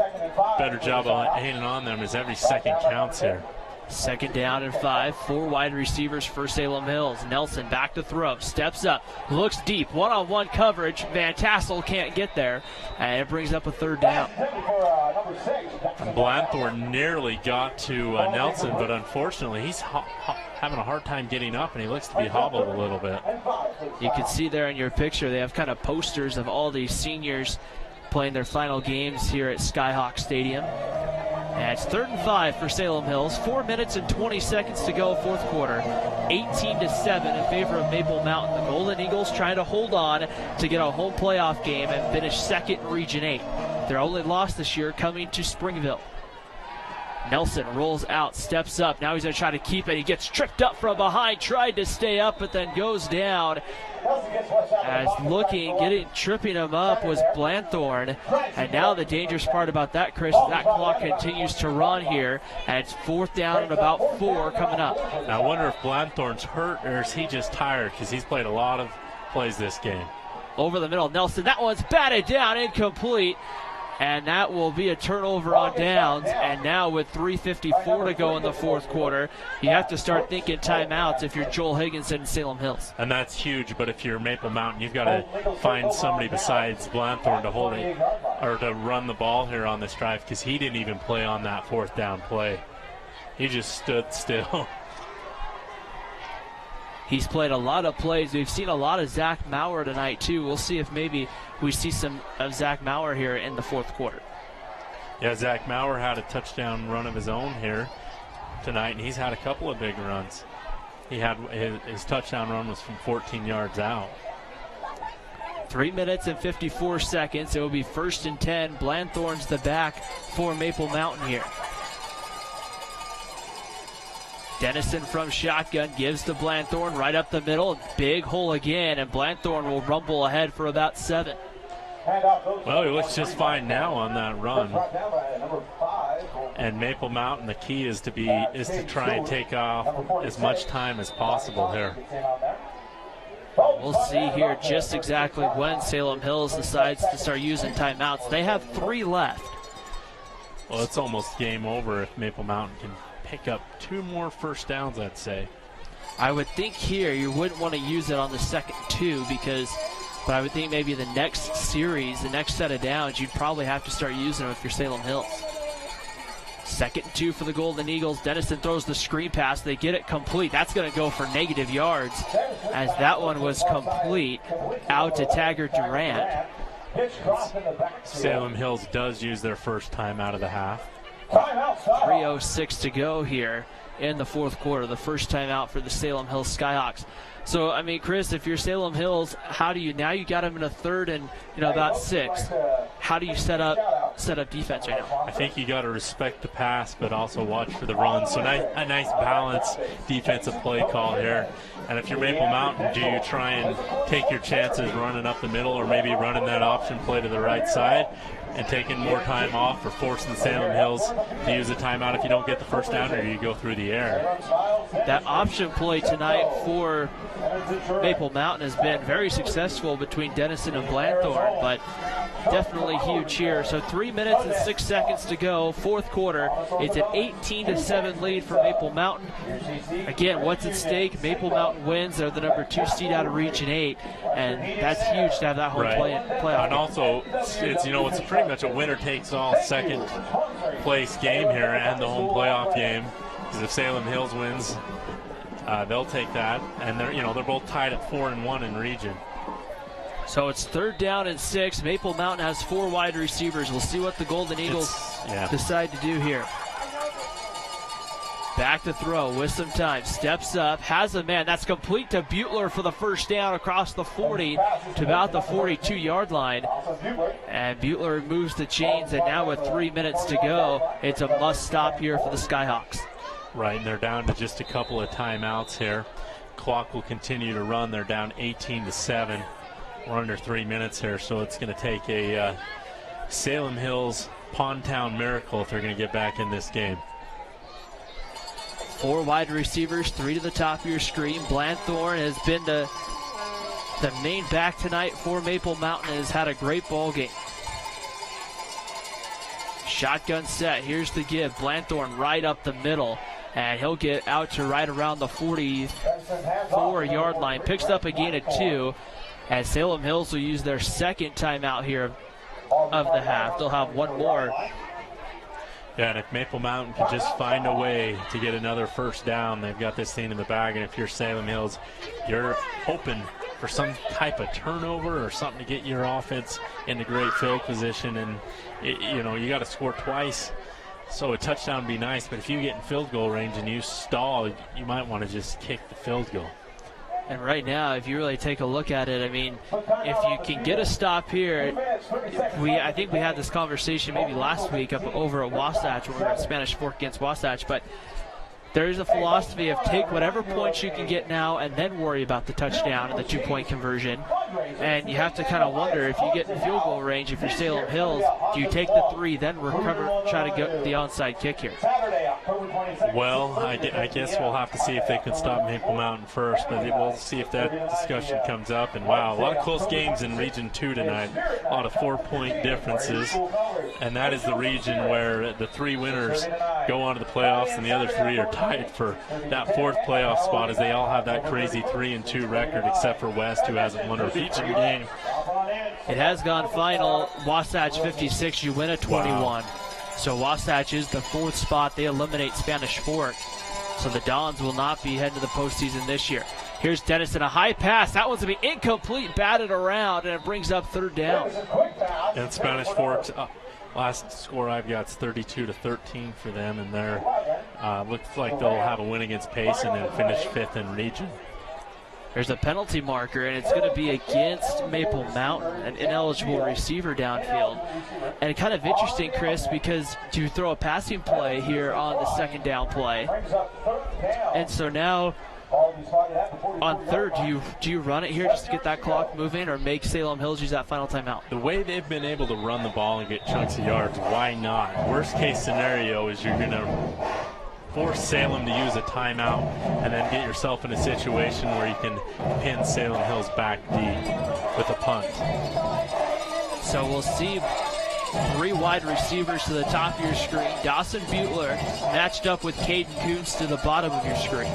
better job of hanging on them as every second counts here. 2nd down and 5. 4 wide receivers for Salem Hills. Nelson back to throw. Steps up. Looks deep. One-on-one coverage. Van Tassel can't get there. And it brings up a 3rd down. And Blanthorne nearly got to Nelson, but unfortunately he's having a hard time getting up, and he looks to be hobbled a little bit. You can see there in your picture, they have kind of posters of all these seniors playing their final games here at Skyhawk Stadium. And it's 3rd and 5 for Salem Hills. 4 minutes and 20 seconds to go, 4th quarter. 18-7 in favor of Maple Mountain. The Golden Eagles trying to hold on to get a home playoff game and finish 2nd in Region 8. Their only loss this year coming to Springville. Nelson rolls out, steps up. Now he's going to try to keep it. He gets tripped up from behind, tried to stay up, but then goes down. As tripping him up was Blanthorne. And now the dangerous part about that, Chris, that clock continues to run here. And it's 4th down and about 4 coming up. Now I wonder if Blanthorne's hurt or is he just tired, because he's played a lot of plays this game. Over the middle, Nelson. That one's batted down, incomplete. And that will be a turnover on downs. And now with 3:54 to go in the 4th quarter, you have to start thinking timeouts if you're Joel Higginson and Salem Hills. And that's huge, but if you're Maple Mountain, you've got to find somebody besides Blanthorne to hold it or to run the ball here on this drive, because he didn't even play on that 4th down play. He just stood still. He's played a lot of plays. We've seen a lot of Zach Maurer tonight, too. We'll see if maybe we see some of Zach Maurer here in the 4th quarter. Yeah, Zach Maurer had a touchdown run of his own here tonight, and he's had a couple of big runs. He had his touchdown run was from 14 yards out. 3 minutes and 54 seconds. It will be 1st and 10. Blanthorne's the back for Maple Mountain here. Dennison from shotgun gives to Blanthorne right up the middle. Big hole again, and Blanthorne will rumble ahead for about 7. Well, he looks just fine now on that run. And Maple Mountain, the key is to try and take off as much time as possible here. We'll see here just exactly when Salem Hills decides to start using timeouts. They have 3 left. Well, it's almost game over if Maple Mountain can pick up 2 more first downs, I'd say. I would think here you wouldn't want to use it on the second 2 but I would think maybe the next series, the next set of downs, you'd probably have to start using them if you're Salem Hills. 2nd and 2 for the Golden Eagles. Dennison throws the screen pass. They get it complete. That's going to go for negative yards as that one was complete out to Taggart Durant. Salem Hills does use their first time out of the half. 3:06 to go here in the 4th quarter. The first time out for the Salem Hills Skyhawks. So, I mean, Chris, if you're Salem Hills, how do you, now you got them in a 3rd and, about 6. How do you set up defense right now? I think you got to respect the pass, but also watch for the run. So a nice balanced defensive play call here. And if you're Maple Mountain, do you try and take your chances running up the middle, or maybe running that option play to the right side and taking more time off, or forcing Salem Hills to use a timeout if you don't get the first down, or you go through the air? That option play tonight for Maple Mountain has been very successful between Dennison and Blanthorne, but definitely huge here. So 3 minutes and 6 seconds to go, fourth quarter. It's an 18-7 lead for Maple Mountain. Again, what's at stake? Maple Mountain wins. They're the number 2 seed out of Region 8, and that's huge to have that home playoff. And also, it's pretty much a winner-takes-all second place game here and the home playoff game. Because if Salem Hills wins, they'll take that, and they're both tied at 4-1 in region. So it's 3rd down and 6. Maple Mountain has 4 wide receivers. We'll see what the Golden Eagles decide to do here. Back to throw with some time. Steps up, has a man. That's complete to Butler for the first down across the 40 to about the 42-yard line. And Butler moves the chains, and now with 3 minutes to go, it's a must stop here for the Skyhawks. Right, and they're down to just a couple of timeouts here. Clock will continue to run. They're down 18-7. We're under 3 minutes here, so it's going to take a Salem Hills Pond Town miracle if they're going to get back in this game. 4 wide receivers, 3 to the top of your screen. Blanthorne has been the main back tonight for Maple Mountain, has had a great ball game. Shotgun set, here's the give. Blanthorne right up the middle, and he'll get out to right around the 44-yard line. Picks up a gain of 2, as Salem Hills will use their second timeout here of the half. They'll have one more. Yeah, and if Maple Mountain can just find a way to get another first down, they've got this thing in the bag. And if you're Salem Hills, you're hoping for some type of turnover or something to get your offense into great field position. And, you got to score twice. So a touchdown would be nice, but if you get in field goal range and you stall, you might want to just kick the field goal. And right now, if you really take a look at it, I mean, if you can get a stop here, I think we had this conversation maybe last week up over at Wasatch when we were at Spanish Fork against Wasatch, but there is a philosophy of take whatever points you can get now and then worry about the touchdown and the 2-point conversion. And you have to kind of wonder, if you get in field goal range, if you're Salem Hills, do you take the 3, then recover, try to get the onside kick here? Well, I guess we'll have to see if they can stop Maple Mountain first, but we'll see if that discussion comes up. And wow, a lot of close games in Region 2 tonight, a lot of 4-point differences. And that is the region where the 3 winners go on to the playoffs and the other 3 are tied for that 4th playoff spot, as they all have that crazy 3-2 record, except for West, who hasn't won a region game. It has gone final. Wasatch 56, you win a 21. Wow. So Wasatch is the 4th spot. They eliminate Spanish Fork. So the Dons will not be heading to the postseason this year. Here's Dennison, a high pass. That one's going to be incomplete, batted around, and it brings up 3rd down. And Spanish Fork's last score I've got is 32-13 for them, and they're looks like they'll have a win against Payson and finish 5th in region. There's a penalty marker, and it's going to be against Maple Mountain, an ineligible receiver downfield. And kind of interesting, Chris, because you throw a passing play here on the 2nd down play. And so now on 3rd, do you run it here just to get that clock moving, or make Salem Hills use that final timeout? The way they've been able to run the ball and get chunks of yards, why not? Worst case scenario is you're going to force Salem to use a timeout and then get yourself in a situation where you can pin Salem Hills back deep with a punt. So we'll see 3 wide receivers to the top of your screen. Dawson Butler matched up with Caden Kuntz to the bottom of your screen.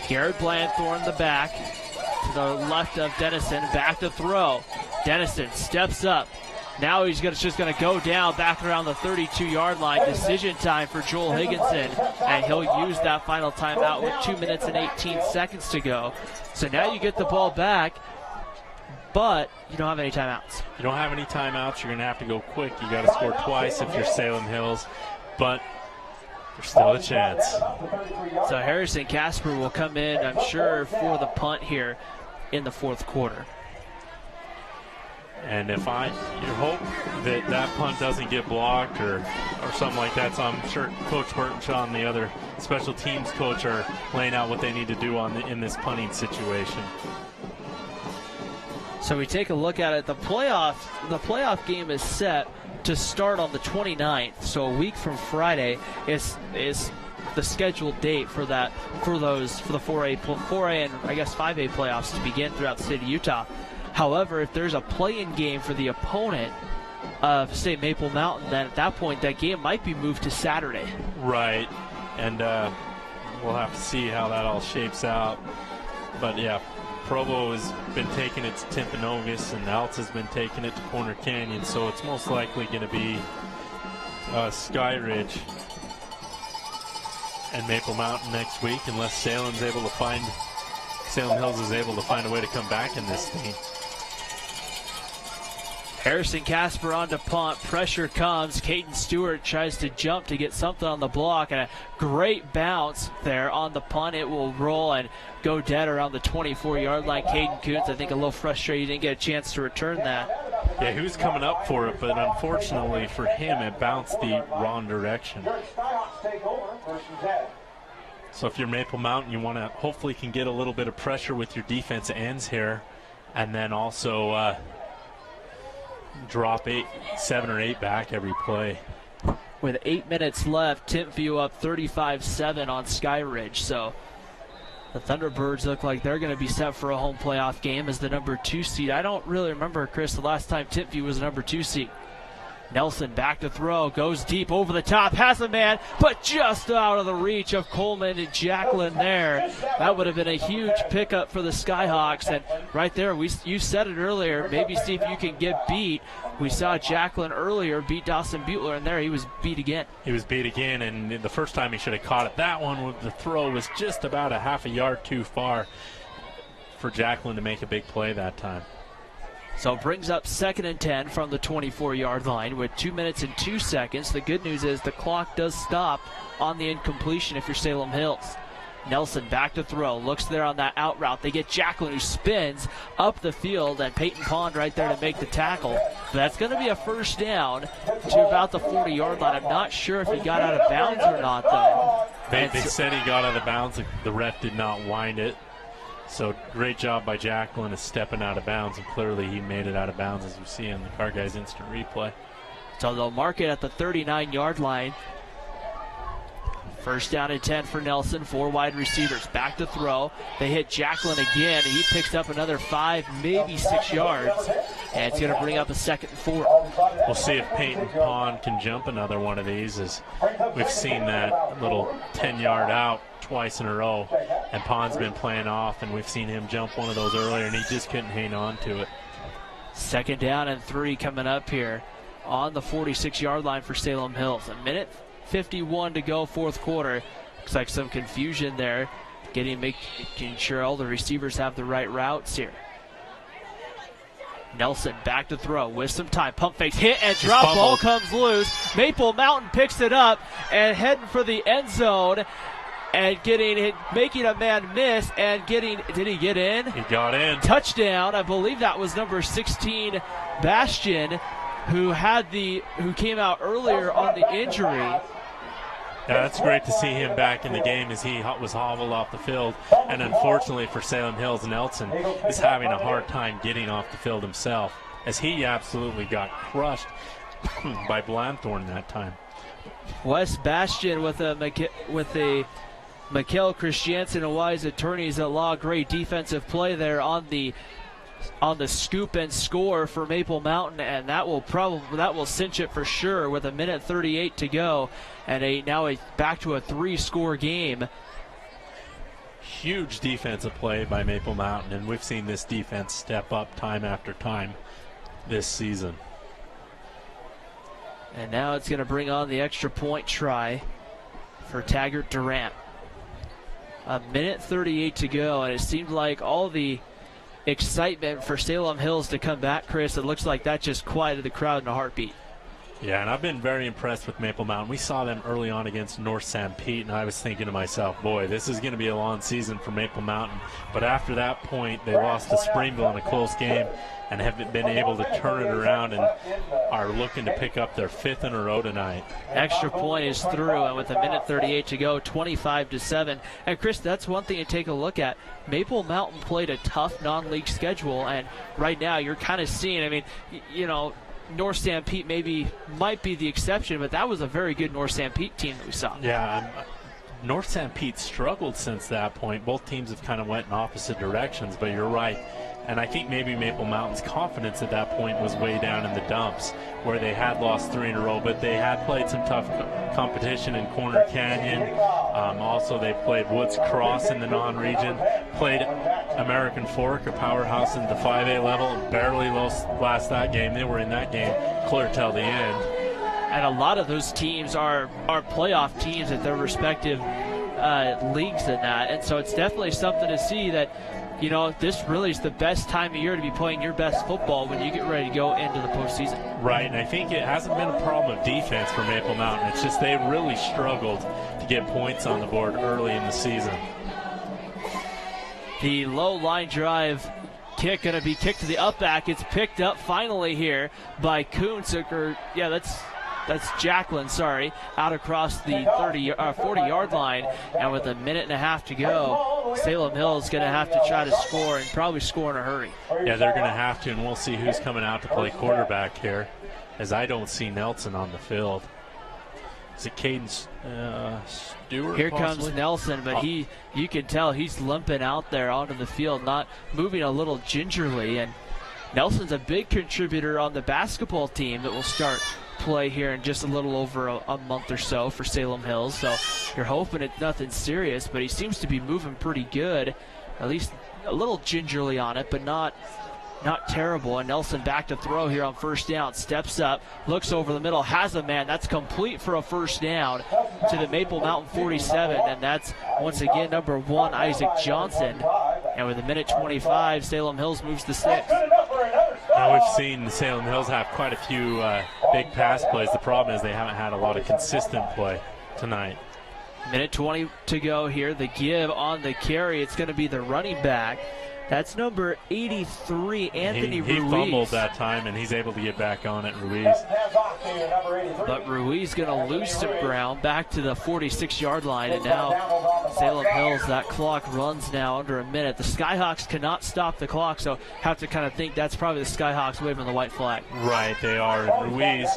Garrett Blanthorne the back to the left of Dennison. Back to throw. Dennison steps up. Now he's just going to go down back around the 32-yard line. Decision time for Joel Higginson, and he'll use that final timeout with 2 minutes and 18 seconds to go. So now you get the ball back, but you don't have any timeouts. You don't have any timeouts. You're going to have to go quick. You got to score twice if you're Salem Hills, but there's still a chance. So Harrison Casper will come in, I'm sure, for the punt here in the 4th quarter. And if you hope that punt doesn't get blocked or something like that, so I'm sure Coach Burtonshaw and the other special teams coach are laying out what they need to do in this punting situation. So we take a look at it. The playoff game is set to start on the 29th. So a week from Friday is the scheduled date for the 4A and I guess 5A playoffs to begin throughout the state of Utah. However, if there's a play-in game for the opponent of, say, Maple Mountain, then at that point that game might be moved to Saturday. Right, and we'll have to see how that all shapes out. But yeah, Provo has been taking it to Timpanogos, and Alts has been taking it to Corner Canyon, so it's most likely going to be Sky Ridge and Maple Mountain next week, unless Salem Hills is able to find a way to come back in this thing. Harrison Casper on to punt. Pressure comes. Caden Stewart tries to jump to get something on the block, and a great bounce there on the punt. It will roll and go dead around the 24-yard line. Caden Kuntz, I think, a little frustrated he didn't get a chance to return that. Yeah, he was coming up for it, but unfortunately for him, it bounced the wrong direction. So if you're Maple Mountain, you want to hopefully can get a little bit of pressure with your defense ends here, and then also drop 7 or 8 back every play. With 8 minutes left, Timpview up 35-7 on Sky Ridge. So the Thunderbirds look like they're going to be set for a home playoff game as the number 2 seed. I don't really remember, Chris, the last time Timpview was the number 2 seed. Nelson back to throw, goes deep over the top, has a man, but just out of the reach of Coleman and Jacqueline there. That would have been a huge pickup for the Skyhawks. And right there, you said it earlier, maybe see if you can get beat. We saw Jacqueline earlier beat Dawson Butler, and there he was beat again. He was beat again, and the first time he should have caught it. That one, the throw was just about a half a yard too far for Jacqueline to make a big play that time. So it brings up 2nd and 10 from the 24-yard line with 2 minutes and 2 seconds. The good news is the clock does stop on the incompletion if you're Salem Hills. Nelson back to throw, looks there on that out route. They get Jacqueline, who spins up the field, and Peyton Pond right there to make the tackle. But that's going to be a first down to about the 40-yard line. I'm not sure if he got out of bounds or not, though. They said he got out of bounds. The ref did not wind it. So great job by Jacqueline of stepping out of bounds, and clearly he made it out of bounds, as we see on the Car Guys instant replay. So they'll mark it at the 39-yard line. First down and 10 for Nelson. 4 wide receivers. Back to throw. They hit Jacqueline again. He picks up another 5, maybe 6 yards. And it's going to bring up a 2nd and 4. We'll see if Peyton Pond can jump another one of these, as we've seen that little 10-yard out twice in a row. And Pond's been playing off, and we've seen him jump one of those earlier, and he just couldn't hang on to it. 2nd down and 3 coming up here on the 46-yard line for Salem Hills. 1:51 to go, 4th quarter. Looks like some confusion there, making sure all the receivers have the right routes here. Nelson back to throw with some time. Pump fakes, hit, and drop. Ball comes loose. Maple Mountain picks it up and heading for the end zone and making a man miss and did he get in? He got in. Touchdown. I believe that was number 16, Bastion, who came out earlier on the injury. Yeah, that's great to see him back in the game as he was hobbled off the field. And unfortunately for Salem Hills, Nelson is having a hard time getting off the field himself, as he absolutely got crushed by Blanthorn that time. Wes Bastion with a Mikkel Christiansen and Wise attorneys at law. Great defensive play there on the scoop and score for Maple Mountain, and that will cinch it for sure with 1:38 to go, and now back to a 3-score game. Huge defensive play by Maple Mountain, and we've seen this defense step up time after time this season. And now it's going to bring on the extra point try for Taggart Durant. 1:38 to go, and it seemed like all the excitement for Salem Hills to come back, Chris, it looks like that just quieted the crowd in a heartbeat. Yeah, and I've been very impressed with Maple Mountain. We saw them early on against North St. Pete, and I was thinking to myself, boy, this is going to be a long season for Maple Mountain. But after that point, they lost to Springville in a close game and have been able to turn it around and are looking to pick up their 5th in a row tonight. Extra point is through, and with 1:38 to go, 25-7. And Chris, that's one thing to take a look at. Maple Mountain played a tough non-league schedule, and right now you're kind of seeing, North St. Pete might be the exception, but that was a very good North St. Pete team that we saw. Yeah, North St. Pete struggled since that point. Both teams have kind of went in opposite directions, but you're right. And I think maybe Maple Mountain's confidence at that point was way down in the dumps, where they had lost 3 in a row, but they had played some tough competition in Corner Canyon. Also, they played Woods Cross in the non-region, played American Fork, a powerhouse in the 5A level, and barely lost that game. They were in that game clear till the end. And a lot of those teams are playoff teams at their respective leagues in that. And so it's definitely something to see that, you know, this really is the best time of year to be playing your best football when you get ready to go into the postseason. Right, and I think it hasn't been a problem of defense for Maple Mountain. It's just they really struggled to get points on the board early in the season. The low line drive kick going to be kicked to the up back. It's picked up finally here by Kuntz. That's Jacqueline, out across the 40-yard line. And with a minute and a half to go, Salem Hill's going to have to try to score and probably score in a hurry. Yeah, they're going to have to, and we'll see who's coming out to play quarterback here, as I don't see Nelson on the field. Is it Caden Stewart? Here possibly? comes Nelson, but you can tell he's limping out there onto the field, not moving a little gingerly. And Nelson's a big contributor on the basketball team that will start play here in just a little over a month or so for Salem Hills. So you're hoping it's nothing serious, but he seems to be moving pretty good, at least a little gingerly on it, but not terrible. And Nelson back to throw here on first down, steps up, looks over the middle, has a man. That's complete for a first down to the Maple Mountain 47, and that's once again number 1, Isaac Johnson. And with a minute 25, Salem Hills moves to 6. Now we've seen Salem Hills have quite a few big pass plays. The problem is they haven't had a lot of consistent play tonight. Minute 20 to go here. The give on the carry. It's going to be the running back. That's number 83, Anthony Ruiz. He fumbled that time, and he's able to get back on it, Ruiz. But Ruiz going to lose some ground back to the 46-yard line, and now Salem Hills, that clock runs now under a minute. The Skyhawks cannot stop the clock, so have to kind of think that's probably the Skyhawks waving the white flag. Right, they are. Ruiz,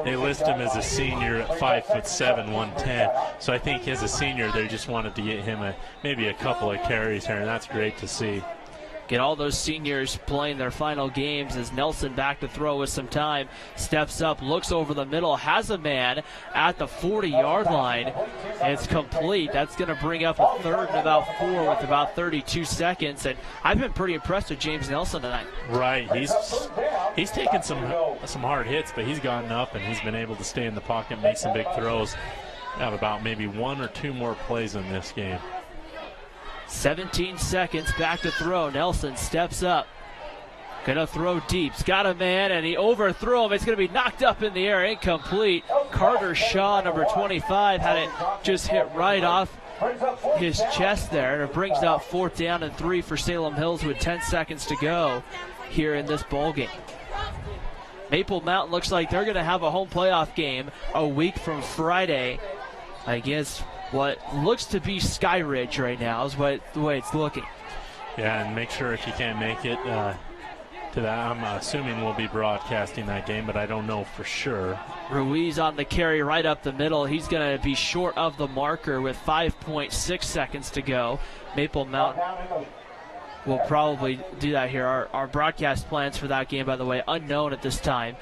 they list him as a senior at 5'7", 110. So I think as a senior, they just wanted to get him maybe a couple of carries here, and that's great to see. Get all those seniors playing their final games as Nelson back to throw with some time. Steps up, looks over the middle, has a man at the 40-yard line. It's complete. That's going to bring up a third and about 4 with about 32 seconds. And I've been pretty impressed with James Nelson tonight. Right. He's taken some hard hits, but he's gotten up and he's been able to stay in the pocket, make some big throws. Have about maybe 1 or 2 more plays in this game. 17 seconds back to throw. Nelson steps up. Gonna throw deep. He's got a man, and he overthrew him. It's gonna be knocked up in the air, incomplete. Carter Shaw, number 25, had it just hit right off his chest there, and it brings out 4th down and 3 for Salem Hills with 10 seconds to go here in this ball game. Maple Mountain looks like they're gonna have a home playoff game a week from Friday against what looks to be Sky Ridge right now is the way it's looking. Yeah, and make sure if you can't make it to that, I'm assuming we'll be broadcasting that game, but I don't know for sure. Ruiz on the carry right up the middle. He's going to be short of the marker with 5.6 seconds to go. Maple Mountain will probably do that here. Our broadcast plans for that game, by the way, unknown at this time.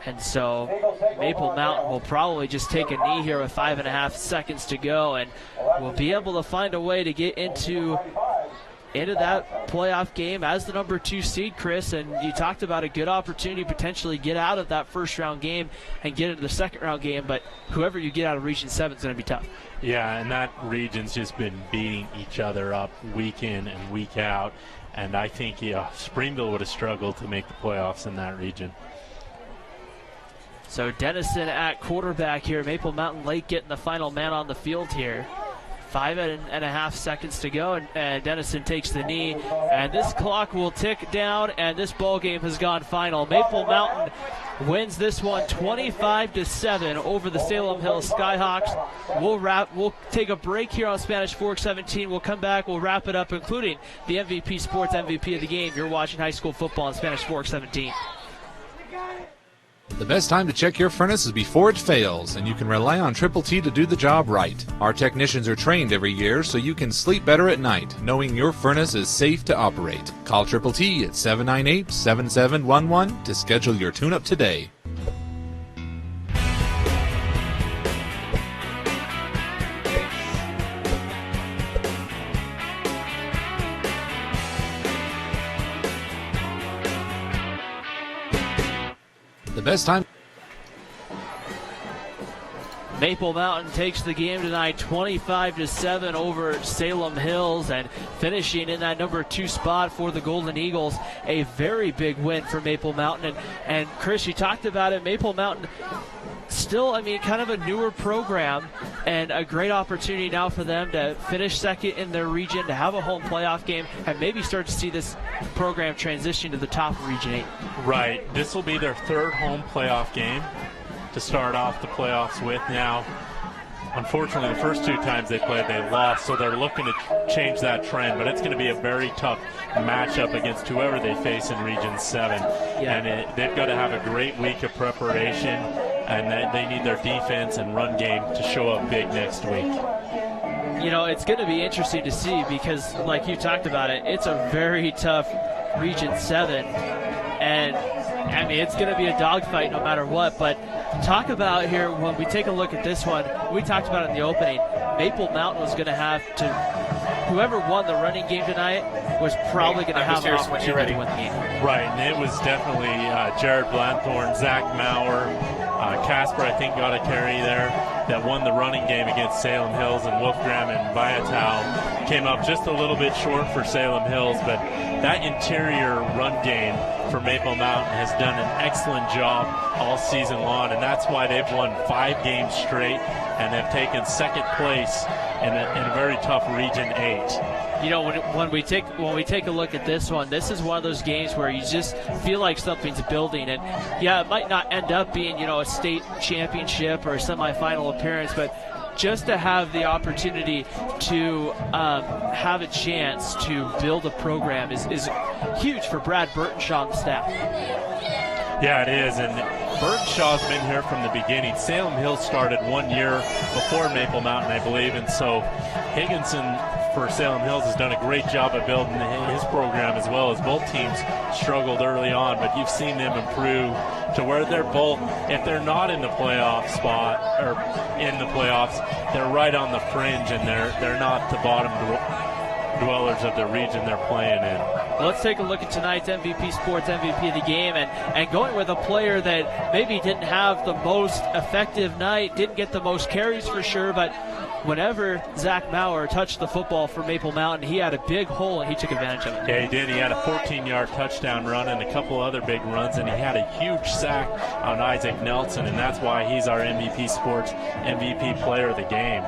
And so Maple Mountain will probably just take a knee here with 5.5 seconds to go, and will be able to find a way to get into that playoff game as the number 2 seed, Chris. And you talked about a good opportunity to potentially get out of that first round game and get into the second round game, but whoever you get out of Region 7 is going to be tough. Yeah, and that region's just been beating each other up week in and week out, and I think Springville would have struggled to make the playoffs in that region. So Dennison at quarterback here. Maple Mountain late getting the final man on the field here. 5.5 seconds to go, and Dennison takes the knee, and this clock will tick down, and this ball game has gone final. Maple Mountain wins this one 25-7 over the Salem Hills Skyhawks. We'll take a break here on Spanish Fork 17. We'll come back. We'll wrap it up, including the MVP Sports MVP of the game. You're watching high school football on Spanish Fork 17. The best time to check your furnace is before it fails, and you can rely on Triple T to do the job right. Our technicians are trained every year so you can sleep better at night, knowing your furnace is safe to operate. Call Triple T at 798-7711 to schedule your tune-up today. The best time. Maple Mountain takes the game tonight 25-7 over Salem Hills, and finishing in that number 2 spot for the Golden Eagles. A very big win for Maple Mountain. And Chris, you talked about it. Maple Mountain still, kind of a newer program, and a great opportunity now for them to finish second in their region, to have a home playoff game, and maybe start to see this program transition to the top of Region 8. Right. This will be their third home playoff game to start off the playoffs with. Now, unfortunately, the first 2 times they played, they lost, so they're looking to change that trend, but it's going to be a very tough matchup against whoever they face in Region 7. Yeah. And they've got to have a great week of preparation, and they need their defense and run game to show up big next week. It's going to be interesting to see because, like you talked about it, it's a very tough Region 7. And, it's going to be a dogfight no matter what. But talk about here, when we take a look at this one, we talked about it in the opening, Maple Mountain was going to have to, whoever won the running game tonight was probably going to have an opportunity to win the game. Right, and it was definitely Jared Blanthorne, Zach Maurer, Casper, I think, got a carry there, that won the running game against Salem Hills, and Wolfgram and Viatal came up just a little bit short for Salem Hills, but that interior run game for Maple Mountain has done an excellent job all season long, and that's why they've won 5 games straight, and they've taken second place in a very tough Region 8. When we take a look at this one, this is one of those games where you just feel like something's building, and it might not end up being a state championship or a semifinal appearance, but just to have the opportunity to have a chance to build a program is huge for Brad Burtonshaw and the staff. Yeah, it is, and Burtonshaw's been here from the beginning. Salem Hills started 1 year before Maple Mountain, I believe, and so Higginson for Salem Hills has done a great job of building his program as well, as both teams struggled early on, but you've seen them improve to where they're both, if they're not in the playoff spot or in the playoffs, they're right on the fringe, and they're not the bottom dwellers of the region they're playing in. Let's take a look at tonight's MVP Sports MVP of the game, and going with a player that maybe didn't have the most effective night, didn't get the most carries for sure, but whenever Zach Maurer touched the football for Maple Mountain, he had a big hole and he took advantage of it. Yeah, he did. He had a 14-yard touchdown run and a couple other big runs, and he had a huge sack on Isaac Nelson, and that's why he's our MVP Sports MVP player of the game.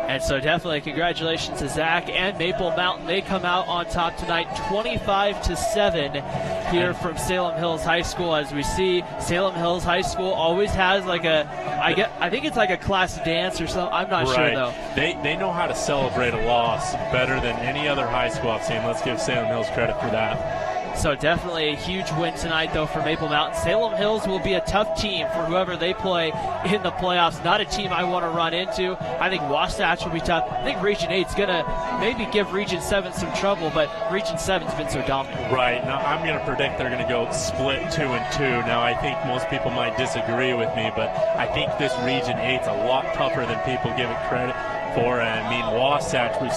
And so definitely congratulations to Zach and Maple Mountain. They come out on top tonight 25-7 here from Salem Hills High School. As we see, Salem Hills High School always has like I think it's like a class dance or something. I'm not sure though. They know how to celebrate a loss better than any other high school I've seen. Let's give Salem Hills credit for that. So definitely a huge win tonight, though, for Maple Mountain. Salem Hills will be a tough team for whoever they play in the playoffs. Not a team I want to run into. I think Wasatch will be tough. I think Region 8 is going to maybe give Region 7 some trouble, but Region 7's been so dominant. Right. Now, I'm going to predict they're going to go split 2-2. Now, I think most people might disagree with me, but I think this Region 8's a lot tougher than people give it credit for. I mean, Wasatch, we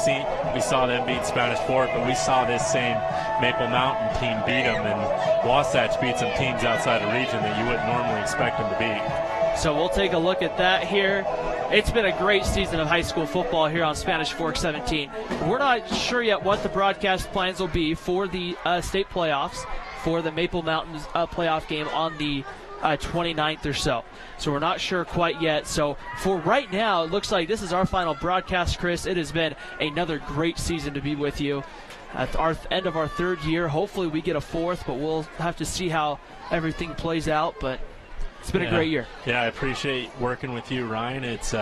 saw them beat Spanish Fork, but we saw this same Maple Mountain team beat them, and Wasatch beat some teams outside of region that you wouldn't normally expect them to beat. So we'll take a look at that here. It's been a great season of high school football here on Spanish Fork 17. We're not sure yet what the broadcast plans will be for the state playoffs, for the Maple Mountains playoff game on the 29th or so. So we're not sure quite yet. So for right now, it looks like this is our final broadcast, Chris. It has been another great season to be with you. At our end of our third year, hopefully we get a fourth, but we'll have to see how everything plays out. But it's been a great year. Yeah, I appreciate working with you, Ryan. It's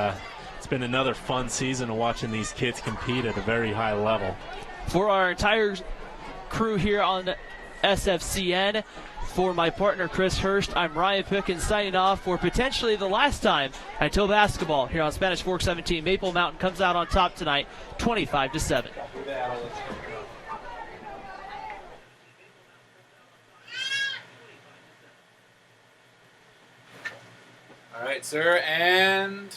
been another fun season of watching these kids compete at a very high level. For our entire crew here on SFCN. For my partner Chris Hurst, I'm Ryan Pickens signing off for potentially the last time until basketball here on Spanish Fork 17. Maple Mountain comes out on top tonight, 25-7. All right, sir, and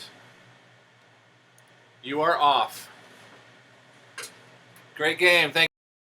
you are off. Great game. Thank you.